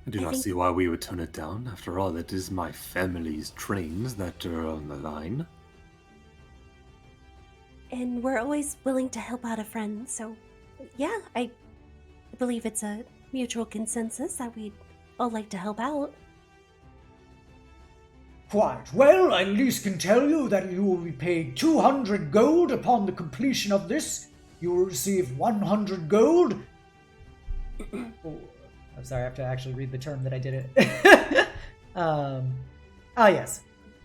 I do not see why we would turn it down. After all, it is my family's trains that are on the line. And we're always willing to help out a friend, so yeah, I believe it's a mutual consensus that we'd all like to help out. Quite well, I at least can tell you that you will be paid 200 gold upon the completion of this. You will receive 100 gold. Oh, I'm sorry, I have to actually read the term that I did it. Yes.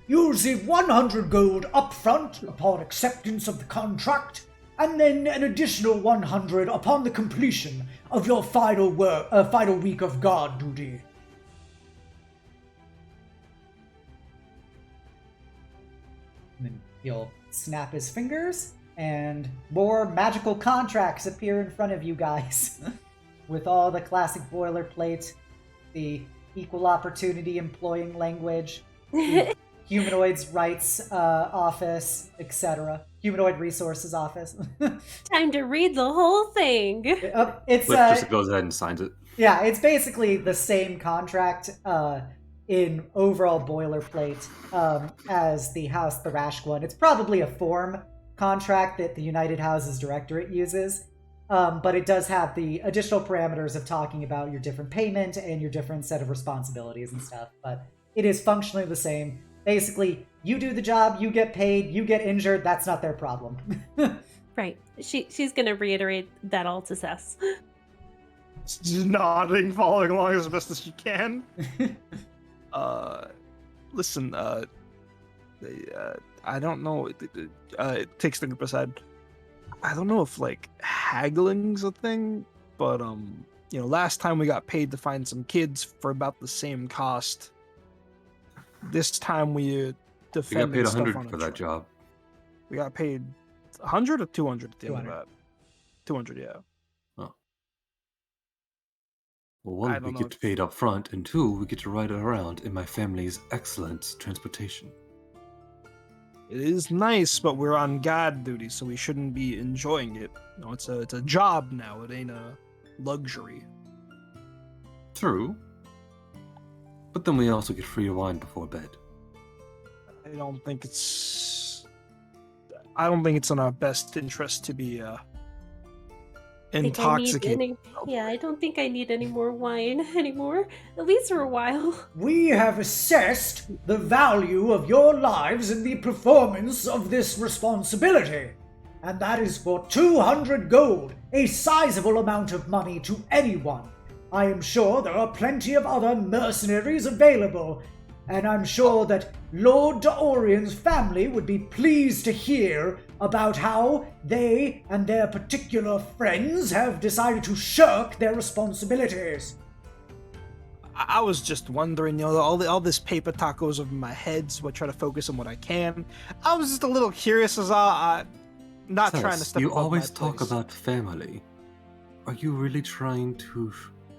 You'll receive 100 gold upfront upon acceptance of the contract, and then an additional 100 upon the completion of your final week of guard duty. And then he'll snap his fingers, and more magical contracts appear in front of you guys. With all the classic boilerplate, the equal opportunity employing language, the humanoids rights office, etc. Humanoid resources office. Time to read the whole thing. It's Cliff just goes ahead and signs it. Yeah, it's basically the same contract in overall boilerplate as the House Thrash one. It's probably a form contract that the United Houses Directorate uses. But it does have the additional parameters of talking about your different payment and your different set of responsibilities and stuff. But it is functionally the same. Basically, you do the job, you get paid, you get injured, that's not their problem. Right. She's going to reiterate that all to Sess. Just nodding, following along as best as she can. Listen, I don't know. It takes the group aside. I don't know if like haggling's a thing, but last time we got paid to find some kids for about the same cost. This time we defended. We got paid stuff 100 on for a that truck. job. We got paid 100 or 200 at the end of 200. that. 200, yeah. Oh. Well, one, I we don't know get paid up front, and two, we get to ride around in my family's excellent transportation. It is nice, but we're on guard duty, so we shouldn't be enjoying it. No, it's a job now. It ain't a luxury. True. But then we also get free wine before bed. I don't think it's in our best interest to be intoxicated. I don't think I need any more wine anymore. At least for a while. We have assessed the value of your lives in the performance of this responsibility. And that is for 200 gold, a sizable amount of money to anyone. I am sure there are plenty of other mercenaries available, and I'm sure that Lord D. Orien's family would be pleased to hear about how they and their particular friends have decided to shirk their responsibilities. I was just wondering, all this paper tacos over my head, so I try to focus on what I can. I was just a little curious as not Cess, trying to step you above always my talk place. about family. Are you really trying to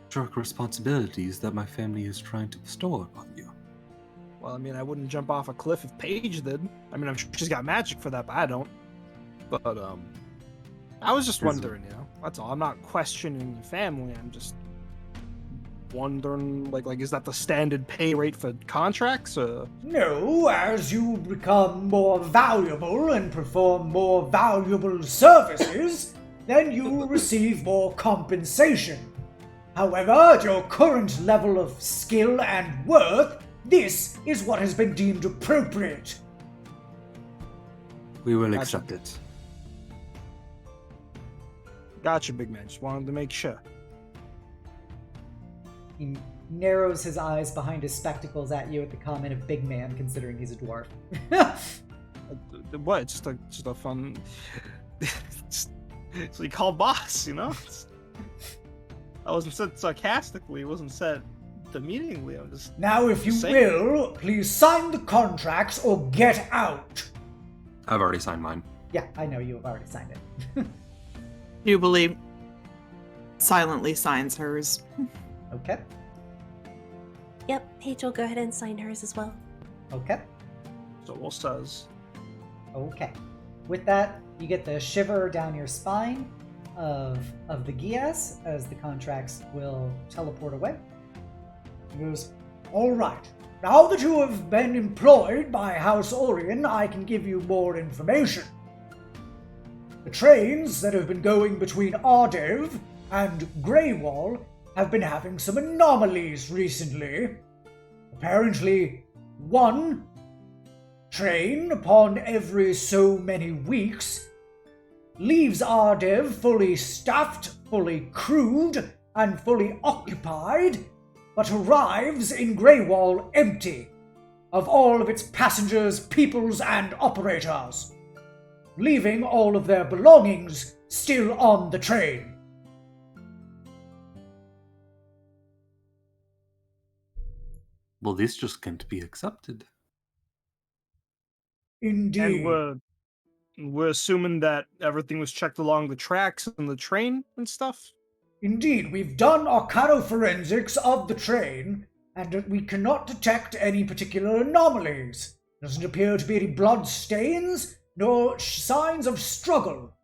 shirk responsibilities that my family is trying to bestow upon you? Well, I mean, I wouldn't jump off a cliff if Paige did. I mean, I'm sure she's got magic for that, but I don't. But, I was just wondering, that's all. I'm not questioning your family. I'm just wondering, like, is that the standard pay rate for contracts? No, as you become more valuable and perform more valuable services, then you will receive more compensation. However, at your current level of skill and worth, this is what has been deemed appropriate. We will Gotcha. accept it. Gotcha, big man. Just wanted to make sure. He narrows his eyes behind his spectacles at you at the comment of big man, considering he's a dwarf. What? Just a fun. So you call boss, I wasn't said sarcastically. It wasn't said demeaningly. I'm just. Now, if you saying. will, please sign the contracts or get out. I've already signed mine. Yeah, I know you have already signed it. Jubilee silently signs hers. Okay. Yep, Paige will go ahead and sign hers as well. Okay. So we'll says. Okay. With that, you get the shiver down your spine of the Gias as the contracts will teleport away. He goes, all right. Now that you have been employed by House Orien, I can give you more information. The trains that have been going between Ardev and Greywall have been having some anomalies recently. Apparently, one train upon every so many weeks leaves Ardev fully staffed, fully crewed, and fully occupied, but arrives in Greywall empty of all of its passengers, peoples, and operators, leaving all of their belongings still on the train. Well, this just can't be accepted. Indeed. And we're assuming that everything was checked along the tracks and the train and stuff? Indeed, we've done arcanoforensics of the train, and we cannot detect any particular anomalies. Doesn't appear to be any blood stains, nor signs of struggle.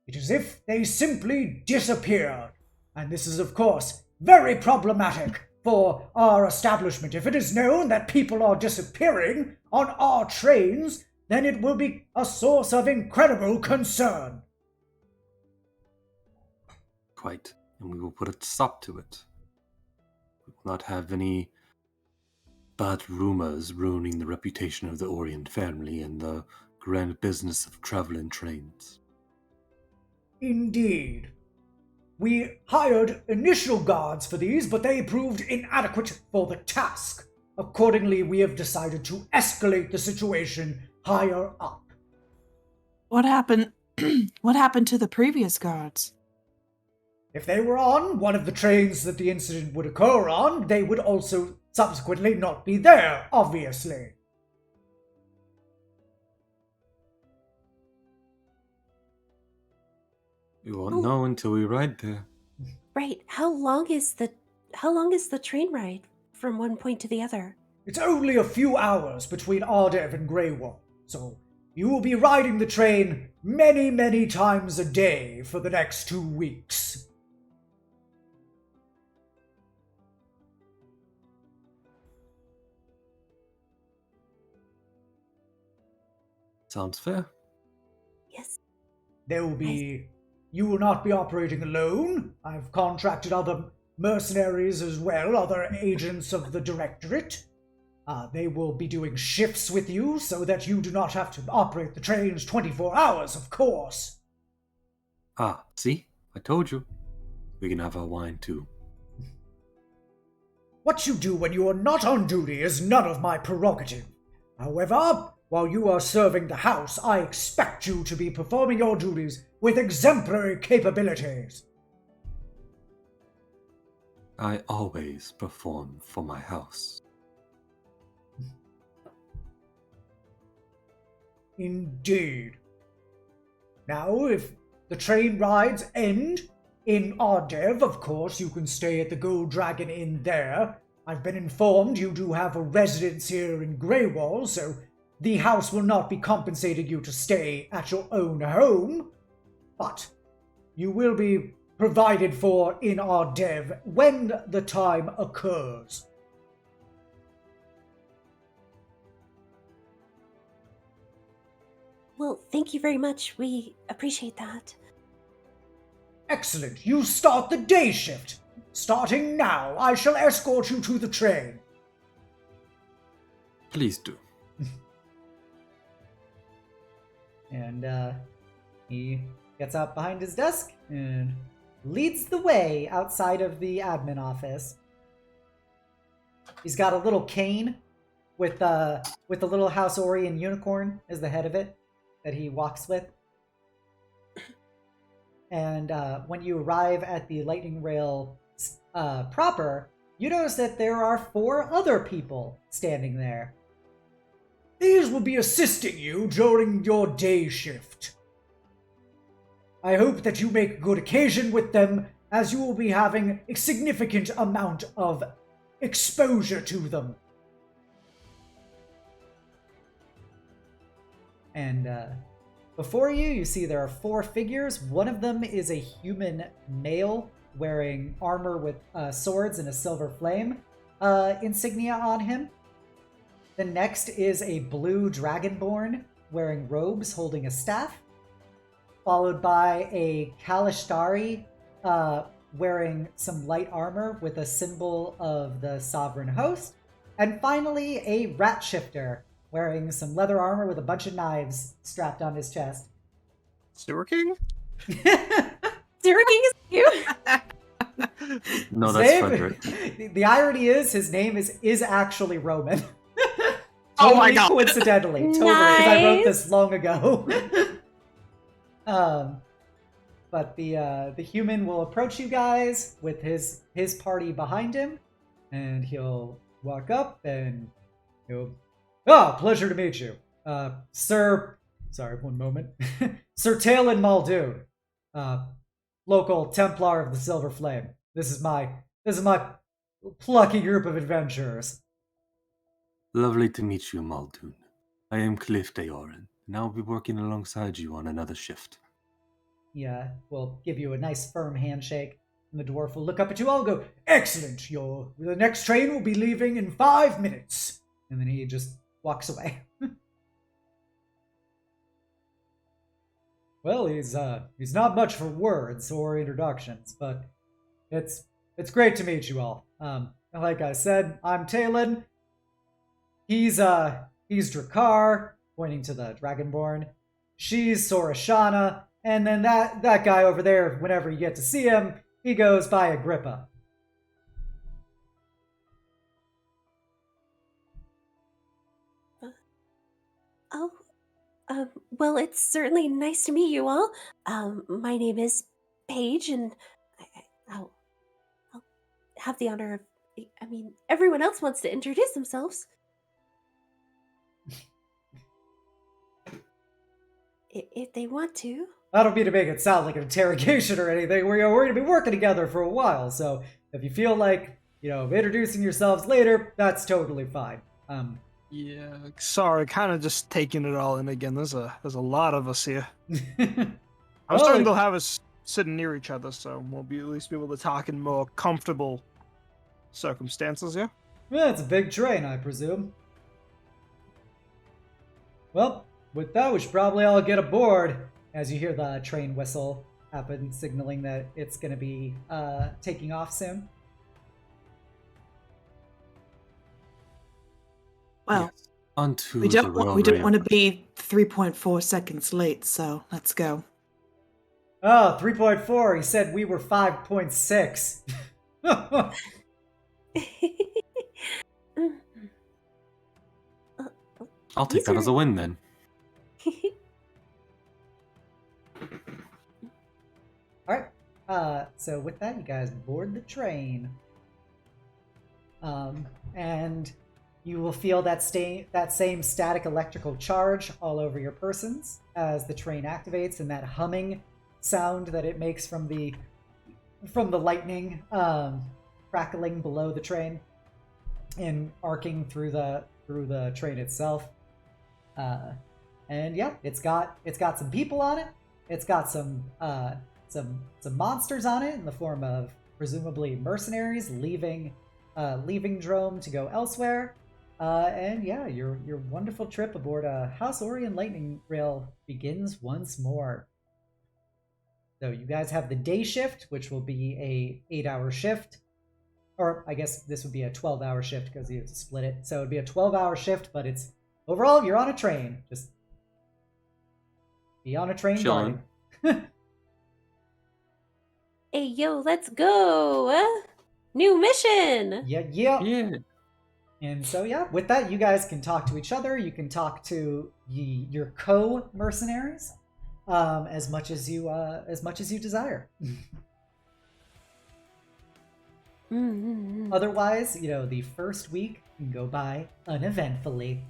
It is as if they simply disappeared. And this is, of course, very problematic for our establishment. If it is known that people are disappearing on our trains, then it will be a source of incredible concern. Quite. And we will put a stop to it. We will not have any bad rumors ruining the reputation of the Orient family and the grand business of traveling trains. Indeed. We hired initial guards for these, but they proved inadequate for the task. Accordingly, we have decided to escalate the situation higher up. What happened? What happened to the previous guards? If they were on one of the trains that the incident would occur on, they would also subsequently not be there, obviously. We won't know until we ride there. Right. How long is the train ride from one point to the other? It's only a few hours between Ardev and Greywall, so you will be riding the train many, many times a day for the next 2 weeks. Sounds fair. Yes. You will not be operating alone. I've contracted other mercenaries as well, other agents of the Directorate. They will be doing shifts with you so that you do not have to operate the trains 24 hours, of course. Ah, see? I told you. We can have our wine too. What you do when you are not on duty is none of my prerogative. However, while you are serving the house, I expect you to be performing your duties with exemplary capabilities. I always perform for my house. Indeed. Now, if the train rides end in Ardev, of course, you can stay at the Gold Dragon Inn there. I've been informed you do have a residence here in Greywall, so the house will not be compensating you to stay at your own home. But you will be provided for in Ardev when the time occurs. Well, thank you very much. We appreciate that. Excellent. You start the day shift. Starting now, I shall escort you to the train. Please do. And he gets out behind his desk and leads the way outside of the admin office. He's got a little cane with the little House Orien unicorn as the head of it that he walks with. And when you arrive at the lightning rail proper, you notice that there are 4 other people standing there. These will be assisting you during your day shift. I hope that you make good occasion with them, as you will be having a significant amount of exposure to them. And before you, you see there are 4 figures. One of them is a human male wearing armor with swords and a silver flame insignia on him. The next is a blue dragonborn wearing robes holding a staff, followed by a Kalishtari wearing some light armor with a symbol of the sovereign host, and finally a rat shifter wearing some leather armor with a bunch of knives strapped on his chest. Sewer King? Sewer King is you. No, His that's name- Frederick. The irony is his name is actually Roman. Oh my Totally God. Coincidentally, totally, because I wrote Nice. this long ago. But the human will approach you guys with his party behind him, and he'll walk up and he'll, pleasure to meet you, Sir. Sorry, one moment, Sir Talon Muldoon, local Templar of the Silver Flame. This is my plucky group of adventurers. Lovely to meet you, Muldoon. I am Kliff de Oren, and I'll be working alongside you on another shift. Yeah, will give you a nice firm handshake, and the dwarf will look up at you all and go, "Excellent! The next train will be leaving in 5 minutes." And then he just walks away. Well, he's not much for words or introductions, but it's great to meet you all. Like I said, I'm Talon. He's Drakkar, pointing to the Dragonborn. She's Sorashana, and then that guy over there, whenever you get to see him, he goes by Agrippa. Oh, well, it's certainly nice to meet you all. My name is Paige, and I'll have the honor of. I mean, everyone else wants to introduce themselves. If they want to. I don't mean to make it sound like an interrogation or anything. We're going to be working together for a while, so if you feel like, introducing yourselves later, that's totally fine. Yeah, sorry, kind of just taking it all in again. There's a lot of us here. I was Well, trying to have us sitting near each other, so we'll at least be able to talk in more comfortable circumstances, yeah? Yeah, it's a big train, I presume. Well, with that, we should probably all get aboard. As you hear the train whistle happen, signaling that it's going to be taking off soon. Well, Yes. Onto we the don't railway. want to be 3.4 seconds late, so let's go. Oh, 3.4. He said we were 5.6. I'll take These that as a win then. All right. So with that, you guys board the train. And you will feel that same static electrical charge all over your persons as the train activates, and that humming sound that it makes from the lightning crackling below the train and arcing through the train itself. And yeah, it's got some people on it. It's got some monsters on it in the form of presumably mercenaries leaving Drome to go elsewhere. And yeah, your wonderful trip aboard a House Orien lightning rail begins once more. So you guys have the day shift, which will be a 8-hour shift. Or I guess this would be a 12-hour shift because you have to split it. So it'd be a 12-hour shift, but it's overall you're on a train. Just be on a train Chilling. guarding. Hey, yo, let's go! New mission! Yeah. Yeah. And so yeah, with that, you guys can talk to each other. You can talk to your co-mercenaries as much as you desire. Otherwise, the first week can go by uneventfully.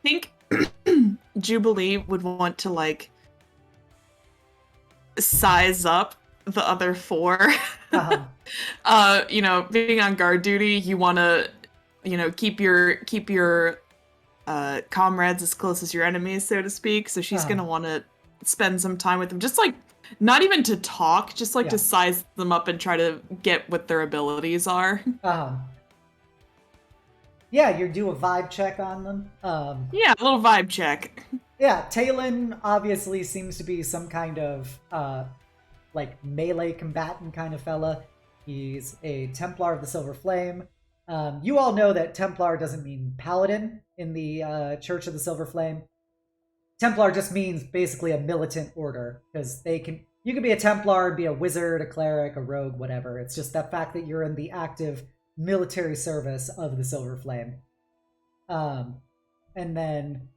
I think Jubilee would want to like size up the other 4. Being on guard duty, you want to, keep your comrades as close as your enemies, so to speak. So she's gonna want to spend some time with them, just like not even to talk, just like to size them up and try to get what their abilities are. Yeah, you do a vibe check on them. Yeah, a little vibe check. Yeah, Talon obviously seems to be some kind of melee combatant kind of fella. He's a Templar of the Silver Flame. You all know that Templar doesn't mean paladin in the Church of the Silver Flame. Templar just means basically a militant order, because you can be a Templar, be a wizard, a cleric, a rogue, whatever. It's just that fact that you're in the active military service of the Silver Flame. And then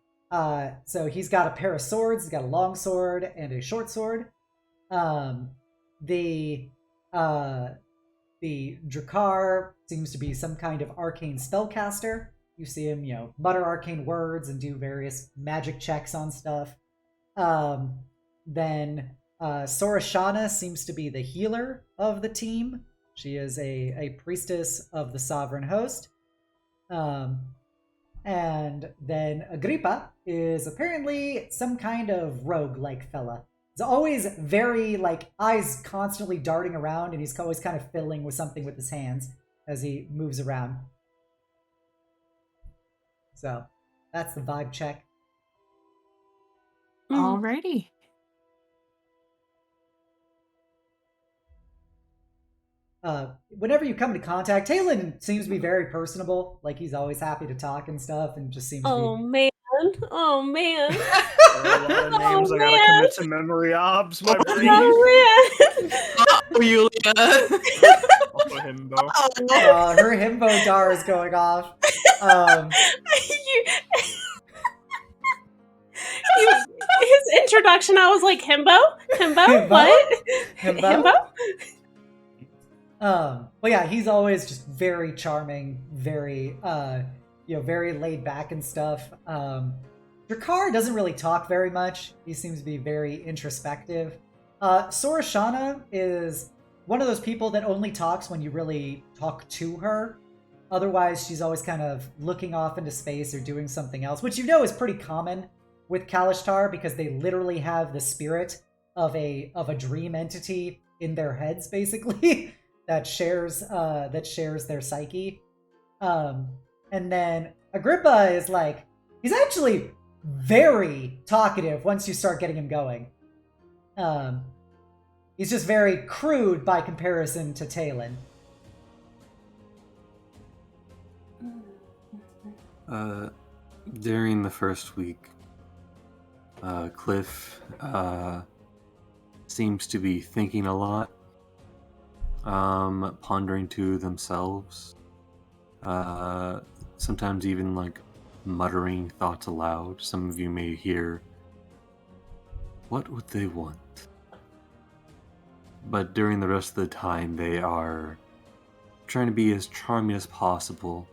so he's got a pair of swords. He's got a long sword and a short sword. The Drakkar seems to be some kind of arcane spellcaster. You see him, mutter arcane words and do various magic checks on stuff. Then Sorashana seems to be the healer of the team. She is a priestess of the Sovereign Host. And then Agrippa is apparently some kind of rogue-like fella. He's always very, eyes constantly darting around, and he's always kind of fiddling with something with his hands as he moves around. So, that's the vibe check. Alrighty. Whenever you come into contact, Talon seems to be very personable. He's always happy to talk and stuff, and just seems to be... Oh, man. There are a lot of names I gotta commit to memory obs. My brain. Yulia. Also himbo. Her himbo dar is going off. His introduction, I was like, Himbo? What? Himbo? Well, yeah, he's always just very charming, very, very laid back and stuff. Drakkar doesn't really talk very much. He seems to be very introspective. Sorashana is one of those people that only talks when you really talk to her. Otherwise, she's always kind of looking off into space or doing something else, which is pretty common with Kalishtar, because they literally have the spirit of a dream entity in their heads, basically, that shares their psyche. And then Agrippa is he's actually very talkative once you start getting him going. He's just very crude by comparison to Talon. During the first week, Kliff seems to be thinking a lot, pondering to themselves, sometimes even muttering thoughts aloud. Some of you may hear, "What would they want?" But during the rest of the time, they are trying to be as charming as possible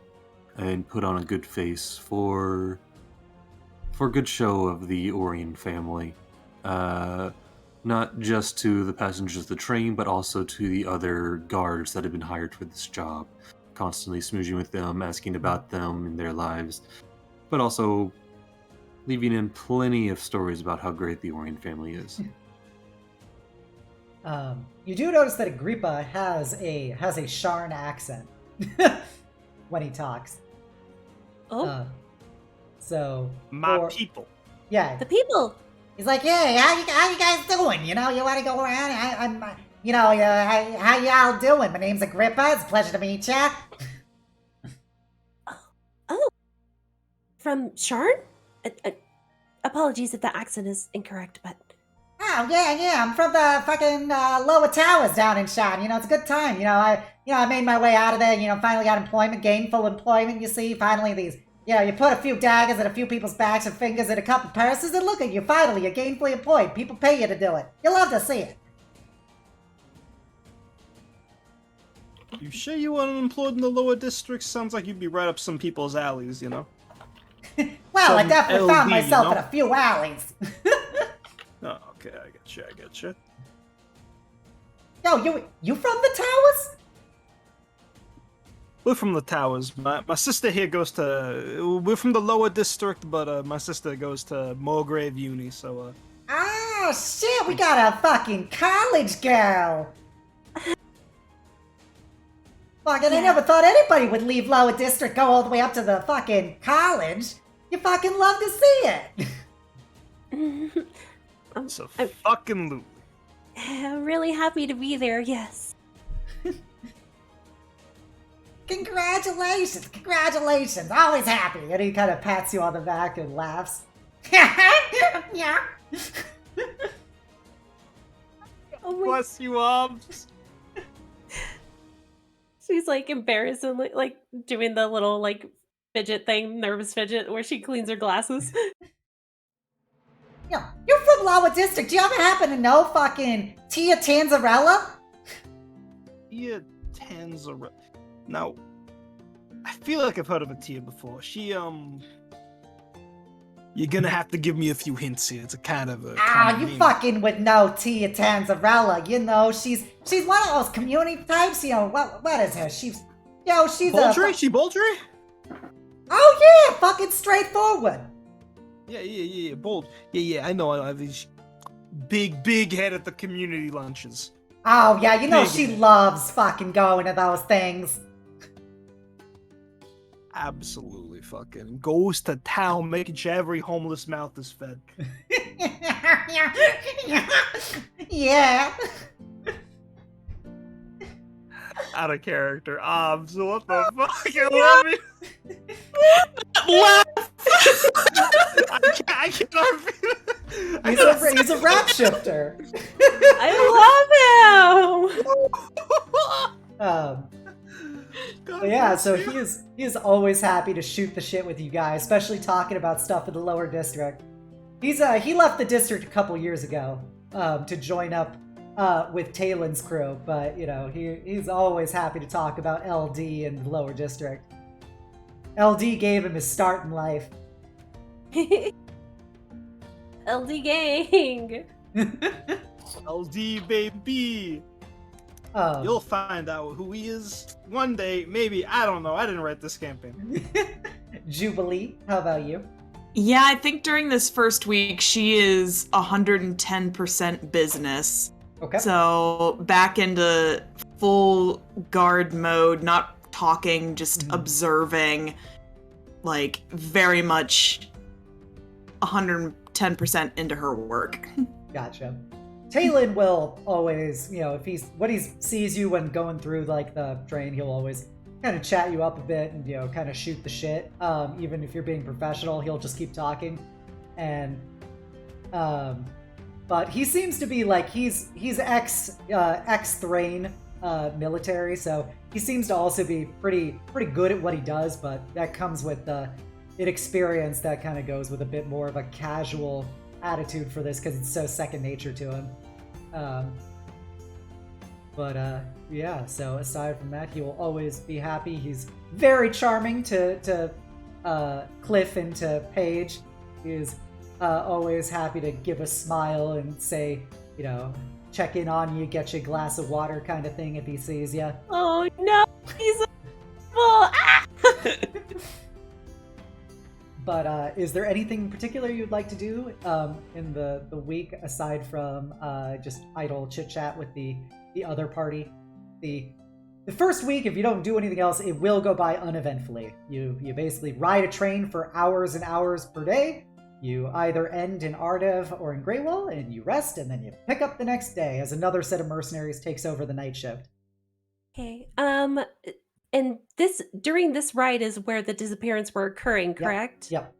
and put on a good face for a good show of the Orien family. Not just to the passengers of the train, but also to the other guards that have been hired for this job. Constantly smooching with them, asking about them and their lives, but also leaving in plenty of stories about how great the Orien family is. You do notice that Agrippa has a Sharn accent when he talks. Oh, So My or- people. yeah, the people. He's like, hey, how you guys doing? You know, you want to go around? How y'all doing? My name's Agrippa. It's a pleasure to meet ya. Oh, from Sharn? Apologies if the accent is incorrect, but Oh, yeah, I'm from the fucking lower towers down in Shan. You know, it's a good time. I made my way out of there, finally got employment, gainful employment, you see. Finally, you put a few daggers at a few people's backs and fingers in a couple purses, and look at you, finally, you're gainfully employed. People pay you to do it. You love to see it. You sure you want unemployed in the lower districts? Sounds like you'd be right up some people's alleys, you know? Well, I Some definitely found LD, myself you know? in a few alleys. Oh, okay, I get you. Yo, you from the towers? We're from the towers. My sister here goes to... We're from the lower district, but my sister goes to Mulgrave Uni, so... Oh, shit, we got a fucking college girl. Fucking, I never thought anybody would leave lower district, go all the way up to the fucking college. You fucking love to see it. It's a fucking loot. I'm really happy to be there, yes. Congratulations, always happy. and he kind of pats you on the back and laughs. Yeah. Oh my, Bless you, arms. she's like embarrassingly like doing the little like fidget thing, nervous fidget, where she cleans her glasses. Yo, you're from lower district. Do you ever happen to know fucking Tia Tanzarella? Tia Tanzarella. Now, I feel like I've heard of a Tia before. She, You're gonna have to give me a few hints here. It's a kind of a... common You name. fucking would know Tia Tanzarella. You know, she's one of those community types. What is her? She's Baldry? She Baldry? Oh yeah, fucking straightforward. Yeah, bold. Yeah, I know. I have these big head at the community lunches. Oh yeah, you know Big she head. loves fucking going to those things. Absolutely fucking goes to town making sure every homeless mouth is fed. Yeah. Out of character. So what the fuck? I love you. I cannot. He's a rap shifter. I love him! But yeah, so he is always happy to shoot the shit with you guys, especially talking about stuff in the lower district. He left the district a couple years ago to join up with Talen's crew, but he's always happy to talk about LD and the lower district. LD gave him his start in life. LD gang! LD baby. You'll find out who he is one day, maybe. I don't know. I didn't write this campaign. Jubilee, how about you? Yeah, I think during this first week, she is 110% business. Okay. So back into full guard mode, not talking, just observing, like very much 110% into her work. Gotcha. Talon will always, if he sees you when going through like the train, he'll always kind of chat you up a bit and kind of shoot the shit. Even if you're being professional, he'll just keep talking. And but he seems to be like he's ex Thrain military, so he seems to also be pretty good at what he does. But that comes with inexperienced that kind of goes with a bit more of a casual attitude for this because it's so second nature to him. Yeah, so aside from that, he will always be happy. He's very charming to Kliff and to Paige. He's always happy to give a smile and say, check in on you, get you a glass of water kind of thing if he sees you. Oh no, he's a But is there anything in particular you'd like to do in the week aside from just idle chit chat with the other party? The first week, if you don't do anything else, it will go by uneventfully. You basically ride a train for hours and hours per day. You either end in Ardev or in Greywall, and you rest, and then you pick up the next day as another set of mercenaries takes over the night shift. Okay. And during this ride is where the disappearance were occurring, correct? Yep.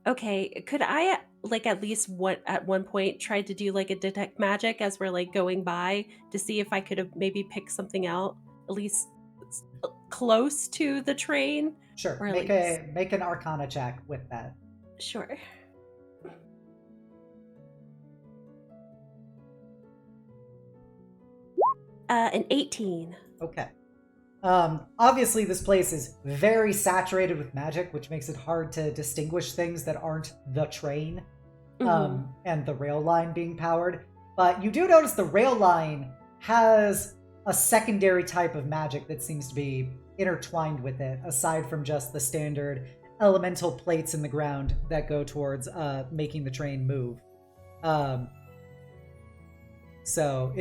Okay. Could I at least at one point try to do like a detect magic as we're like going by to see if I could have maybe picked something out at least close to the train? Sure. Or Make an Arcana check with that. Sure. An 18. Okay. Obviously, this place is very saturated with magic, which makes it hard to distinguish things that aren't the train and the rail line being powered. But you do notice the rail line has a secondary type of magic that seems to be intertwined with it, aside from just the standard elemental plates in the ground that go towards making the train move. So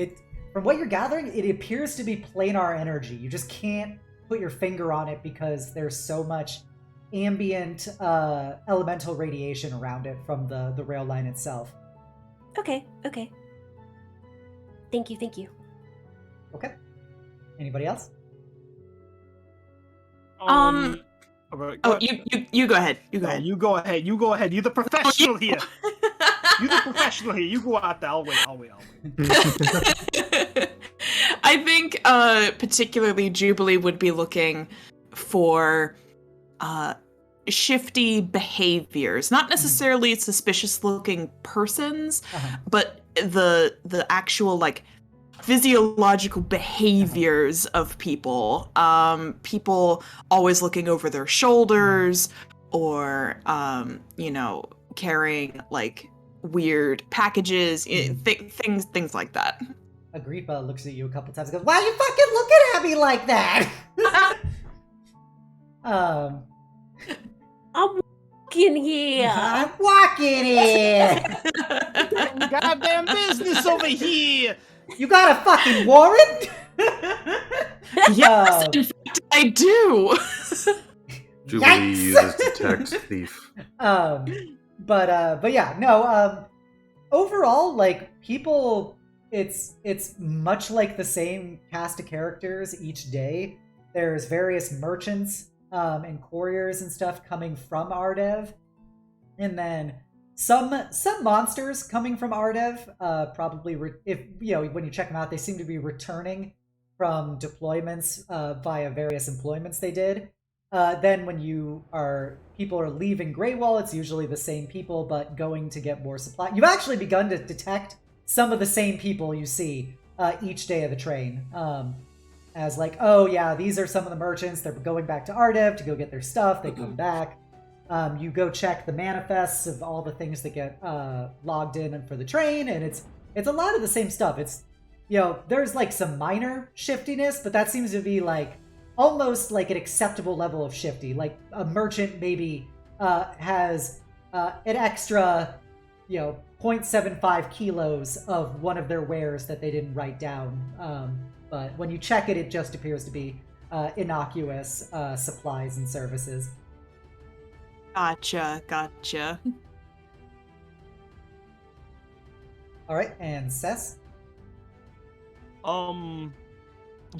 from what you're gathering, it appears to be planar energy. You just can't put your finger on it because there's so much ambient elemental radiation around it from the rail line itself. Okay. Thank you. Okay. Anybody else? You go ahead. You go ahead. You go ahead. You're the professional here. You're the professional here. You go out there. I'll wait. I think particularly Jubilee would be looking for shifty behaviors, not necessarily suspicious-looking persons, but the actual like physiological behaviors of people. People always looking over their shoulders, or carrying like weird packages, things like that. Agrippa looks at you a couple times and goes, "Why are you fucking looking at me like that?" I'm walking here. I'm walking here. Goddamn business over here. You got a fucking warrant? Yes, in fact, I do. Jubilee uses detect thief. But yeah, no. Overall, like people, it's much like the same cast of characters each day. There's various merchants and couriers and stuff coming from Ardev, and then some monsters coming from Ardev. Probably if when you check them out, they seem to be returning from deployments via various employments they did. Then when people are leaving Greywall, it's usually the same people, but going to get more supply. You've actually begun to detect some of the same people you see each day of the train. As like, oh yeah, these are some of the merchants. They're going back to Ardev to go get their stuff. They come back. You go check the manifests of all the things that get logged in and for the train, and it's a lot of the same stuff. It's there's like some minor shiftiness, but that seems to be like almost like an acceptable level of shifty. Like a merchant maybe has an extra 0.75 kilos of one of their wares that they didn't write down. But when you check it, it just appears to be innocuous supplies and services. Gotcha. All right, and Cess?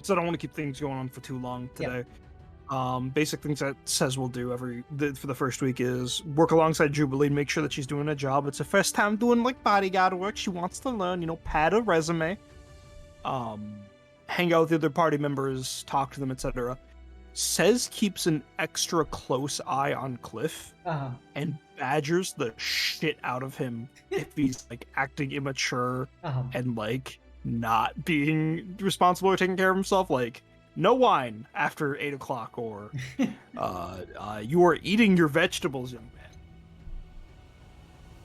So I don't want to keep things going on for too long today. Basic things that Says will do for the first week is work alongside Jubilee, make sure that she's doing a job. It's her first time doing like bodyguard work. She wants to learn, pad her resume, hang out with the other party members, talk to them, etc. Says keeps an extra close eye on Kliff Uh-huh. and badgers the shit out of him if he's like acting immature Uh-huh. and like not being responsible or taking care of himself. Like, no wine after 8 o'clock, or you are eating your vegetables, young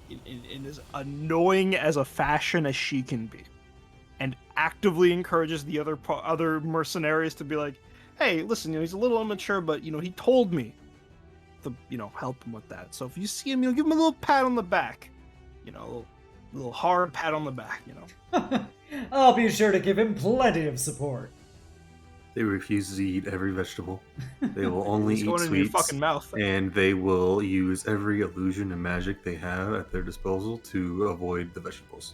man. In as annoying as a fashion as she can be, and actively encourages the other mercenaries to be like, hey, listen, he's a little immature, but he told me to help him with that. So if you see him, give him a little pat on the back, a little hard pat on the back. I'll be sure to give him plenty of support. They refuse to eat every vegetable. They will only It's eat going into your sweets, fucking mouth. and they will use every illusion and magic they have at their disposal to avoid the vegetables.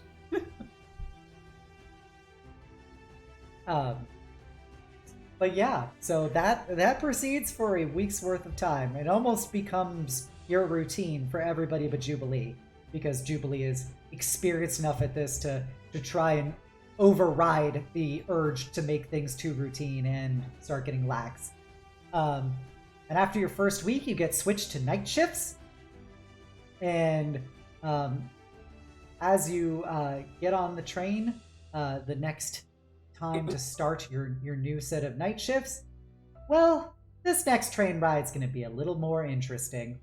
But yeah, so that proceeds for a week's worth of time. It almost becomes your routine for everybody but Jubilee, because Jubilee is experienced enough at this to try and override the urge to make things too routine and start getting lax. And after your first week, you get switched to night shifts. And as you get on the train, the next time to start your new set of night shifts, well, this next train ride's going to be a little more interesting.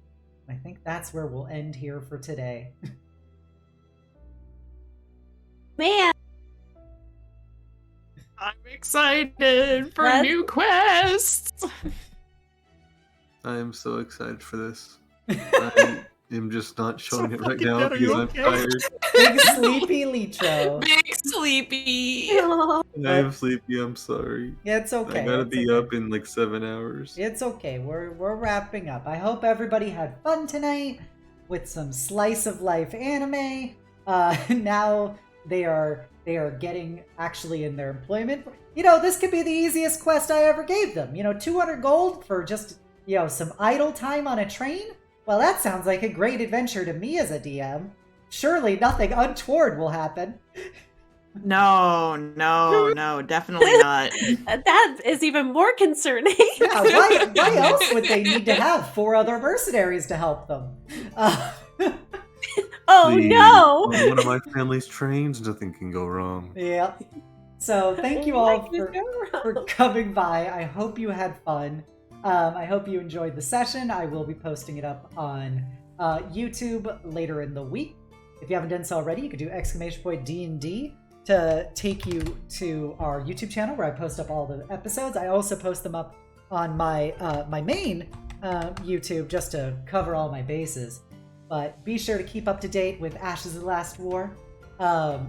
I think that's where we'll end here for today. Man, I'm excited for Let's- new quests. I am so excited for this. I am just not showing it right fucking now dead. Are you because I'm okay? tired. Big sleepy Litro. Big sleepy. oh, I am sleepy. I'm sorry. Yeah, it's okay. I gotta it's be okay. up in like 7 hours. It's okay. We're wrapping up. I hope everybody had fun tonight with some slice of life anime. Now they are getting actually in their employment. This could be the easiest quest I ever gave them. 200 gold for just some idle time on a train. Well, that sounds like a great adventure to me as a DM. Surely nothing untoward will happen. No, definitely not. that is even more concerning. Yeah, why else would they need to have 4 other mercenaries to help them? Oh Please, no! on one of my family's trains, nothing can go wrong. Yeah. So thank you all for coming by. I hope you had fun. I hope you enjoyed the session. I will be posting it up on YouTube later in the week. If you haven't done so already, you could do !D&D to take you to our YouTube channel where I post up all the episodes. I also post them up on my my main YouTube just to cover all my bases. But be sure to keep up to date with Ashes of the Last War.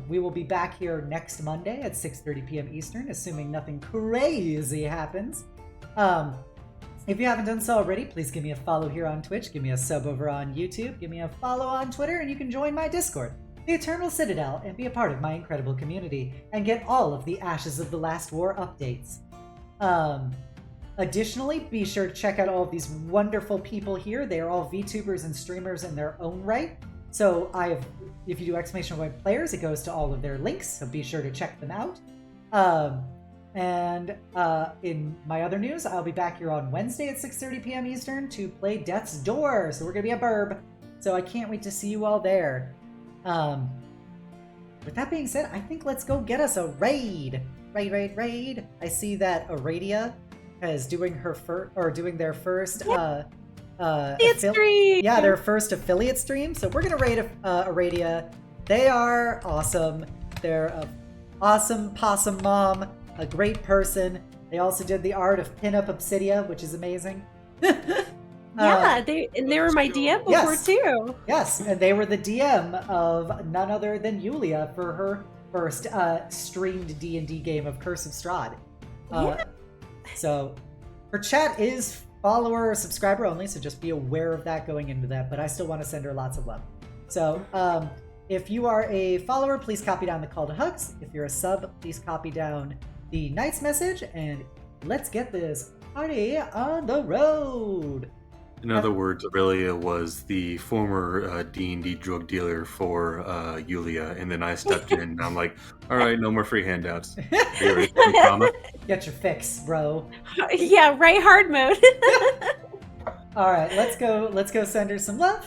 We will be back here next Monday at 6:30 p.m. Eastern, assuming nothing crazy happens. If you haven't done so already, please give me a follow here on Twitch, give me a sub over on YouTube, give me a follow on Twitter, and you can join my Discord, the Eternal Citadel, and be a part of my incredible community, and get all of the Ashes of the Last War updates. Additionally, be sure to check out all of these wonderful people here. They are all VTubers and streamers in their own right. So if you do ! Players, it goes to all of their links, so be sure to check them out. And in my other news, I'll be back here on Wednesday at 6:30 p.m. Eastern to play Death's Door. So we're going to be a burb. So I can't wait to see you all there. With that being said, I think let's go get us a raid. Raid. I see that Aradia is doing their first Stream. Yeah, their first affiliate stream. So we're gonna raid Aradia. They are awesome. They're an awesome possum mom, a great person. They also did the art of Pinup Obsidia, which is amazing. Yeah, they were my DM before yes. too. Yes, and they were the DM of none other than Yulia for her first streamed D&D game of Curse of Strahd. So her chat is follower or subscriber only, so just be aware of that going into that, but I still want to send her lots of love. So if you are a follower, please copy down the call to hugs. If you're a sub, please copy down the Knight's message, and let's get this party on the road. In other words, Aurelia was the former D&D drug dealer for Yulia, and then I stepped in, and I'm like, all right, no more free handouts. Are you ready for some drama? Get your fix, bro. Yeah, right hard mode. All right, let's go send her some love.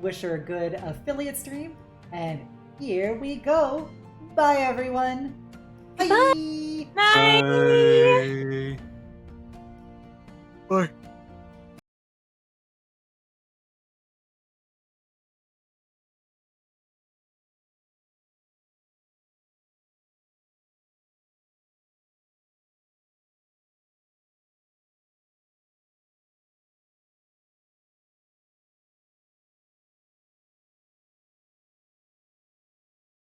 Wish her a good affiliate stream. And here we go. Bye, everyone. Bye. Bye. Bye.